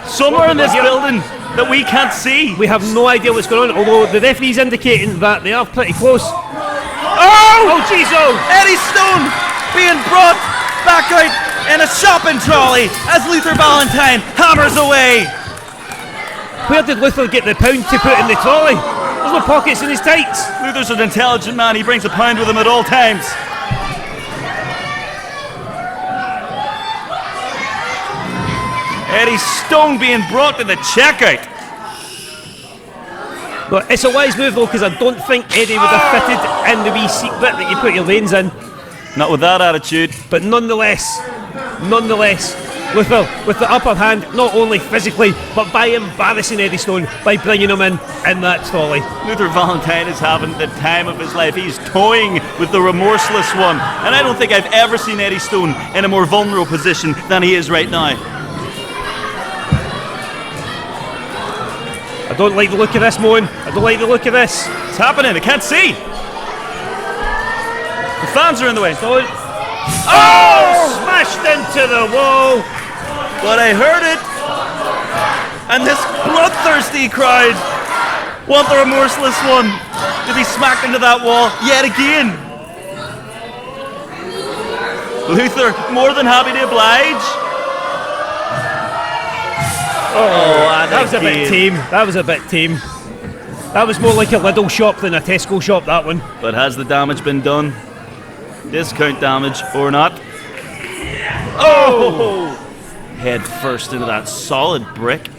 Somewhere in this building that we can't see. We have no idea what's going on, although the referee's indicating that they are pretty close. Oh, jeez, oh! Eddie Stone being brought back out in a shopping trolley as Luther Valentine hammers away. Where did Luther get the pound to put in the trolley? There's no pockets in his tights. Luther's an intelligent man. He brings a pound with him at all times. Eddie Stone being brought to the checkout. But it's a wise move though, because I don't think Eddie would have fitted in the wee seat bit that you put your reins in. Not with that attitude. But nonetheless, Luther with the upper hand, not only physically, but by embarrassing Eddie Stone by bringing him in that trolley. Luther Valentine is having the time of his life. He's toying with the remorseless one. And I don't think I've ever seen Eddie Stone in a more vulnerable position than he is right now. I don't like the look of this, Moan. I don't like the look of this. It's happening. I can't see. The fans are in the way. Oh! Smashed into the wall. But I heard it. And this bloodthirsty crowd want the remorseless one to be smacked into that wall yet again. Luther more than happy to oblige. Oh, that was a bit tame. That was a bit tame. That was more like a Lidl shop than a Tesco shop, that one. But has the damage been done? Discount damage or not? Oh! Head first into that solid brick.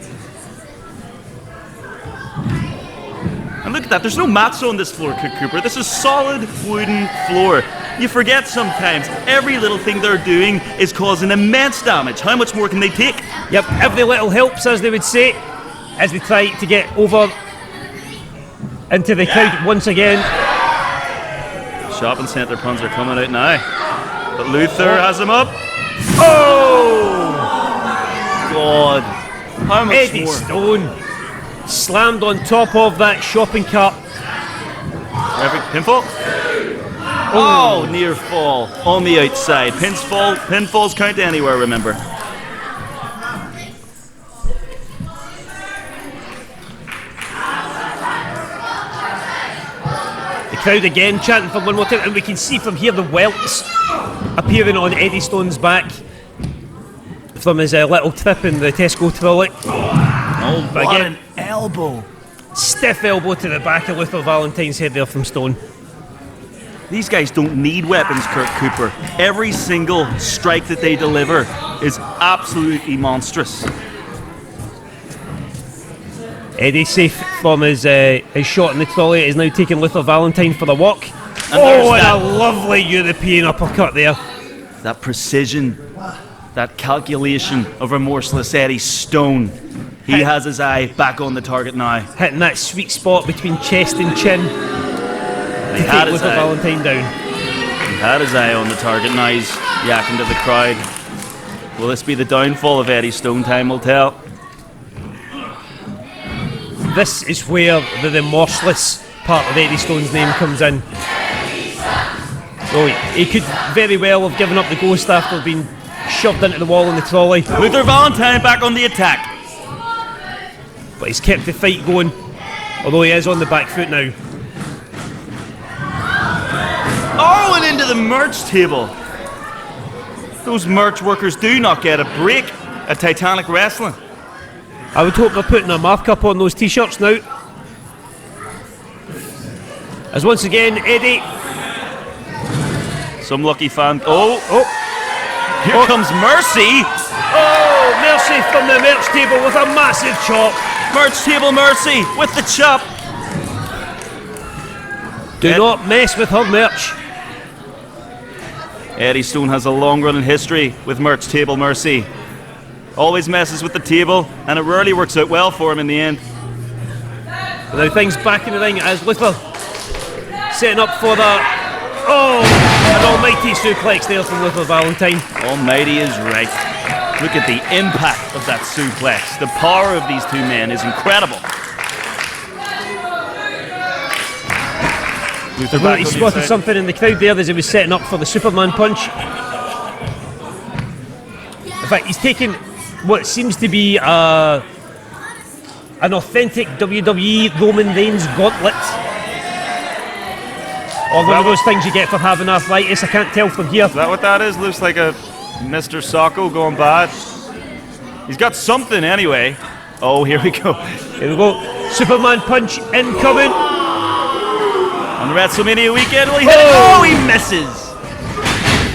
And look at that, there's no mats on this floor, Cooper. This is solid wooden floor. You forget sometimes, every little thing they're doing is causing immense damage. How much more can they take? Yep, every little helps, as they would say, as we try to get over into the crowd once again. Shopping centre puns are coming out now. But Luther has him up. Oh! God. How much Eddie more? Stone slammed on top of that shopping cart. Perfect pinfall. Oh, near fall on the outside. Pinfalls count anywhere, remember. The crowd again chanting for one more time, and we can see from here the welts appearing on Eddie Stone's back from his little trip in the Tesco trolley. Oh, but what again, an elbow. Stiff elbow to the back of Luther Valentine's head there from Stone. These guys don't need weapons, Kurt Cooper. Every single strike that they deliver is absolutely monstrous. Eddie, safe from his shot in the trolley, is now taking Luther Valentine for a walk. And a lovely European uppercut there. That precision, that calculation of remorseless Eddie Stone. He has his eye back on the target now. Hitting that sweet spot between chest and chin. He had his eye. Valentine down. He had his eye on the target. Now he's yakking to the crowd. Will this be the downfall of Eddie Stone? Time will tell. This is where the remorseless part of Eddie Stone's name comes in. So he could very well have given up the ghost after being shoved into the wall in the trolley. Luther Valentine back on the attack. But he's kept the fight going, although he is on the back foot now. Oh, and into the merch table. Those merch workers do not get a break at Titanic Wrestling. I would hope they're putting a markup on those t-shirts now. As once again, Eddie. Some lucky fan. Here comes Mercy. Oh, Mercy from the merch table with a massive chop. Merch table Mercy with the chop. Do not mess with her merch. Eddie Stone has a long-running history with merch table mercy. Always messes with the table, and it rarely works out well for him in the end. But now things back in the ring as Luther setting up for the... Oh! An almighty suplex there from Luther Valentine. Almighty is right. Look at the impact of that suplex. The power of these two men is incredible. He spotted something in the crowd there as he was setting up for the Superman punch. In fact, he's taking what seems to be an authentic WWE Roman Reigns gauntlet. Or one of those things you get for having arthritis. I can't tell from here. Is that what that is? Looks like a Mr. Socko going bad. He's got something anyway. Oh, here we go. Here we go. Superman punch incoming. On the WrestleMania weekend, will he hit it? Oh, he misses.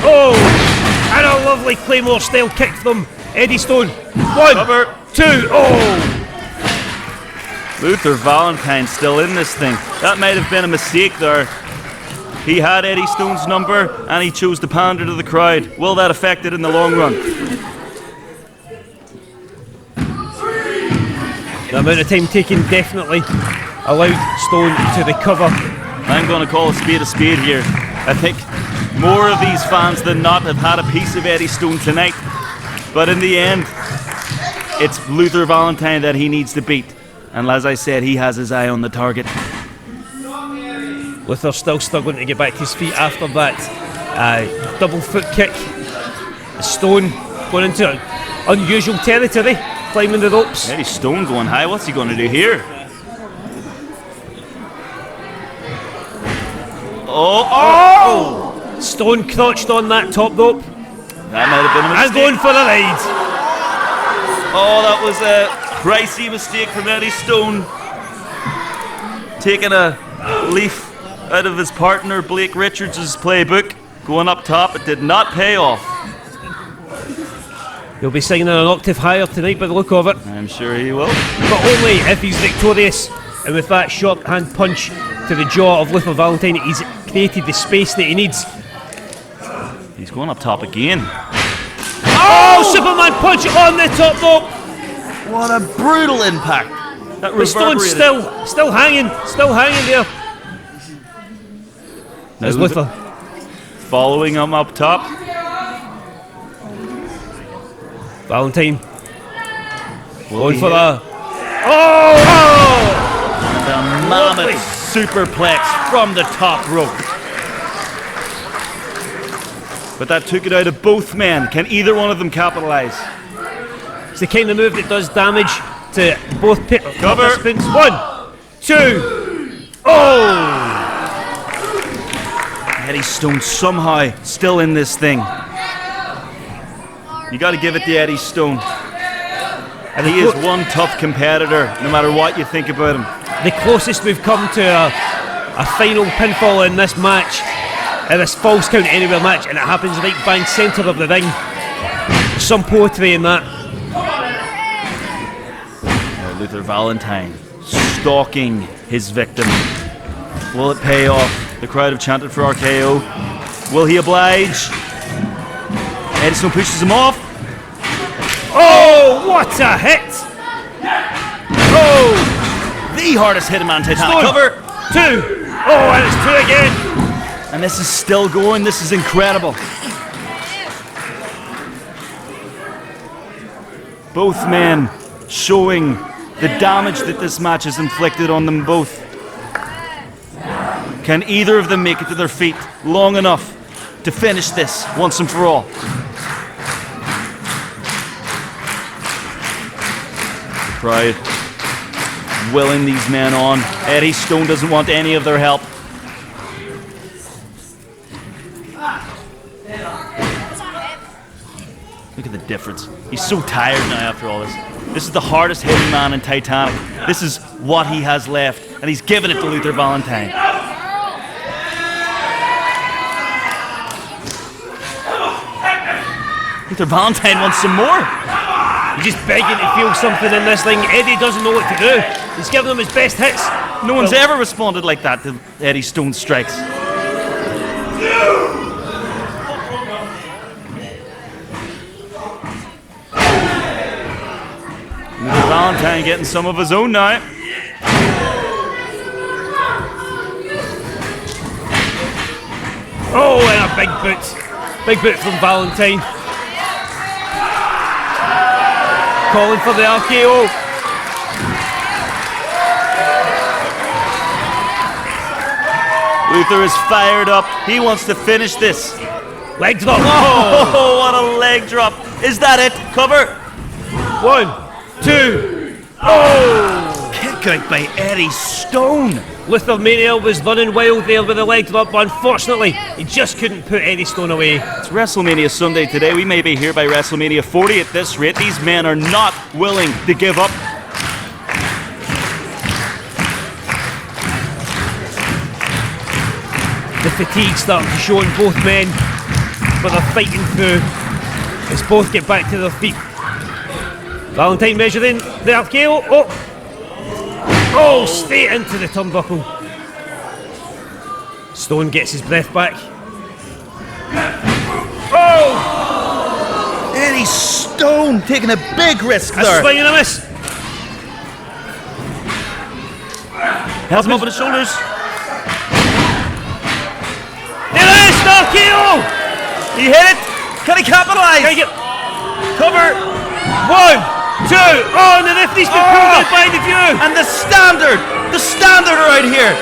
Oh, and a lovely Claymore style kick from Eddie Stone. 1, Cover. 2, oh. Luther Valentine still in this thing. That might have been a mistake there. He had Eddie Stone's number and he chose to pander to the crowd. Will that affect it in the long run? The amount of time taken definitely allowed Stone to recover. I'm going to call a spade here. I think more of these fans than not have had a piece of Eddie Stone tonight. But in the end, it's Luther Valentine that he needs to beat. And as I said, he has his eye on the target. Luther still struggling to get back to his feet after that double foot kick. Stone going into unusual territory, climbing the ropes. Eddie Stone going high. What's he going to do here? Oh! Stone crouched on that top rope. That might have been a mistake. And going for a ride. Oh, that was a pricey mistake from Eddie Stone. Taking a leaf out of his partner Blake Richards' playbook. Going up top, it did not pay off. He'll be singing an octave higher tonight by the look of it. I'm sure he will. But only if he's victorious. And with that shorthand punch to the jaw of Luther Valentine, he's created the space that he needs. He's going up top again. Oh! Superman punch on the top rope. What a brutal impact. That But Stone's still hanging there. There's Luther. Following him up top. Valentine. Going for a... Oh! The mammoth superplex from the top rope. But that took it out of both men. Can either one of them capitalize? It's the kind of move that does damage to both participants. 1, 2. Oh! Eddie Stone somehow still in this thing. You got to give it to Eddie Stone. And he is one tough competitor, no matter what you think about him. The closest we've come to a final pinfall in this match, in this false count anywhere match, and it happens right bang centre of the ring. Some poetry in that. Luther Valentine stalking his victim. Will it pay off? The crowd have chanted for RKO. Will he oblige? Eddie Stone pushes him off. Oh, what a hit! Oh! The hardest hit in man Titanic. Cover. 2. Oh, and it's 2 again. And this is still going. This is incredible. Both men showing the damage that this match has inflicted on them both. Can either of them make it to their feet long enough to finish this once and for all? Crowd willing these men on. Eddie Stone doesn't want any of their help. Look at the difference. He's so tired now after all this. This is the hardest hitting man in Titanic. This is what he has left, and he's giving it to Luther Valentine. Luther Valentine wants some more. He's just begging to feel something in this thing. Eddie doesn't know what to do. He's giving him his best hits. No one's ever responded like that to Eddie Stone's strikes. Valentine getting some of his own now. Oh, and a big boot. Big boot from Valentine. Calling for the RKO. Luther is fired up. He wants to finish this. Leg drop. Oh, what a leg drop. Is that it? Cover. 1, 2. Oh! Kick out by Eddie Stone. Luther Mania was running wild there with the leg drop, but unfortunately, he just couldn't put Eddie Stone away. It's WrestleMania Sunday today. We may be here by WrestleMania 40 at this rate. These men are not willing to give up. The fatigue starting to show in both men, but they're fighting through as both get back to their feet. Valentine measuring the RKO. Oh, straight into the turnbuckle. Stone gets his breath back. Oh! Eddie Stone taking a big risk there. A swing and a miss. Has him up on his shoulders. There it is, RKO! He hit it. Can he capitalize? Can he get Cover. 1, 2. Oh, and the referee's been pulled out by the view. And the standard are out here.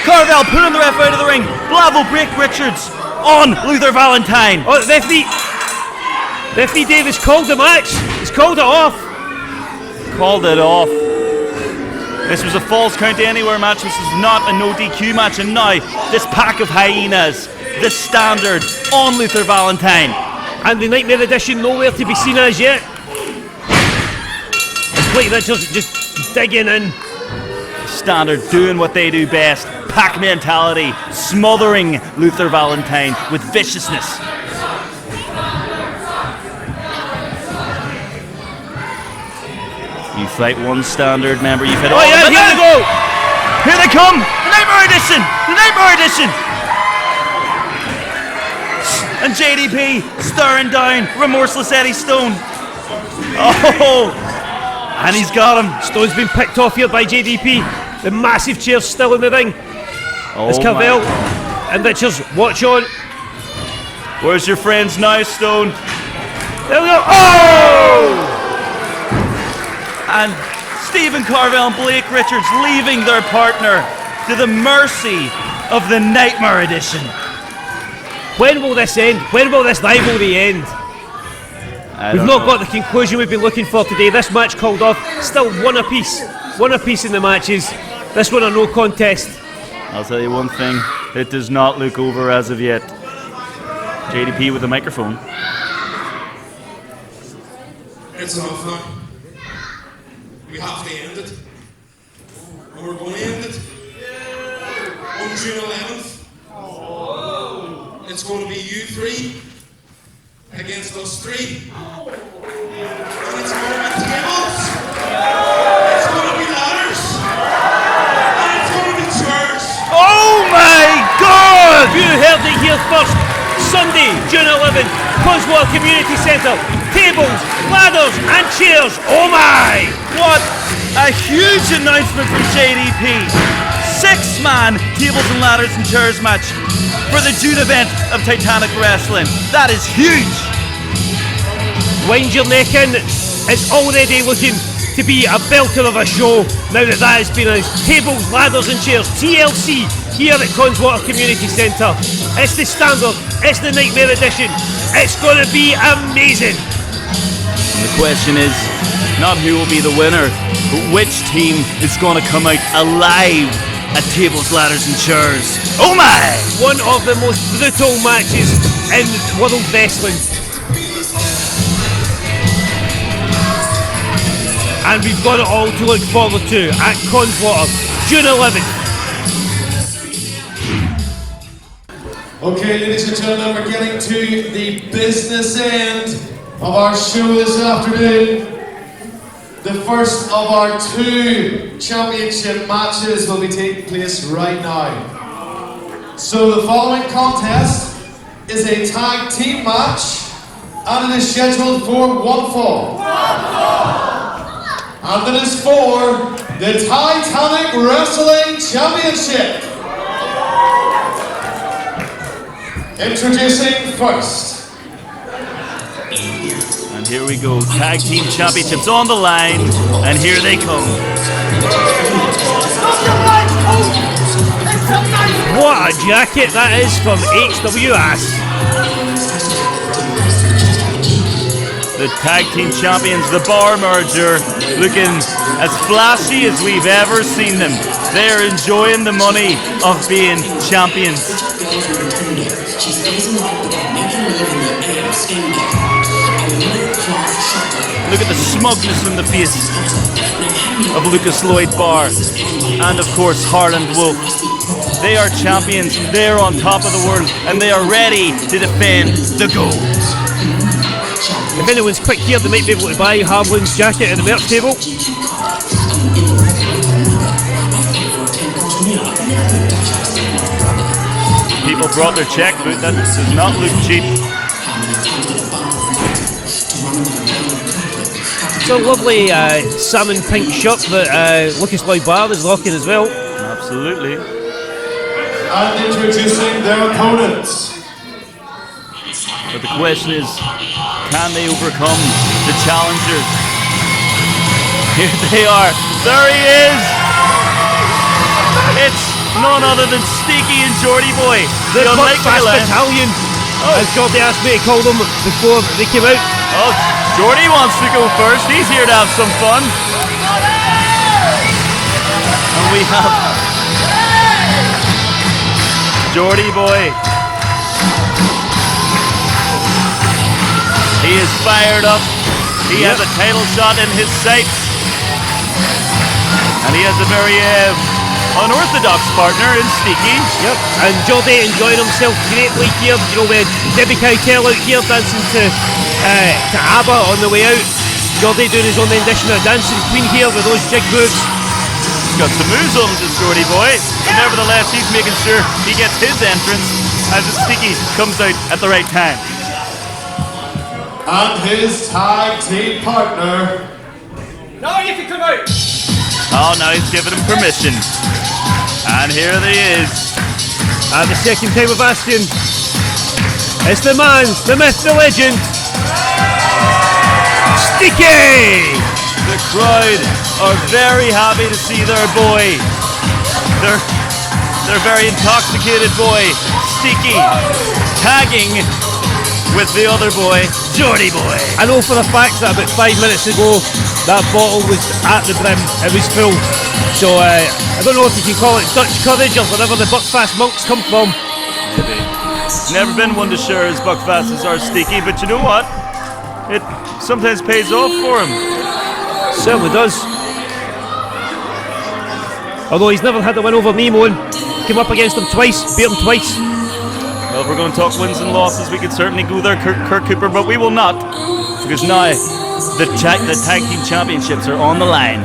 Carvel pulling the ref out of the ring. Blavo break Richards on Luther Valentine. Oh, the referee Davis called the match. He's called it off. Called it off. This was a falls count anywhere match. This is not a no DQ match. And now this pack of hyenas, the standard on Luther Valentine. And the Nightmare Edition nowhere to be seen as yet. And Blake Richards just digging in. Standard doing what they do best. Pack mentality, smothering Luther Valentine with viciousness. You fight one standard member, you fight all Oh yeah, of them. here they go! Here they come! The Nightmare Edition! The Nightmare Edition! And JDP staring down remorseless Eddie Stone. Oh! And he's got him. Stone's been picked off here by JDP. The massive chair's still in the ring. It's Carvel and Richards, watch on. Where's your friends now, Stone? There we go. Oh! And Steven Carvel and Blake Richards leaving their partner to the mercy of the Nightmare Edition. When will this end? When will this rivalry end? We've not got the conclusion we've been looking for today. This match called off. Still one apiece. One apiece in the matches. This one a no contest. I'll tell you one thing. It does not look over as of yet. JDP with the microphone. It's enough now. We have to end it. And we're going to end it. On June 11th. It's going to be you three against us three. And it's going to be tables. It's going to be ladders. And it's going to be chairs. Oh my God! You heard it here first. Sunday, June 11th, Connswater Community Centre. Tables, ladders and chairs. Oh my! What a huge announcement from JDP. 6-man tables and ladders and chairs match for the June event of Titanic Wrestling. That is huge. Wind your neck in. It's already looking to be a belter of a show now that has been announced. Tables, ladders and chairs, TLC here at Connswater Community Centre. It's the standard, it's the Nightmare Edition. It's going to be amazing. And the question is not who will be the winner, but which team is going to come out alive at tables, ladders and chairs. Oh my! One of the most brutal matches in world wrestling. And we've got it all to look forward to at Connswater, June 11th. Okay, ladies and gentlemen, we're getting to the business end of our show this afternoon. The The first of our 2 championship matches will be taking place right now. So the following contest is a tag team match, and it is scheduled for 1 fall. And it is for the Titanic Wrestling Championship. Introducing first. And here we go, tag team championships on the line, and here they come. What a jacket that is from HWS. The tag team champions, the Barr merger, looking as flashy as we've ever seen them. They're enjoying the money of being champions. Look at the smugness in the face of Lucas Lloyd Barr and of course Harland Wolf. They are champions, they're on top of the world, and they are ready to defend the gold. If anyone's quick here, they might be able to buy Harland's jacket at the merch table. People brought their checkbook, that does not look cheap. It's a lovely salmon pink shirt that Lucas Lloyd Barr is rocking as well. Absolutely. And introducing their opponents. But the question is, can they overcome the challengers? Here they are. There he is. It's none other than Steeky and Jordy Boy. The Buckfast Battalion, as Jordy asked me to call them before they came out. Oh, Jordy wants to go first. He's here to have some fun. And we have Jordy Boy. He is fired up. He has a title shot in his sights. And he has a very unorthodox partner in Steeky. Yep, and Jordy enjoying himself greatly here. You know, with Debbie Keitel out here dancing to ABBA on the way out. Jordy doing his own rendition of Dancing Queen here with those jig moves. He's got some moves on this Jordy Boy. But nevertheless, he's making sure he gets his entrance as the Steeky comes out at the right time. And his tag team partner. Now you can come out. Oh, now he's giving him permission. And here he is. And the second time of asking, it's the man, the myth, the legend, Steeky! The crowd are very happy to see their boy. They're very intoxicated boy, Steeky, tagging with the other boy, Jordy Boy. I know for a fact that about 5 minutes ago, that bottle was at the brim, it was full. So I don't know if you can call it Dutch courage or whatever the Buckfast monks come from. Maybe. Never been one to share as Buckfast as our Steeky, but you know what? It sometimes pays off for him. Certainly does. Although he's never had a win over me, Moan. Came up against him twice, beat him twice. Well, if we're going to talk wins and losses, we could certainly go there, Kurt Cooper, but we will not, because now the tag team championships are on the line.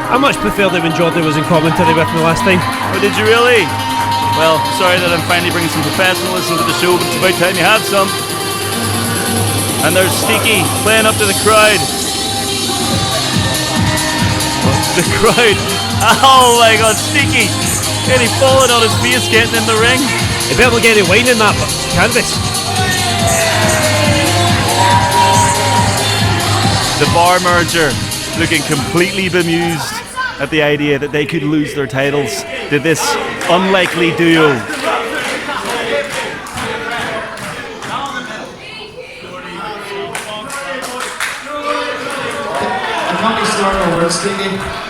I much preferred it when Jordy was in commentary with me last time. Oh, did you really? Well, sorry that I'm finally bringing some professionalism to the show, but it's about time you had some. And there's Steeky playing up to the crowd. The crowd. Oh my God, Steeky. And he falling on his face getting in the ring. He better get any wine in that canvas. The Barr merger looking completely bemused at the idea that they could lose their titles to this unlikely duo. I can't be starting over, Steeky.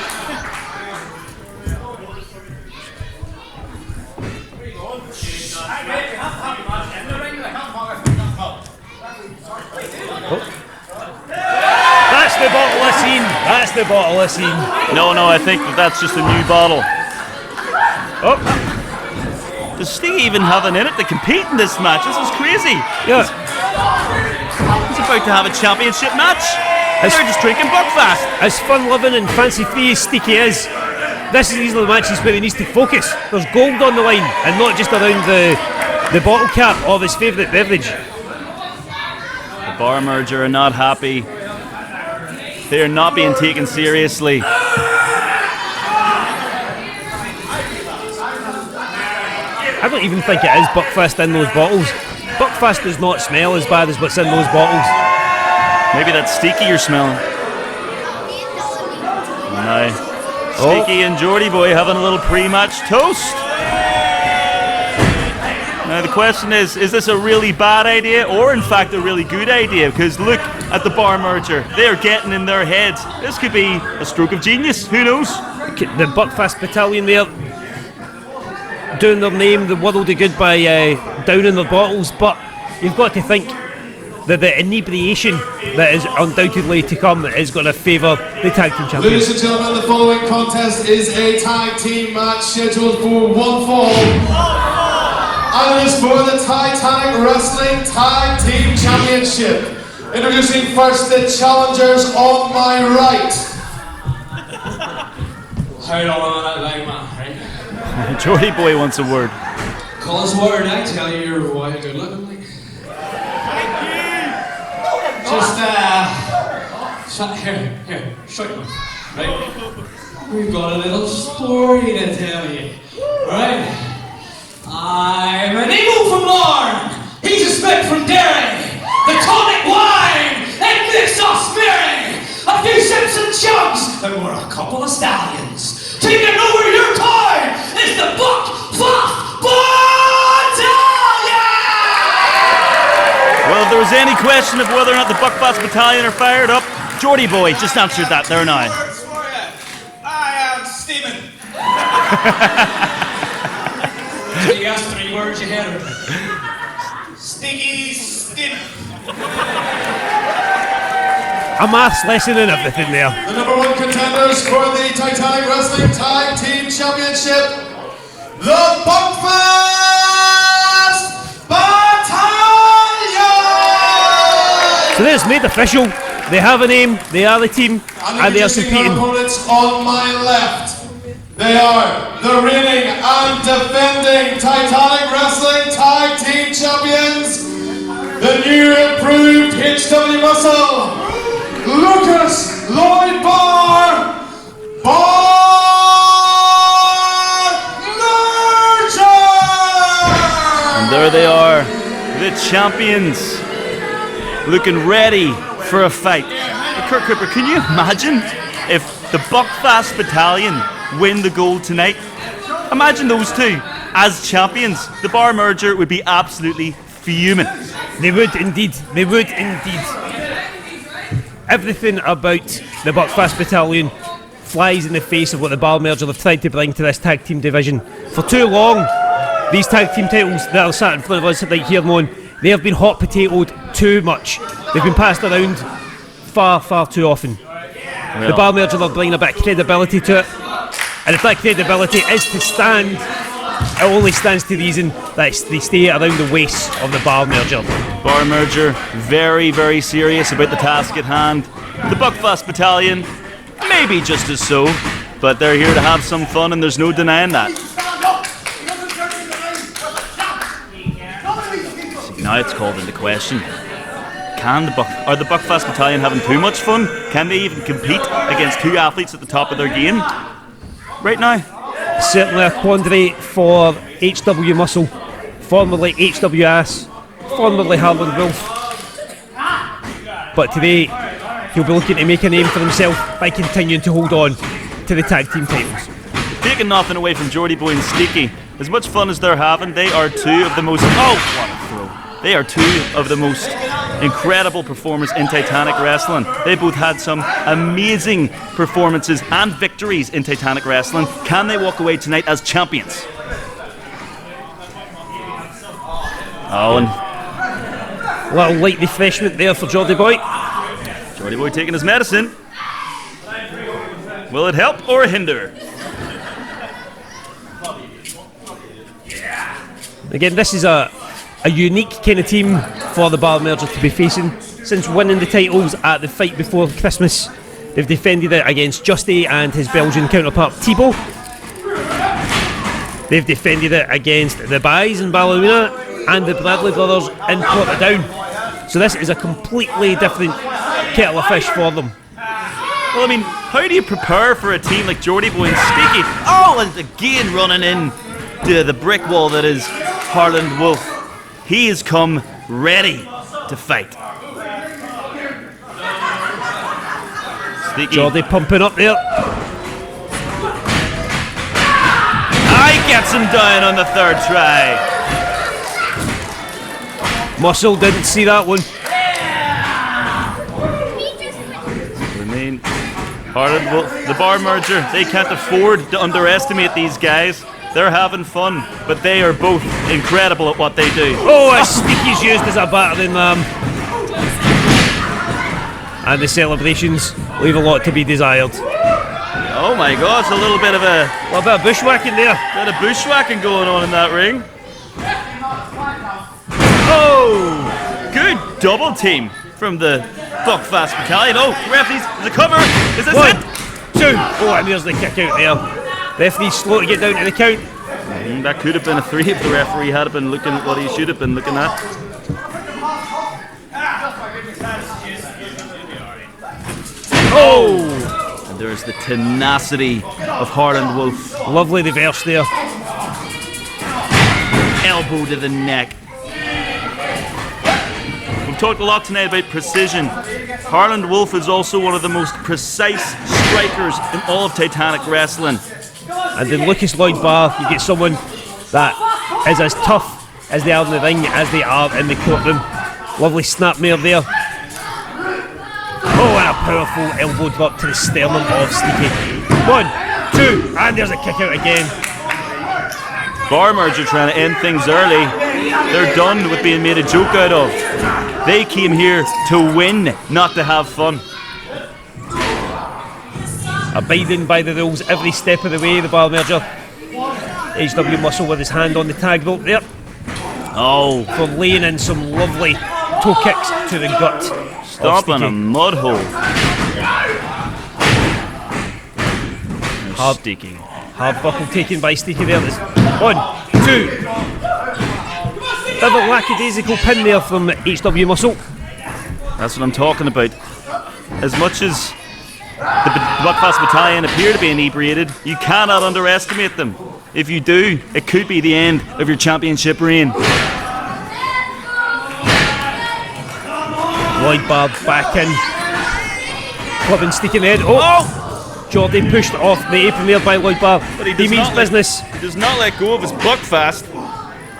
That's the bottle I seen. No, I think that's just a new bottle. Oh. Does Steeky even have an in it to compete in this match? This is crazy. Yeah. He's about to have a championship match. They're just drinking Buckfast. As fun-loving and fancy-free as Steeky is, this is easily the matches where he needs to focus. There's gold on the line, and not just around the bottle cap of his favourite beverage. The Barr merger are not happy. They are not being taken seriously. I don't even think it is Buckfast in those bottles. Buckfast does not smell as bad as what's in those bottles. Maybe that's Steeky you're smelling. No. Steeky and Jordy boy having a little pre-match toast. Now the question is this a really bad idea or in fact a really good idea? Because look at the Barr merger. They're getting in their heads. This could be a stroke of genius. Who knows? The Buckfast battalion there doing their name the world of good by downing their bottles, but you've got to think that the inebriation that is undoubtedly to come is going to favour the tag team champions. Ladies and gentlemen, the following contest is a tag team match scheduled for one fall. And it is for the Titanic Wrestling Tag Team Championship. Introducing first the challengers on my right. Hold on that line, man, right? Jordy boy wants a word. Connswater, did I tell you you're wild good looking, like? Just, here, shut your mouth, right? We've got a little story to tell you, right? I'm an eagle from Larn, he's a spec from Derry, the tonic wine, it makes us merry, a few sips and chugs, and we're a couple of stallions. Taking over your time is the Buckfast Battalion! Well, if there was any question of whether or not the Buckfast Battalion are fired up, Jordy boy just answered that there now. I am Steven. You asked 3 words you had. Steeky Steven. A maths lesson and everything there. The number 1 contenders for the Titanic Wrestling Tag Team Championship, the Buckfast Battalion! So there's made official. They have a name, they are the team, and they are competing. Our opponents on my left. They are the reigning and defending Titanic Wrestling Tag Team Champions, the new improved HW Muscle, Lucas Lloyd Barr, Merger! And there they are, the champions, looking ready for a fight. Kurt Cooper, can you imagine if the Buckfast Battalion win the gold tonight? Imagine those two as champions. The Barr merger would be absolutely fuming. They would indeed. They would indeed. Everything about the Buckfast Battalion flies in the face of what the Barr merger have tried to bring to this tag team division. For too long, these tag team titles that are sat in front of us right here, Mon, they have been hot potatoed too much. They've been passed around far, far too often. Well, The Barr merger are bringing a bit of credibility to it. And if that credibility is to stand, it only stands to reason that they stay around the waist of the Barr merger. Barr merger, very, very serious about the task at hand. The Buckfast Battalion, maybe just as so, but they're here to have some fun and there's no denying that. See, now it's called into question. Are the Buckfast Battalion having too much fun? Can they even compete against 2 athletes at the top of their game right now? Certainly a quandary for HW Muscle, formerly HW Ass, formerly Harvard Wolf. But today, he'll be looking to make a name for himself by continuing to hold on to the tag team titles. Taking nothing away from Jordy Boy and Steeky, as much fun as they're having, they are 2 of the most... Oh, what a throw. They are 2 of the most incredible performers in Titanic Wrestling. They both had some amazing performances and victories in Titanic Wrestling. Can they walk away tonight as champions? Oh, and Little light refreshment there for Jordy Boy. Jordy Boy taking his medicine. Will it help or hinder? Again, this is a unique kind of team for the Barr merger to be facing. since winning the titles at the fight before Christmas. They've defended it against Justy and his Belgian counterpart Thibaut. They've defended it against the Buys and Ballerina and the Bradley brothers in Portadown. So this is a completely different kettle of fish for them. Well, I mean, how do you prepare for a team like Jordy Boy and Steeky? Oh, and again running in to the brick wall that is Harland Wolf. He has come ready to fight. Steeky. Jordy pumping up there. He gets him down on the third try. Muscle didn't see that one. I mean, Harland Wolf, the Barr merger, they can't afford to underestimate these guys. They're having fun, but they are both incredible at what they do. Oh, Steeky's used as a battering ram. And the celebrations leave a lot to be desired. Oh my God, it's a little bit of bushwhacking there. bit of bushwhacking going on in that ring. Oh, good double team from the Buckfast Battalion. Oh, referees, the cover. Is this One, it? two. Oh, and there's the kick out there. Referee's slow to get down to the count. That could have been a 3 if the referee had been looking at what he should have been looking at. Oh! And there's the tenacity of Harland Wolf. Lovely reverse there. Elbow to the neck. We've talked a lot tonight about precision. Harland Wolf is also one of the most precise strikers in all of Titanic wrestling. And in Lucas Lloyd Barr, you get someone that is as tough as they are in the ring as they are in the courtroom. Lovely snapmare there. Oh, and a powerful elbow drop to the sternum of Steeky. 1, 2, and there's a kick out again. Barr merger trying to end things early. They're done with being made a joke out of. They came here to win, not to have fun. Abiding by the rules every step of the way, the Barr merger. HW Muscle with his hand on the tag rope there. Oh, For laying in some lovely toe kicks to the gut. stomping a mud hole. Hard. Steeky. Hard buckle taken by Steeky there. 1, 2. Bit of a lackadaisical pin there from HW Muscle. That's what I'm talking about. As much as the Buckfast Battalion appear to be inebriated, you cannot underestimate them. If you do, it could be the end of your championship reign. Lloyd Barr back in. Clubbing Steeky in the head. Oh! Jordy pushed off the apron there by Lloyd Barr. But he means business. He does not let go of his Buckfast.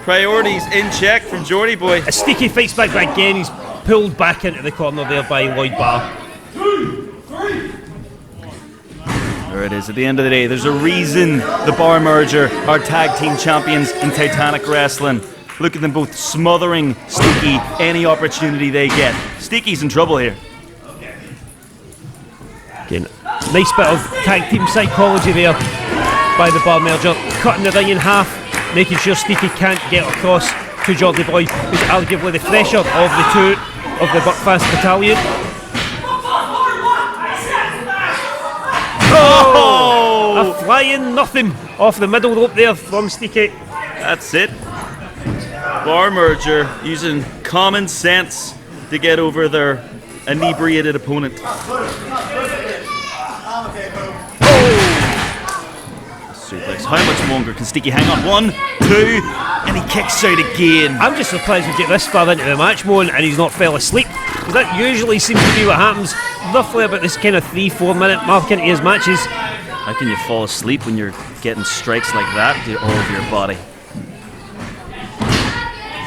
Priorities in check from Jordy Boy. A Steeky fights back again. He's pulled back into the corner there by Lloyd Barr. There it is. At the end of the day, there's a reason the Barr merger are tag team champions in Titanic wrestling. Look at them both smothering Steeky any opportunity they get. Steeky's in trouble here. Again, nice bit of tag team psychology there by the Barr merger. Cutting the ring in half, making sure Steeky can't get across to Jordy Boy, who's arguably the fresher of the two of the Buckfast Battalion. Oh! A flying nothing off the middle rope there from Steeky. That's it. Barr merger using common sense to get over their inebriated opponent. Suplex. How much longer can Steeky hang on? 1, 2, and he kicks out again. I'm just surprised we get this far into the match, Moan, and he's not fell asleep, because that usually seems to be what happens roughly about this kind of 3-4 minute mark into his matches. How can you fall asleep when you're getting strikes like that to all of your body?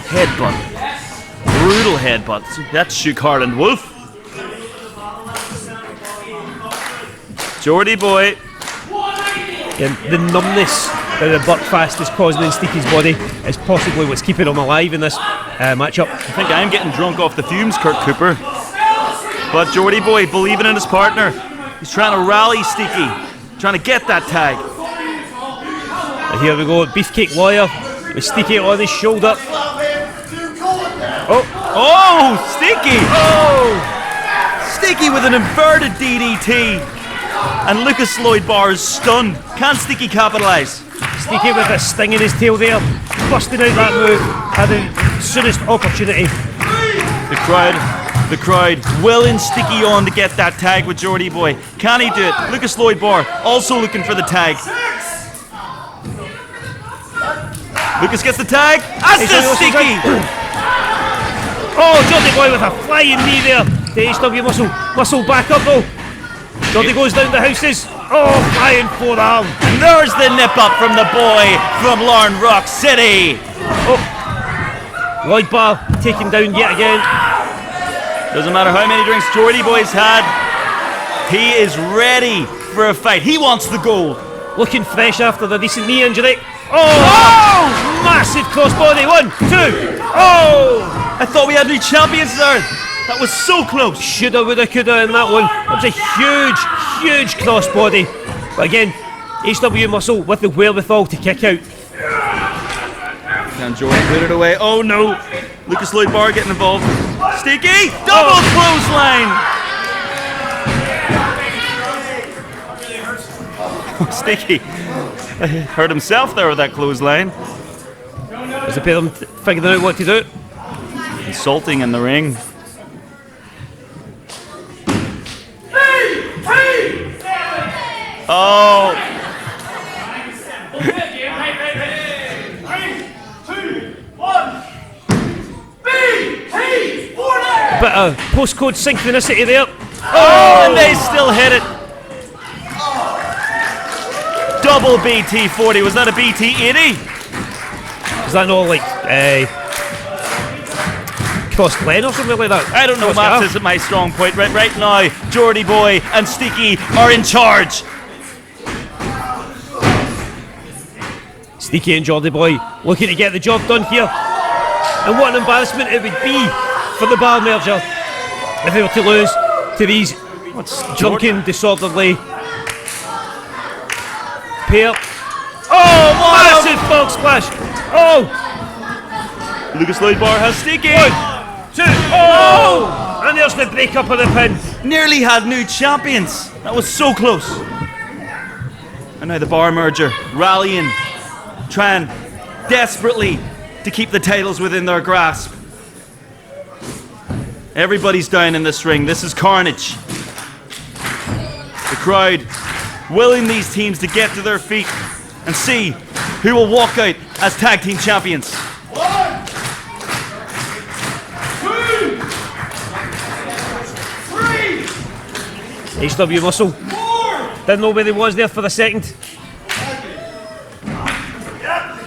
Headbutt. Brutal headbutt. That's shook Harland Wolf. Jordy Boy. And the numbness that the Buckfast is causing in Steeky's body is possibly what's keeping him alive in this matchup. I think I'm getting drunk off the fumes, Kurt Cooper. But Jordy Boy believing in his partner. He's trying to rally Steeky, trying to get that tag. And here we go, Beefcake Lawyer with Steeky on his shoulder. Oh, Oh, Steeky! Oh! Steeky with an inverted DDT. And Lucas Lloyd Barr is stunned. Can Steeky capitalise? Steeky with a sting in his tail there, busting out that move at the soonest opportunity. The crowd willing Steeky on to get that tag with Jordy boy. Can he do it? Lucas Lloyd Barr also looking for the tag. Lucas gets the tag. As does Steeky. Oh, Jordy boy with a flying knee there. The HW muscle back up though. Jordy goes down the houses. Oh, flying forearm. And there's the nip up from the boy from Larne Rock City. Oh, Lloyd Barr taken down yet again. Doesn't matter how many drinks Jordy boy's had. He is ready for a fight. He wants the gold. Looking fresh after the recent knee injury. Oh! Massive crossbody. 1, 2. Oh! I thought we had new champions there. That was so close. Shoulda, woulda, coulda in that one. That was a huge crossbody. But again, HW Muscle with the wherewithal to kick out. Can Jordy put it away? Oh no! Lucas Lloyd Barr getting involved. Steeky! Double clothesline! Steeky hurt himself there with that clothesline. There's a pair of them figuring out what to do. Insulting in the ring. Oh! Bit of postcode synchronicity there. Oh! And they still hit it. Double BT40. Was that a BT80? Is that not like cross lane or something like that? I don't know. Maths isn't my strong point. Right now, Jordy boy and Steeky are in charge. Steeky and Jordy boy looking to get the job done here. And what an embarrassment it would be for the Barr merger if they were to lose to these drunken, disorderly pair. Oh, massive frog splash! Oh! Lucas Lloyd Barr has Steeky. 1, 2, oh! And there's the break up of the pin. Nearly had new champions. That was so close. And now the Barr merger rallying, trying desperately to keep the titles within their grasp. Everybody's down in this ring. This is carnage. The crowd willing these teams to get to their feet and see who will walk out as tag team champions. 1, 2, 3. HW Muscle didn't know where he was there for the second.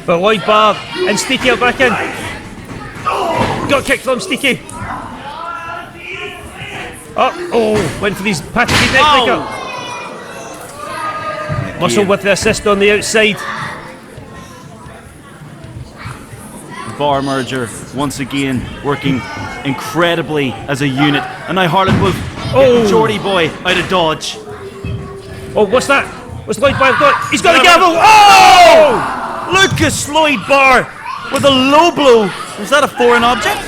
But Lloyd Barr and Steeky are back in. Got kicked from Steeky. Oh, went for these patented neck breaker. Muscle with the assist on the outside. Barr merger once again working incredibly as a unit. And now Harlan Wolf getting Jordy boy out of dodge. Oh, what's that? What's Lloyd Barr got? He's got a gavel. Oh! Lucas Lloyd Barr with a low blow. Was that a foreign object?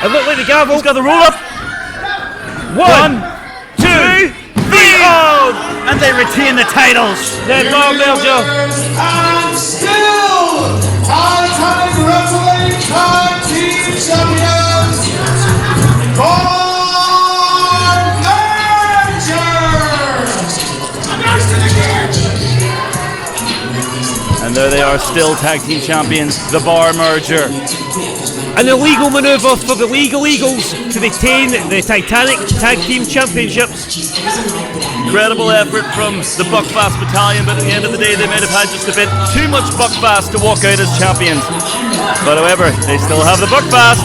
It looked like the gavel. He's got the roll up. 1, 2, 3. Oh! And they retain the titles. The Barr merger. And still, Titanic Wrestling Tag Team Champions, Barr Merger. And there they are, still tag team champions, the Barr merger. An illegal manoeuvre for the Legal Eagles to retain the Titanic Tag Team Championships. Incredible effort from the Buckfast Battalion, but at the end of the day they might have had just a bit too much Buckfast to walk out as champions. But however, they still have the Buckfast.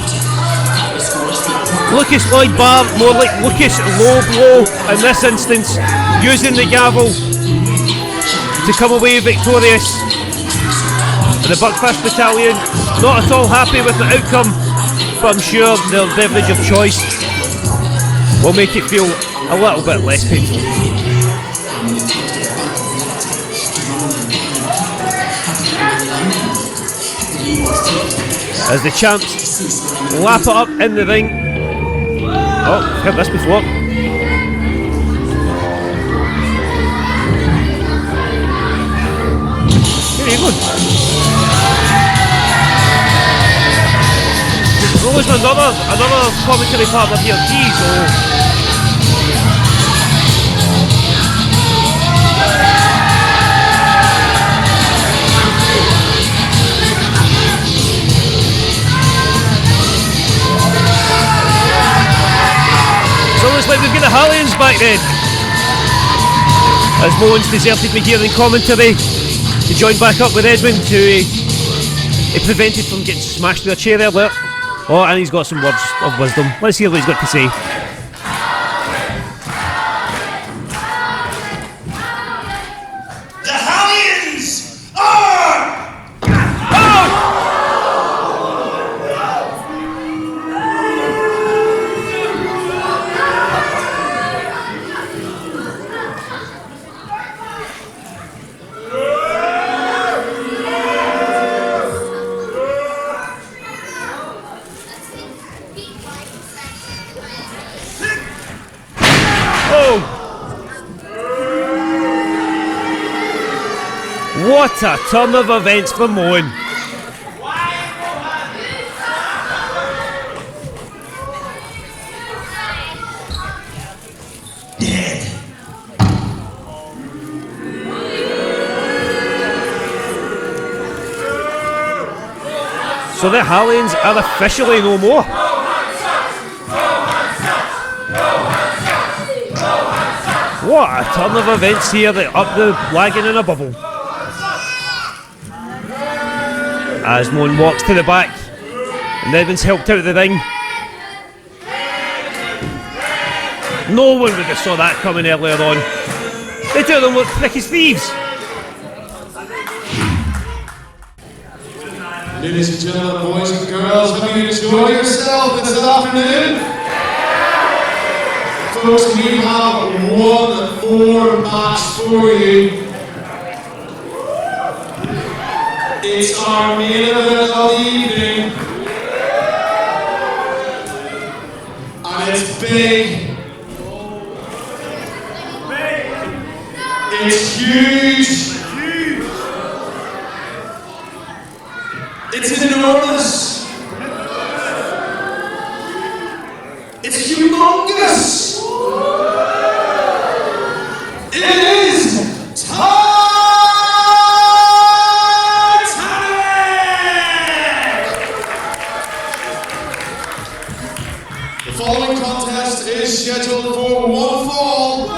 Lucas Lloyd Barr, more like Lucas Low Blow in this instance, using the gavel to come away victorious. And the Buckfast Battalion not at all happy with the outcome, but I'm sure their beverage of choice will make it feel a little bit less painful. as the champs lap it up in the ring. Oh, heard this before. Where are you going? There's always another commentary partner here. Jeez, oh. So looks like we've got the Hallians back then. As Moen's deserted me here in commentary, he joined back up with Redmond to prevented from getting smashed with a chair earlier. Oh, and he's got some words of wisdom. Let's hear what he's got to say. The Hallians are... What a turn of events for Moen. Dead. So the Hallians are officially no more. What a turn of events here, up the Lagan in a bubble. As Moen walks to the back, and Redmond's helped out of the ring. No one would have saw that coming earlier on. The two of them look thick as thieves. Ladies and gentlemen, boys and girls, hope you enjoy yourself this afternoon. Folks, we have one more match for you. It's our main event of the evening. And it's big. It's huge. It's enormous. It's humongous. It is Titanic! The following contest is scheduled for one fall.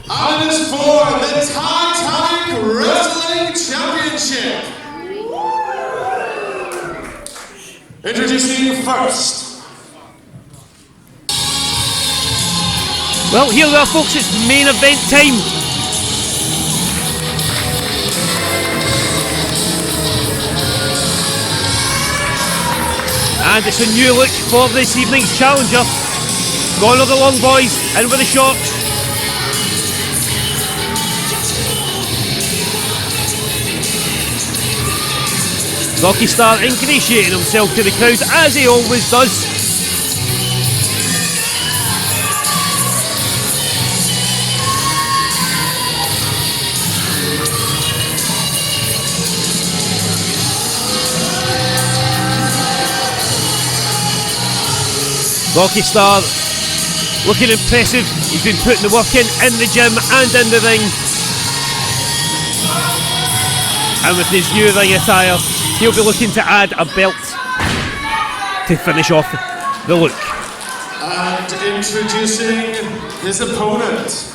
And it is for the Titanic Wrestling Championship. Introducing first. Well, here we are, folks, it's main event time. And it's a new look for this evening's challenger. Gone are the long boys, in with the shorts. Rocky Starr ingratiating himself to the crowd, as he always does. Rocky Starr looking impressive. He's been putting the work in the gym and in the ring. And with his new ring attire, he'll be looking to add a belt to finish off the look. And introducing his opponent.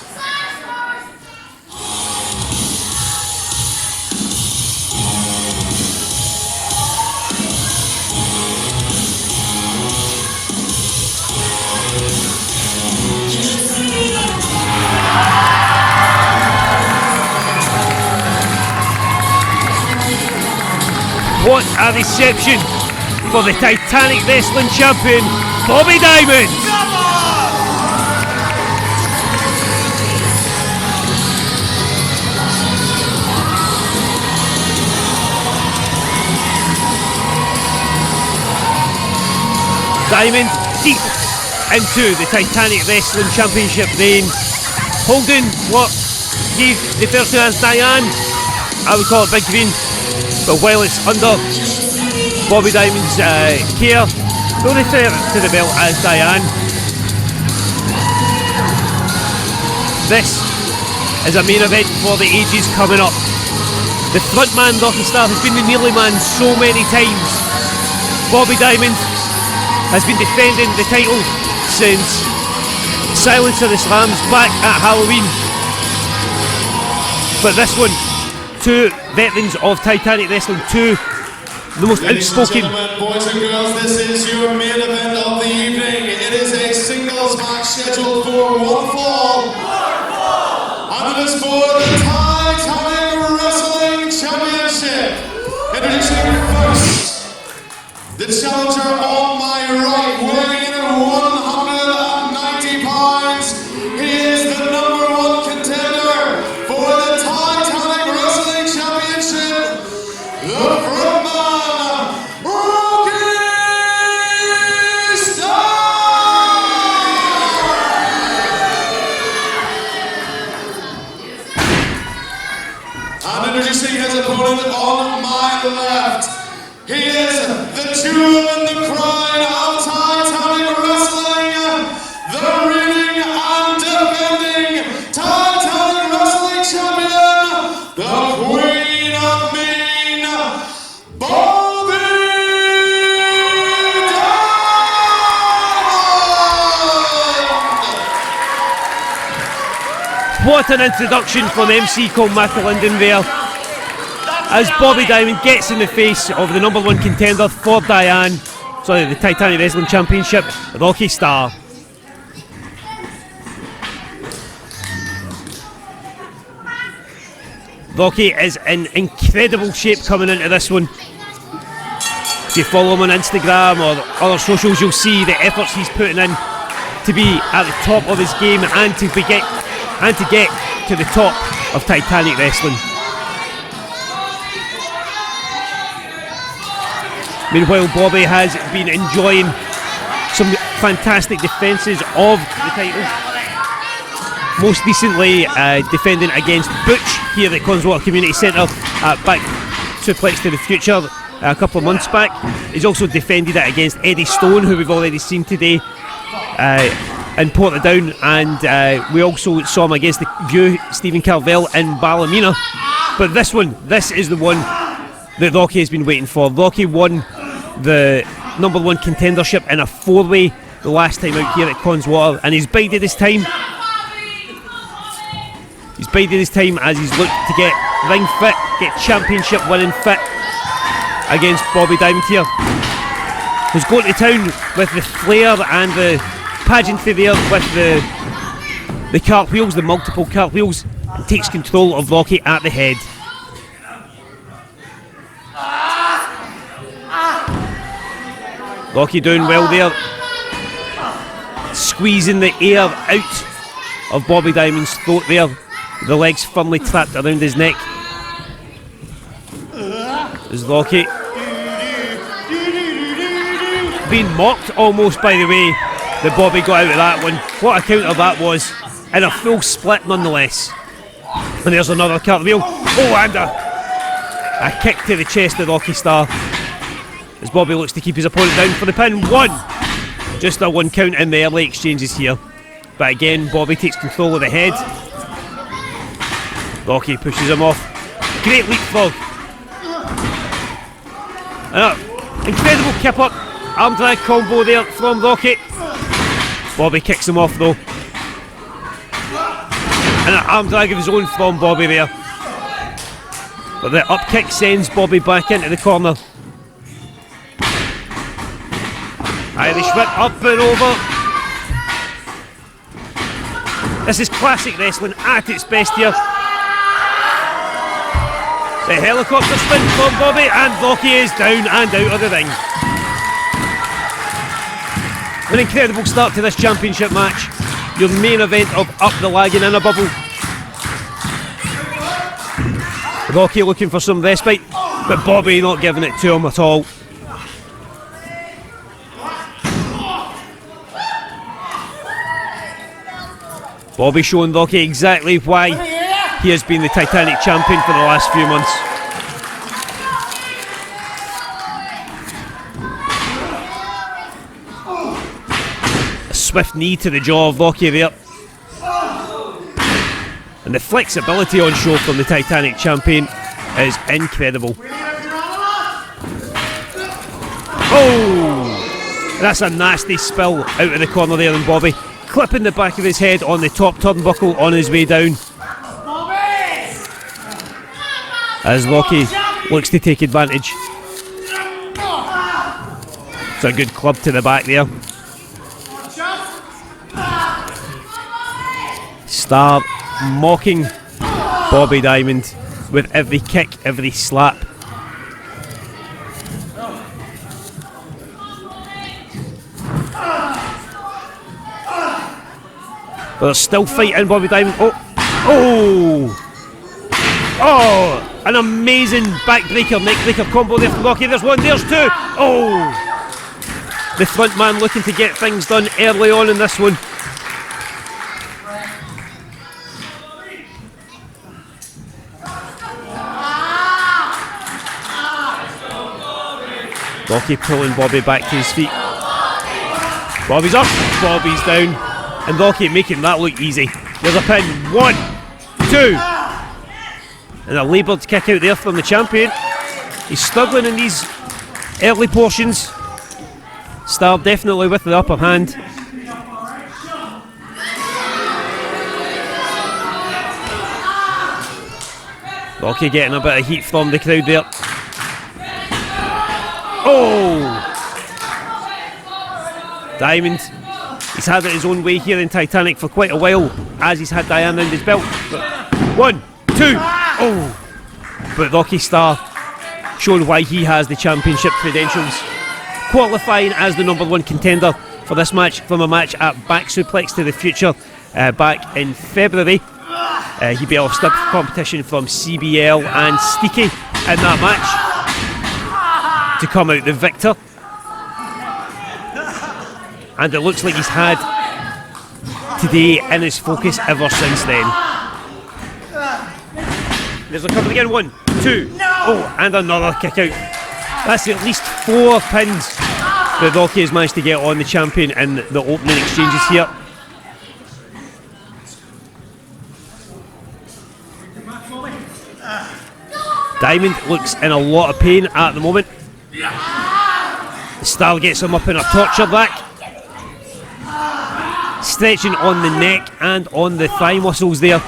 What a reception for the Titanic Wrestling Champion, Bobbi Diamond! Diamond deep into the Titanic Wrestling Championship reign, holding what he refers to as Diane. I would call it Big Green, but while it's under Bobbi Diamond's care, they'll refer to the belt as Diane. This is a main event for the ages coming up. The frontman Rocky Starr has been the nearly man so many times. Bobbi Diamond has been defending the title since Silence of the Slams back at Halloween. But this one, two veterans of Titanic Wrestling, two the most outspoken. Ladies and gentlemen, boys and girls, this is your main event of the evening. It is a singles match scheduled for one fall. And it is for the Titanic Wrestling Championship. Introducing first, the challenger on my right, weighing in at 190 pounds. He is the #1 contender for the Titanic Wrestling Championship. The frontman, Starr! And introducing his opponent on my left, he is the jewel in the crown of Titanic Wrestling, the reigning and defending Titanic Wrestling Champion, the Queen of Mean, Bobbi Diamond! What an introduction from MC called Matthew Linden there, as Bobbi Diamond gets in the face of the #1 contender for the Titanic Wrestling Championship, Rocky Starr. Rocky is in incredible shape coming into this one. If you follow him on Instagram or other socials, you'll see the efforts he's putting in to be at the top of his game and to get to the top of Titanic Wrestling. Meanwhile, Bobbi has been enjoying some fantastic defences of the title. Most recently defending against Butch here at Connswater Community Centre back Suplex to the Future a couple of months back. He's also defended it against Eddie Stone, who we've already seen today in Portadown, and we also saw him against the View, Steven Carvel in Ballymena. But this is the one that Rocky has been waiting for. Rocky won the #1 contendership in a 4-way the last time out here at Connswater, and he's bided his time. He's bided his time as he's looked to get ring fit, get championship winning fit against Bobbi Diamond here, who's going to town with the flair and the pageantry there with the cartwheels, the multiple cartwheels, and takes control of Rocky at the head. Rocky doing well there, squeezing the air out of Bobbi Diamond's throat there, the legs firmly trapped around his neck. As Rocky being mocked almost by the way that Bobbi got out of that one. What a counter that was, and a full split nonetheless. And there's another cartwheel. Oh, and a kick to the chest of Rocky Starr as Bobbi looks to keep his opponent down for the pin. One! Just a one count in the early exchanges here. But again, Bobbi takes control of the head. Rocky pushes him off. Great leapfrog. Incredible kip up. Arm drag combo there from Rocky. Bobbi kicks him off though. And an arm drag of his own from Bobbi there. But the up kick sends Bobbi back into the corner. Irish whip up and over. This is classic wrestling at its best here. The helicopter spin from Bobbi, and Rocky is down and out of the ring. An incredible start to this championship match. Your main event of Up the Lagan in a Bubble. Rocky looking for some respite, but Bobbi not giving it to him at all. Bobbi showing Rocky exactly why he has been the Titanic champion for the last few months. A swift knee to the jaw of Rocky there. And the flexibility on show from the Titanic champion is incredible. Oh! That's a nasty spill out of the corner there, and Bobbi clipping the back of his head on the top turnbuckle on his way down. As Rocky looks to take advantage. It's a good club to the back there. Starr mocking Bobbi Diamond with every kick, every slap. But there's still fight in Bobbi Diamond. Oh, an amazing backbreaker, neckbreaker combo there from Rocky. There's one, there's two. Oh, the front man looking to get things done early on in this one. Rocky pulling Bobbi back to his feet. Bobbi's up, Bobbi's down, and Rocky making that look easy. There's a pin, 1, 2, and a laboured kick out there from the champion. He's struggling in these early portions. Starr definitely with the upper hand. Rocky getting a bit of heat from the crowd there. Oh! Diamond, he's had it his own way here in Titanic for quite a while, as he's had Diane round his belt. But 1, 2, oh! But Rocky Starr showing why he has the championship credentials, qualifying as the #1 contender for this match from a match at Back Suplex to the Future back in February. He beat off stiff competition from CBL and Steeky in that match to come out the victor. And it looks like he's had today in his focus ever since then. There's a couple again, 1, 2, oh, and another kick out. That's at least 4 pins that Rocky has managed to get on the champion in the opening exchanges here. Diamond looks in a lot of pain at the moment. Starr gets him up in a torture rack, stretching on the neck and on the thigh muscles there,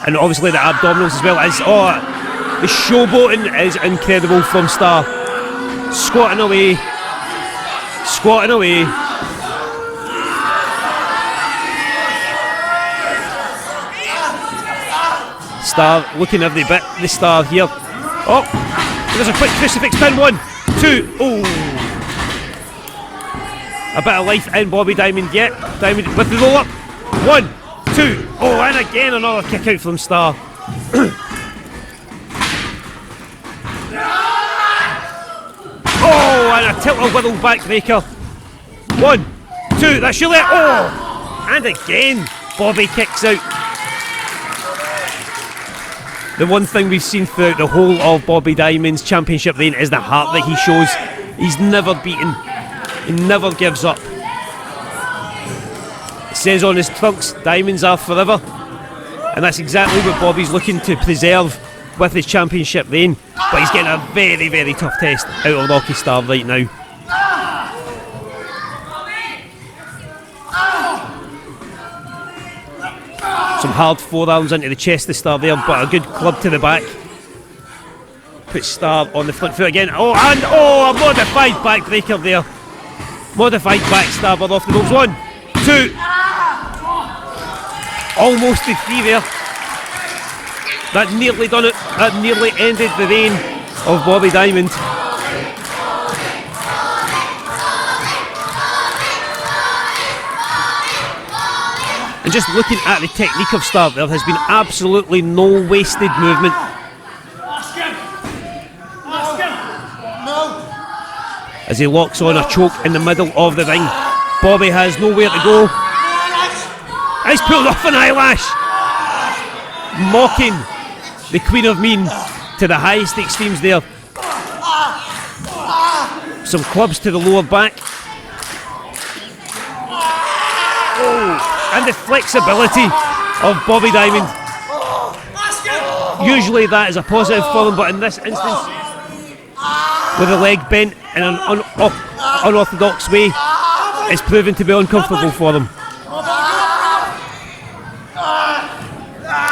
and obviously the abdominals as well. The showboating is incredible from Starr. Squatting away, squatting away. Starr looking every bit the Starr here. Oh, there's a quick crucifix pin, 1, 2, oh. A bit of life in Bobbi Diamond yet. Diamond with the roll up. 1, 2, oh, and again another kick out from Starr. Oh, and a tilt-a-whirl backbreaker. 1, 2, that's surely it. Oh, and again Bobbi kicks out. The one thing we've seen throughout the whole of Bobbi Diamond's championship reign is the heart that he shows. He's never beaten. He never gives up. It says on his trunks, diamonds are forever. And that's exactly what Bobbi's looking to preserve with his championship reign. But he's getting a very, very tough test out of Rocky Starr right now. Some hard forearms into the chest of Starr there, but a good club to the back. Puts Starr on the front foot again. Oh, and a modified backbreaker there. Modified backstabber off the ropes. 1, 2. Almost to 3 there. That nearly done it. That nearly ended the reign of Bobbi Diamond. And just looking at the technique of Starr, there has been absolutely no wasted movement. As he locks on a choke in the middle of the ring. Bobbi has nowhere to go. He's pulled off an eyelash. Mocking the Queen of Mean to the highest extremes there. Some clubs to the lower back. Oh, and the flexibility of Bobbi Diamond. Usually that is a positive for them, but in this instance, with the leg bent in an unorthodox way, it's proven to be uncomfortable for them.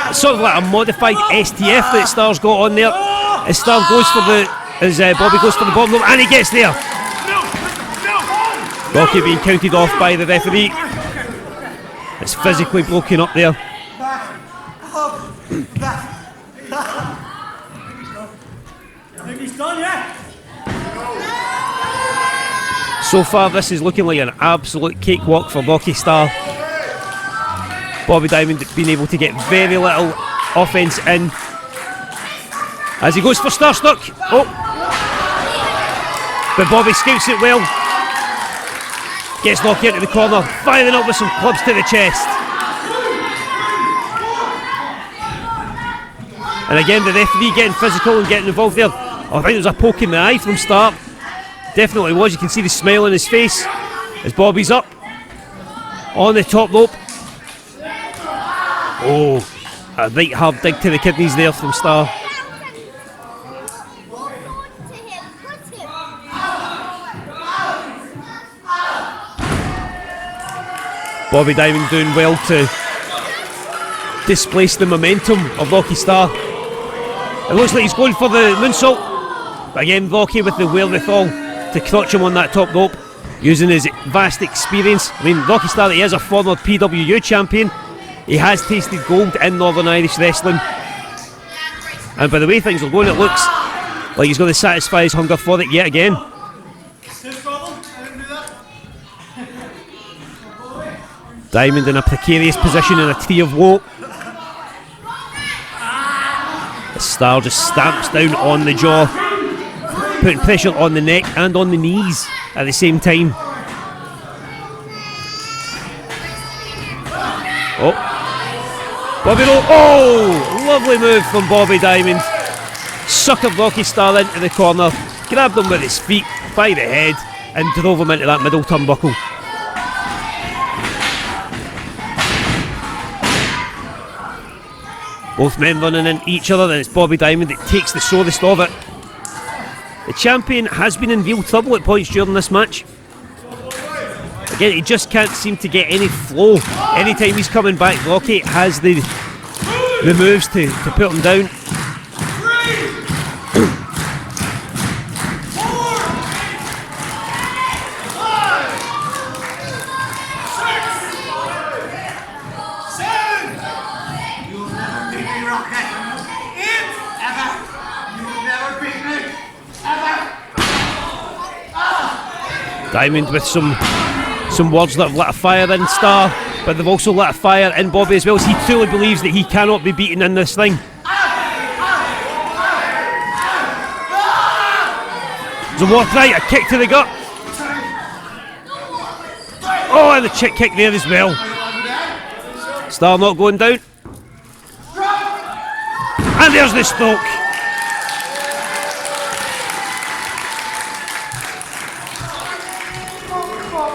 It's sort of like a modified STF that Starr's got on there. As Starr goes for Bobbi goes for the bottom rope, and he gets there. Rocky being counted off by the referee. It's physically broken up there. So far, this is looking like an absolute cakewalk for Rocky Starr. Bobbi Diamond being able to get very little offense in as he goes for Starr stuck. Oh, but Bobbi scoops it well. Gets knocked into the corner, firing up with some clubs to the chest. And again, the referee getting physical and getting involved there. Oh, I think there was a poke in the eye from Starr. Definitely was. You can see the smile on his face as Bobbi's up on the top rope. Oh, a right hard dig to the kidneys there from Starr. Bobbi Diamond doing well to displace the momentum of Rocky Starr. It looks like he's going for the moonsault, but again Rocky with the wherewithal to crotch him on that top rope, using his vast experience. I mean, Rocky Starr, he is a former PWU champion. He has tasted gold in Northern Irish wrestling, and by the way things are going, it looks like he's going to satisfy his hunger for it yet again. Diamond in a precarious position in a tree of woe. Starr just stamps down on the jaw, putting pressure on the neck and on the knees at the same time. Oh, Bobby roll. Oh, lovely move from Bobbi Diamond. Suckered Rocky Starr into the corner, grabbed him with his feet by the head and drove him into that middle turnbuckle. Both men running into each other, and it's Bobbi Diamond that takes the sorest of it. The champion has been in real trouble at points during this match. Again, he just can't seem to get any flow. Anytime he's coming back, Rocky has the moves to put him down. Diamond with some words that have lit a fire in Starr, but they've also lit a fire in Bobbi as well, as he truly believes that he cannot be beaten in this thing. There's a walk right, a kick to the gut. Oh, and the chick kick there as well. Starr not going down. And there's the stroke.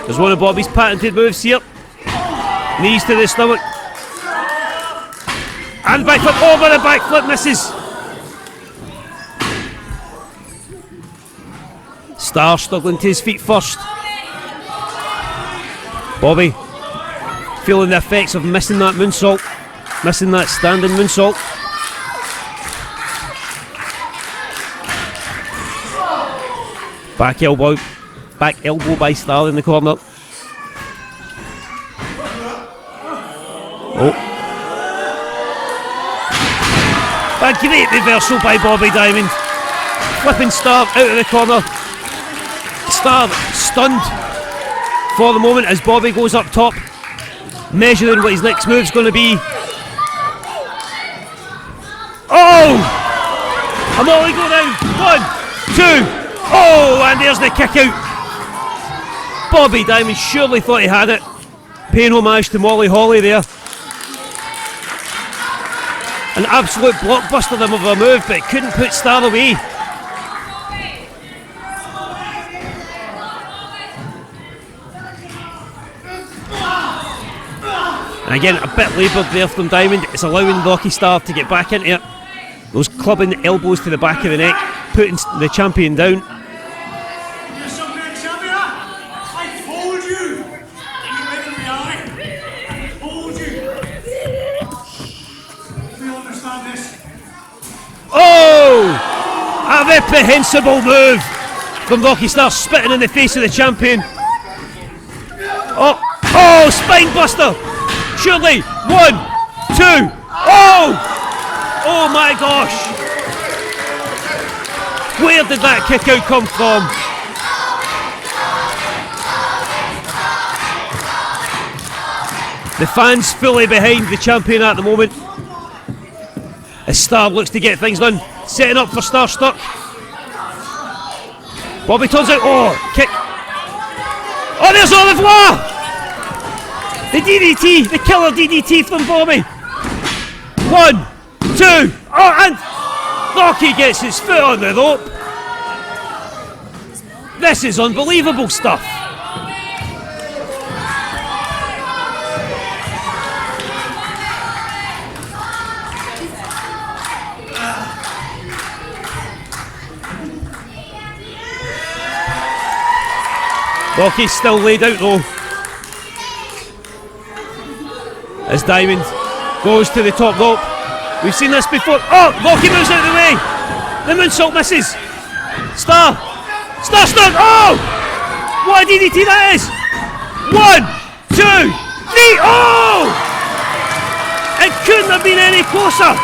There's one of Bobby's patented moves here. Knees to the stomach. And backflip over the backflip, misses. Starr struggling to his feet first. Bobbi feeling the effects of missing that moonsault, missing that standing moonsault. Back elbow by Starr in the corner. Oh. A great reversal by Bobbi Diamond. Flipping Starr out of the corner. Starr stunned for the moment as Bobbi goes up top, measuring what his next move's going to be. Oh! A molly go down. 1, 2. Oh, and there's the kick out. Bobbi Diamond surely thought he had it. Paying homage to Molly Holly there. An absolute blockbuster of a move, but couldn't put Starr away. And again, a bit laboured there from Diamond. It's allowing Rocky Starr to get back into it. Those clubbing elbows to the back of the neck, putting the champion down. I told you! You made me I told you! Do you understand this? Oh! A reprehensible move from Rocky Starr, spitting in the face of the champion. Oh, spine buster! Surely, 1, 2, oh my gosh! Where did that kick out come from? The fans fully behind the champion at the moment. As Starr looks to get things done, setting up for Starr stuck. Bobbi turns out, kick. Oh, there's au revoir! The DDT, the killer DDT from Bobbi. 1, 2, and Rocky gets his foot on the rope. This is unbelievable stuff. Rocky's still laid out though. As Diamond goes to the top rope. We've seen this before. Oh, Rocky moves out of the way. The moonsault misses. Starr stuck. Oh! What a DDT that is. 1, 2, 3. Oh! It couldn't have been any closer.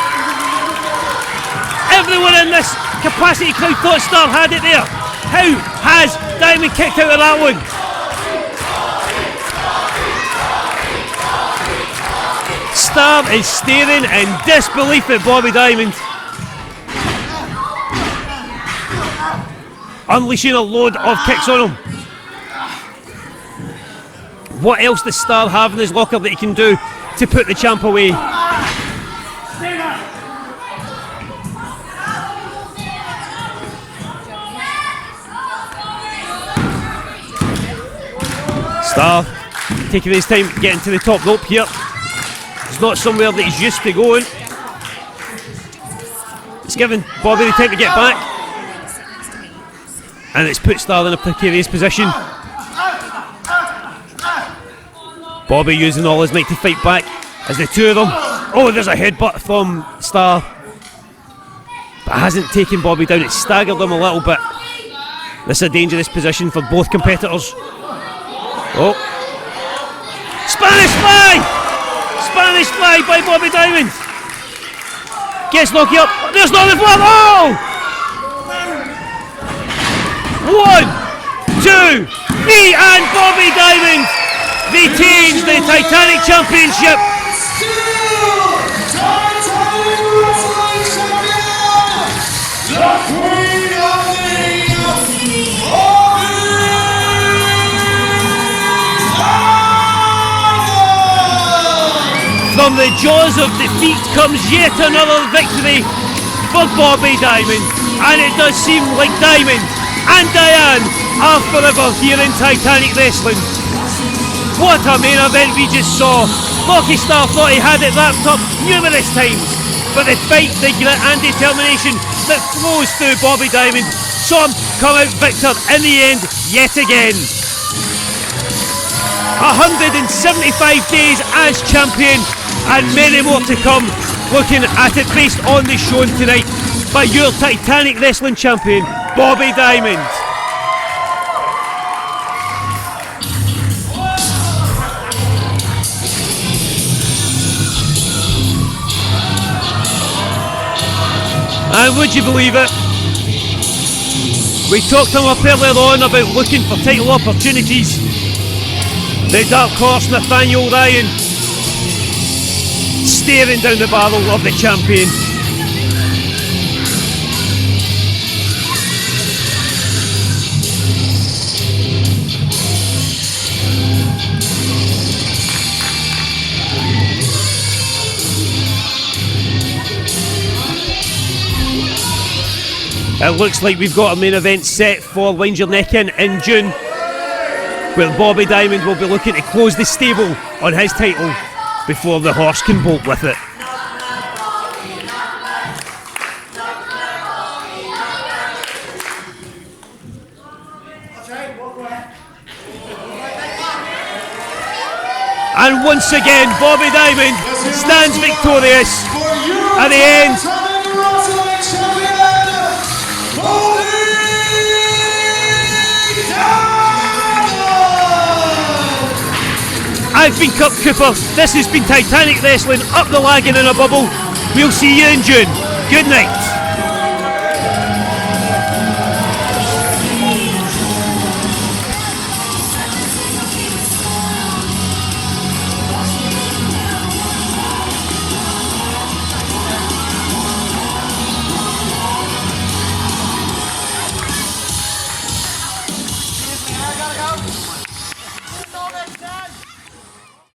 Everyone in this capacity crowd thought Starr had it there. How has Diamond kicked out of that one? Starr is staring in disbelief at Bobbi Diamond. Unleashing a load of kicks on him. What else does Starr have in his locker that he can do to put the champ away? Starr taking his time getting to the top rope here. It's not somewhere that he's used to going. It's given Bobbi the time to get back. And it's put Starr in a precarious position. Bobbi using all his might to fight back as the two of them. Oh, there's a headbutt from Starr. But it hasn't taken Bobbi down, it's staggered him a little bit. This is a dangerous position for both competitors. Oh. Spanish fly! Spanish fly by Bobbi Diamond. Gets knocked up. There's no the flag. Oh! 1, 2, 3, and Bobbi Diamond retains the Titanic Championship. From the jaws of defeat comes yet another victory for Bobbi Diamond, and it does seem like Diamond and Diane are forever here in Titanic Wrestling. What a main event we just saw. Rocky Starr thought he had it wrapped up numerous times, but the fight, the grit and determination that flows through Bobbi Diamond saw him come out victor in the end yet again. 175 days as champion and many more to come. Looking at it based on the shown tonight by your Titanic Wrestling champion, Bobbi Diamond. And would you believe it? We talked to him up earlier on about looking for title opportunities. The dark horse Nathaniel Ryan staring down the barrel of the champion. It looks like we've got a main event set for Wind Your Neck in June, where Bobby Diamond will be looking to close the stable on his title before the horse can bolt with it. And once again, Bobby Diamond stands victorious at the end. I've been Kurt Cooper. This has been Titanic Wrestling, up the Lagan in a bubble. We'll see you in June. Good night.